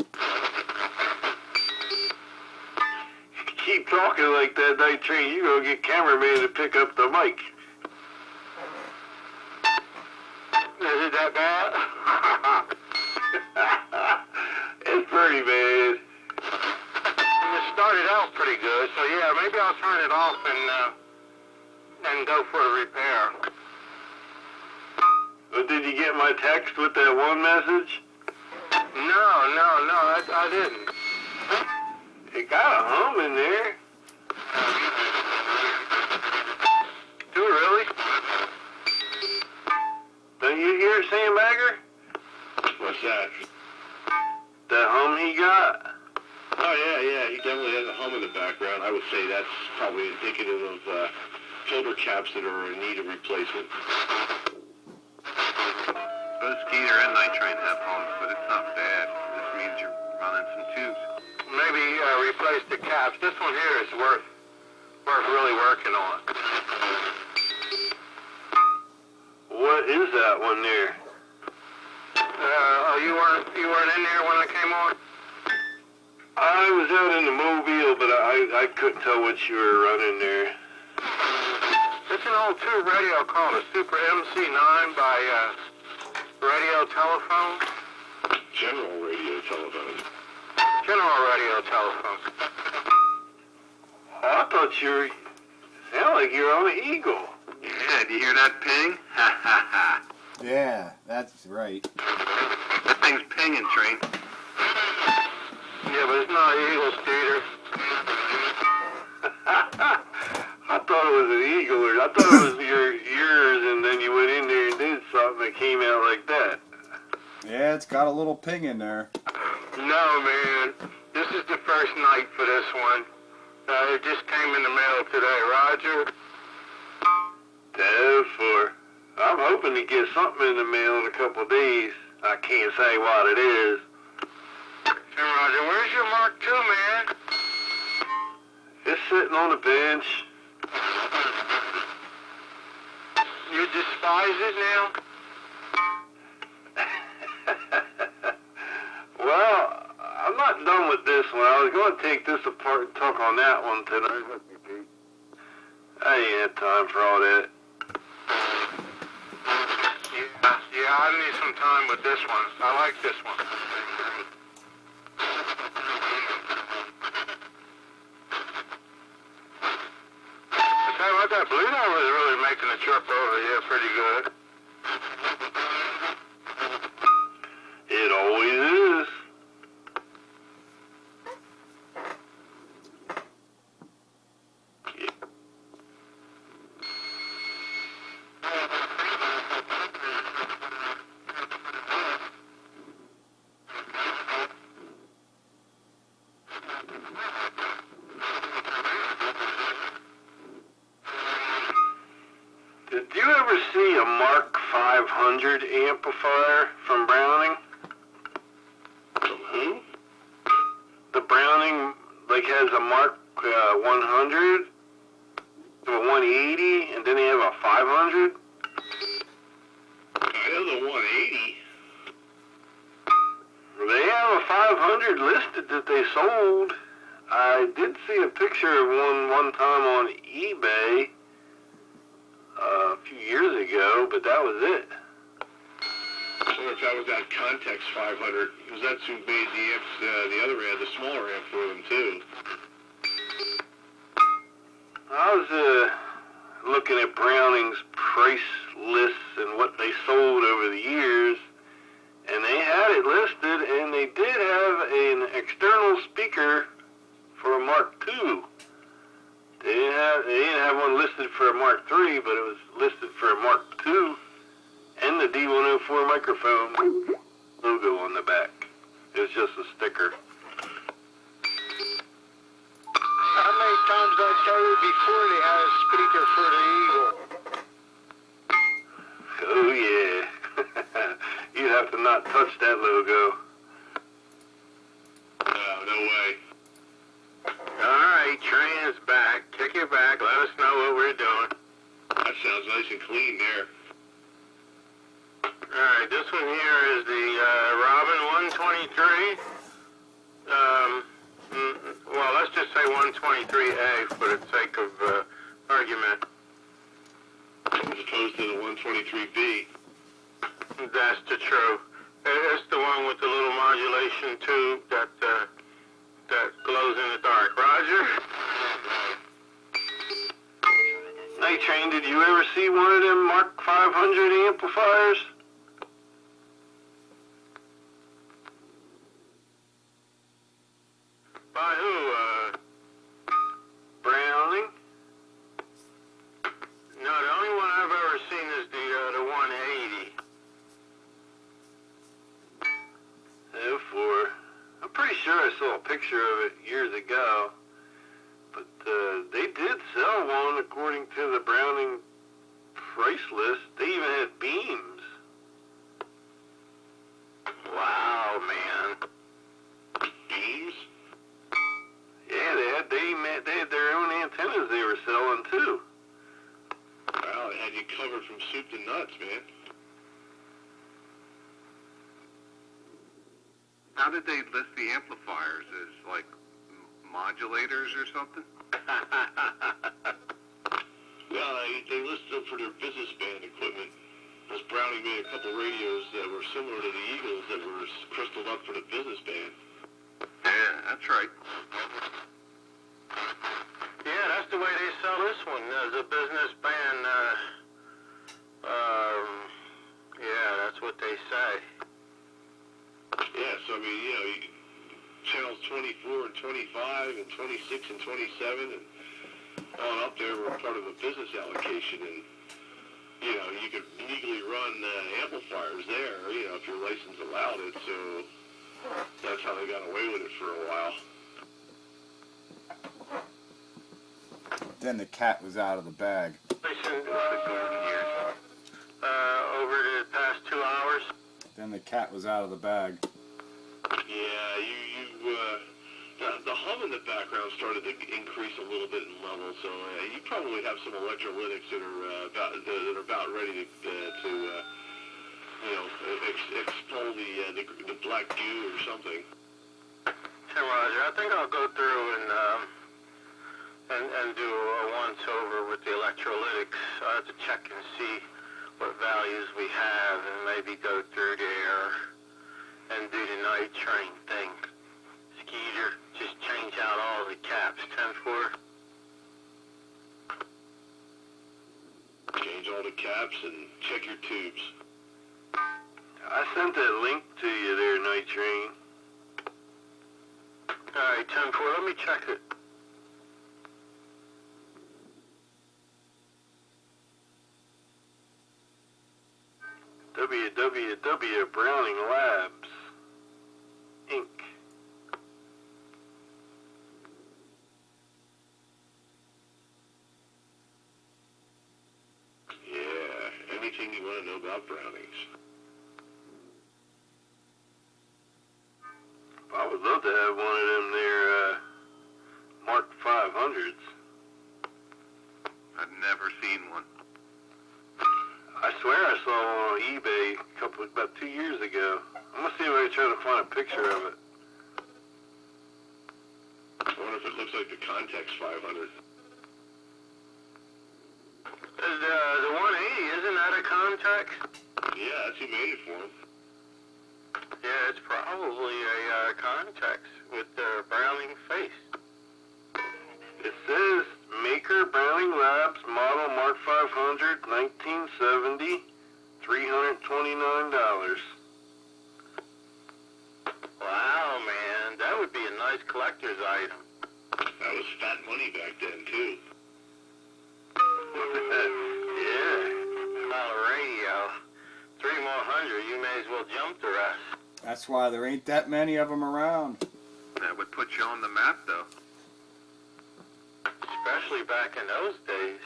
Speaker 3: Keep talking like that, Night Train. You're going to get cameraman to pick up the mic.
Speaker 2: Is it that bad?
Speaker 3: It's pretty bad.
Speaker 2: It started out pretty good, so yeah, maybe I'll turn it off and go for a repair.
Speaker 3: But did you get my text with that one message?
Speaker 2: No, I didn't.
Speaker 3: It got a hum in there.
Speaker 2: Do it really?
Speaker 3: Don't you hear it, Sandbagger?
Speaker 8: What's that?
Speaker 3: That hum he got?
Speaker 8: Oh, yeah, he definitely has a hum in the background. I would say that's probably indicative of filter caps that are in need of replacement.
Speaker 4: Both Skeeter and Night Train have hums, but it's not bad. This means you're running some tubes.
Speaker 2: Maybe replace the caps. This one here is worth really working on.
Speaker 3: What is that one there?
Speaker 2: You weren't in there when I came on?
Speaker 3: I was out in the Mobile, but I couldn't tell what you were running there.
Speaker 2: It's an old tube radio called a Super MC9 by Radio Telephone.
Speaker 8: General radio telephone.
Speaker 2: General Radio Telephone.
Speaker 3: I thought you sound like you're on an Eagle.
Speaker 4: Yeah, do you hear that ping? Ha ha ha.
Speaker 1: Yeah, that's right.
Speaker 4: That thing's pinging, Train.
Speaker 2: Yeah, but it's not Eagle, Skeeter.
Speaker 3: I thought it was an Eagle, or I thought it was yours, and then you went in there and did something that came out like that.
Speaker 1: Yeah, it's got a little ping in there.
Speaker 2: No, man. This is the first night for this one. It just came in the mail today, Roger.
Speaker 3: Therefore, I'm hoping to get something in the mail in a couple of days. I can't say what it is.
Speaker 2: Hey, Roger, where's your Mark II, man?
Speaker 3: It's sitting on the bench.
Speaker 2: You despise it now?
Speaker 3: Well, I'm not done with this one. I was going to take this apart and talk on that one tonight. I ain't had time for all that.
Speaker 2: Yeah, I need some time with this one. I like this one. I tell you what, that Blue Dot was really making a trip over here pretty good.
Speaker 3: It always is. Did you ever see a Mark 500 amplifier from Browning?
Speaker 8: From who?
Speaker 3: The Browning, has a Mark 100, a 180, and then they have a 500.
Speaker 8: I know the 180.
Speaker 3: They have a 500 listed that they sold. I did see a picture of one time on eBay a few years ago, but that was it.
Speaker 8: I wonder if that was that Context 500, because that's who made the amps, the other amp, the smaller amp for them too.
Speaker 3: I was looking at Browning's price lists and what they sold over the years, and they had it listed, and they did have an external speaker for a Mark II. They didn't have one listed for a Mark III, but it was listed for a Mark II, and the D104 microphone logo on the back. It was just a sticker.
Speaker 2: How many times did I tell you before they had a speaker for the Eagle?
Speaker 3: Oh yeah. You'd have to not touch that logo.
Speaker 8: no way.
Speaker 6: All right, train is back. Kick it back. Let us know what we're doing.
Speaker 8: That sounds nice and clean there.
Speaker 6: All right, this one here is the Robin 123. Well, let's just say 123A for the sake of argument.
Speaker 8: As opposed to the 123B.
Speaker 6: That's the true. It's the one with the little modulation tube that glows in the dark. Roger? Night Train, did you ever see one of them Mark 500 amplifiers? By who? Browning? No, the only one I've ever seen is the 180. Therefore, I'm pretty sure I saw a picture of it years ago, but they did sell one according to the Browning price list. They even had beams. Wow, man.
Speaker 8: Beams?
Speaker 6: Yeah, they had their own antennas they were selling too.
Speaker 8: Wow, they had you covered from soup to nuts, man.
Speaker 4: How did they list the amplifiers? As like modulators or something?
Speaker 8: Well, they listed them for their business band equipment. Because Browning made a couple radios that were similar to the Eagles that were crystaled up for the business band.
Speaker 4: Yeah, that's right.
Speaker 6: Yeah, that's the way they sell this one as a business band. Yeah, that's what they say.
Speaker 8: Yeah, so I mean, you know, channels 24 and 25 and 26 and 27 and on up there were part of a business allocation, and you know, you could legally run amplifiers there, you know, if your license allowed it. So that's how they got away with it for a while.
Speaker 1: Then the cat was out of the bag.
Speaker 6: Over the past 2 hours.
Speaker 1: Then the cat was out of the bag.
Speaker 8: Yeah, the hum in the background started to increase a little bit in level, so you probably have some electrolytics that are about ready to expel the black goo or something.
Speaker 6: Hey, Roger, I think I'll go through and do a once-over with the electrolytics. I have to check and see what values we have and maybe go through there and do the night train thing. Skeeter, just change out all the caps, 10-4.
Speaker 8: Change all the caps and check your tubes.
Speaker 6: I sent that link to you there, Night Train. Alright, 10-4, let me check it. www. Browning Labs, Inc.
Speaker 8: Yeah, anything you want to know about Brownings.
Speaker 6: I would love to have one of them there, Mark 500s.
Speaker 4: I've never seen one.
Speaker 6: I swear I saw one on eBay about 2 years ago. I'm gonna see if I can try to find a picture of it.
Speaker 8: I wonder if it looks like the Context 500.
Speaker 6: The 180, isn't that a Context?
Speaker 8: Yeah, that's who made it for him.
Speaker 6: Yeah, it's probably a Context with the Browning face. It says Maker Browning Labs, model Mark 500, 1970, $329. Wow, man, that would be a nice collector's item.
Speaker 8: That was fat money back then, too.
Speaker 6: Yeah, $1 radio. 3 more hundred, you may as well jump the rest.
Speaker 1: That's why there ain't that many of them around.
Speaker 4: That would put you on the map, though.
Speaker 6: Especially back in those days.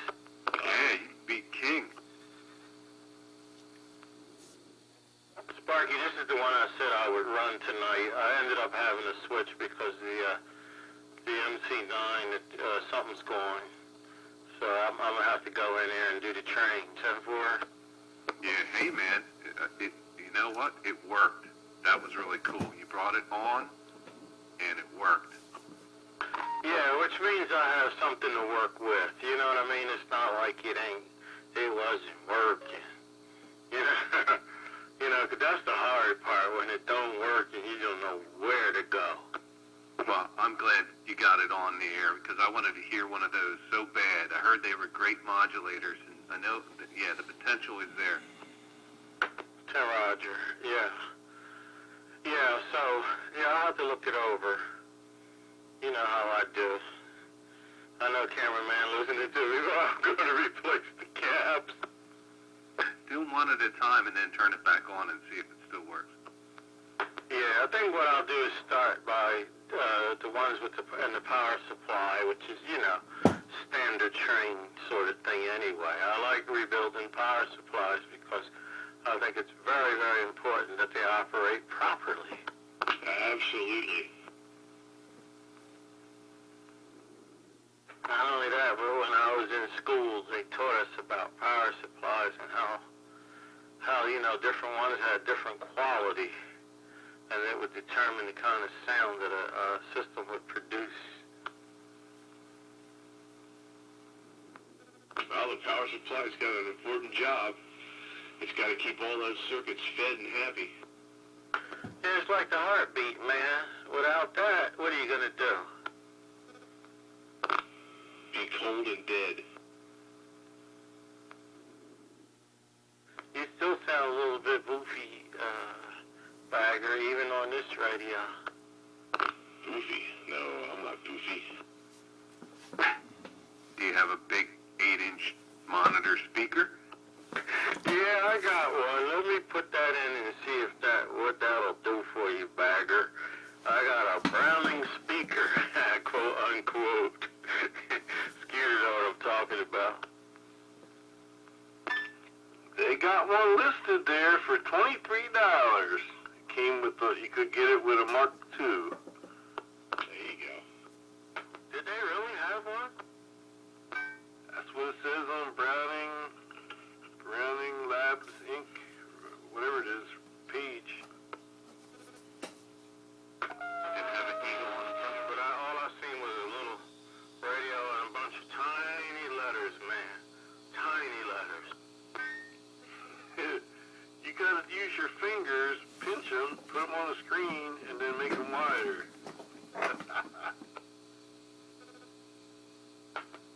Speaker 4: Yeah, you'd be king.
Speaker 6: Spot Sparky, this is the one I said I would run tonight. I ended up having to switch because the MC9, something's going. So I'm going to have to go in there and do the train. 10-4.
Speaker 4: Yeah, hey man, you know what? It worked. That was really cool. You brought it on, and it worked.
Speaker 6: Yeah, which means I have something to work with. You know what I mean? It's not like it wasn't working. You know, you know, 'cause that's the hard part when it don't work and you don't know where to go.
Speaker 4: Well, I'm glad you got it on the air because I wanted to hear one of those so bad. I heard they were great modulators, and I know that, yeah, the potential is there.
Speaker 6: Roger, yeah. Yeah, so, yeah, I'll have to look it over. You know how I do. I know cameraman listening to me, but I'm going to replace the cabs.
Speaker 4: Do them one at a time and then turn it back on and see if it still works.
Speaker 6: Yeah, I think what I'll do is start by the ones with the power supply, which is, you know, standard train sort of thing anyway. I like rebuilding power supplies because I think it's very, very important that they operate properly.
Speaker 8: Absolutely.
Speaker 6: Not only that, but when I was in school, they taught us about power supplies and how you know, different ones had different quality, and it would determine the kind of sound that a system would produce.
Speaker 8: Well, the power supply's got an important job. It's got to keep all those circuits fed and happy.
Speaker 6: Yeah, it's like the heartbeat, man. Without that, what are you going to do?
Speaker 8: Be cold and dead.
Speaker 6: You still sound a little bit boofy, Bagger, even on this radio.
Speaker 8: Boofy? No, I'm not boofy.
Speaker 4: Do you have a big 8-inch monitor speaker?
Speaker 6: Yeah, I got one. Let me put that in and see what that'll do for you, Bagger. I got a Browning speaker, quote unquote. Skeeter know what I'm talking about. They got one listed there for $23. It came with you could get it with a Mark II.
Speaker 8: There you go.
Speaker 6: Did they really have one? That's what it says on Browning Labs Inc., whatever it is, page. Didn't have an eagle on the front, but all I seen was a little radio and a bunch of tiny letters, man. Tiny letters. You gotta use your fingers, pinch them, put them on the screen, and then make them wider.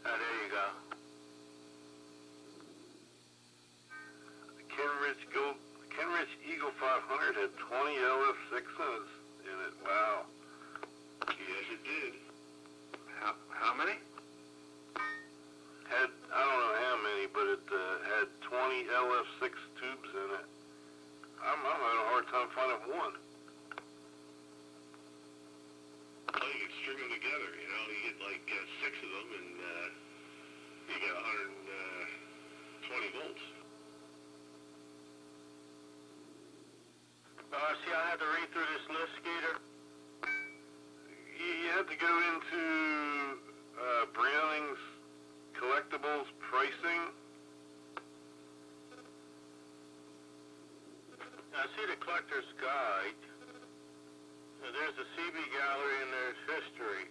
Speaker 6: There you go. Kenrich Eagle 500 had 20 LF6s in it. Wow.
Speaker 8: Yes, it did.
Speaker 4: How many?
Speaker 6: Had, I don't know how many, but it had 20 LF6 tubes in it. I'm having a hard time finding one.
Speaker 8: Well, you can string them together, you know. You get like 6 of them and you got 120 volts.
Speaker 6: See, I had to read through this list, Skeeter. You had to go into Browning's collectibles pricing. I see the collector's guide. There's a CB gallery and there's history.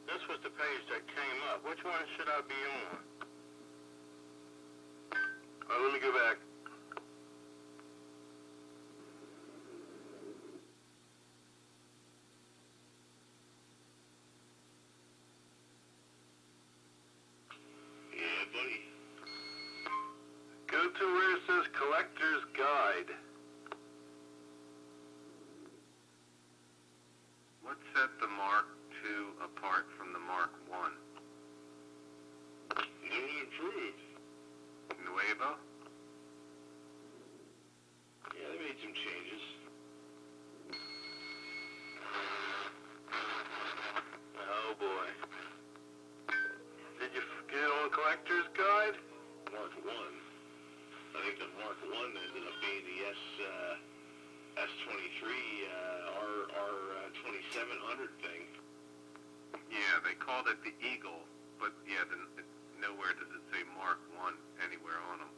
Speaker 6: This was the page that came up. Which one should I be on? Let me go back.
Speaker 8: Yeah, buddy.
Speaker 6: Go to where it says Collector's Guide.
Speaker 4: What set the Mark II apart from the Mark I?
Speaker 8: It was improved.
Speaker 4: Nuevo?
Speaker 8: Yeah, they made some changes.
Speaker 6: Oh boy. Did you get on Collector's Guide?
Speaker 8: Mark 1. I think the Mark 1 ended up 700 thing.
Speaker 4: Yeah, they called it the Eagle, but yeah, nowhere does it say Mark 1 anywhere on them.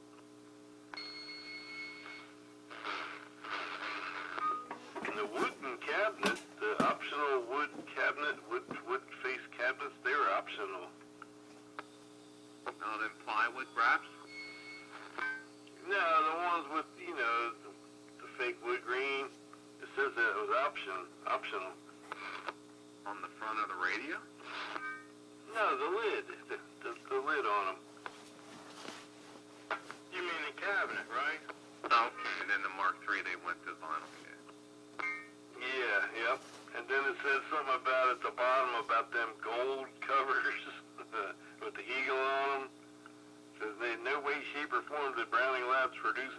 Speaker 3: And the wooden cabinet, the optional wood cabinet, wood face cabinets, they were optional.
Speaker 4: Now, them plywood wraps?
Speaker 3: No, the ones with, you know, the fake wood green. It says that it was optional.
Speaker 4: On the front of the radio?
Speaker 3: No, the lid, the lid on them.
Speaker 6: You mean the cabinet, right?
Speaker 4: Okay, and then the Mark III, they went to vinyl.
Speaker 3: Yeah, yep. And then it says something about at the bottom about them gold covers with the eagle on them. Says they in no way, shape, or form did Browning Labs produce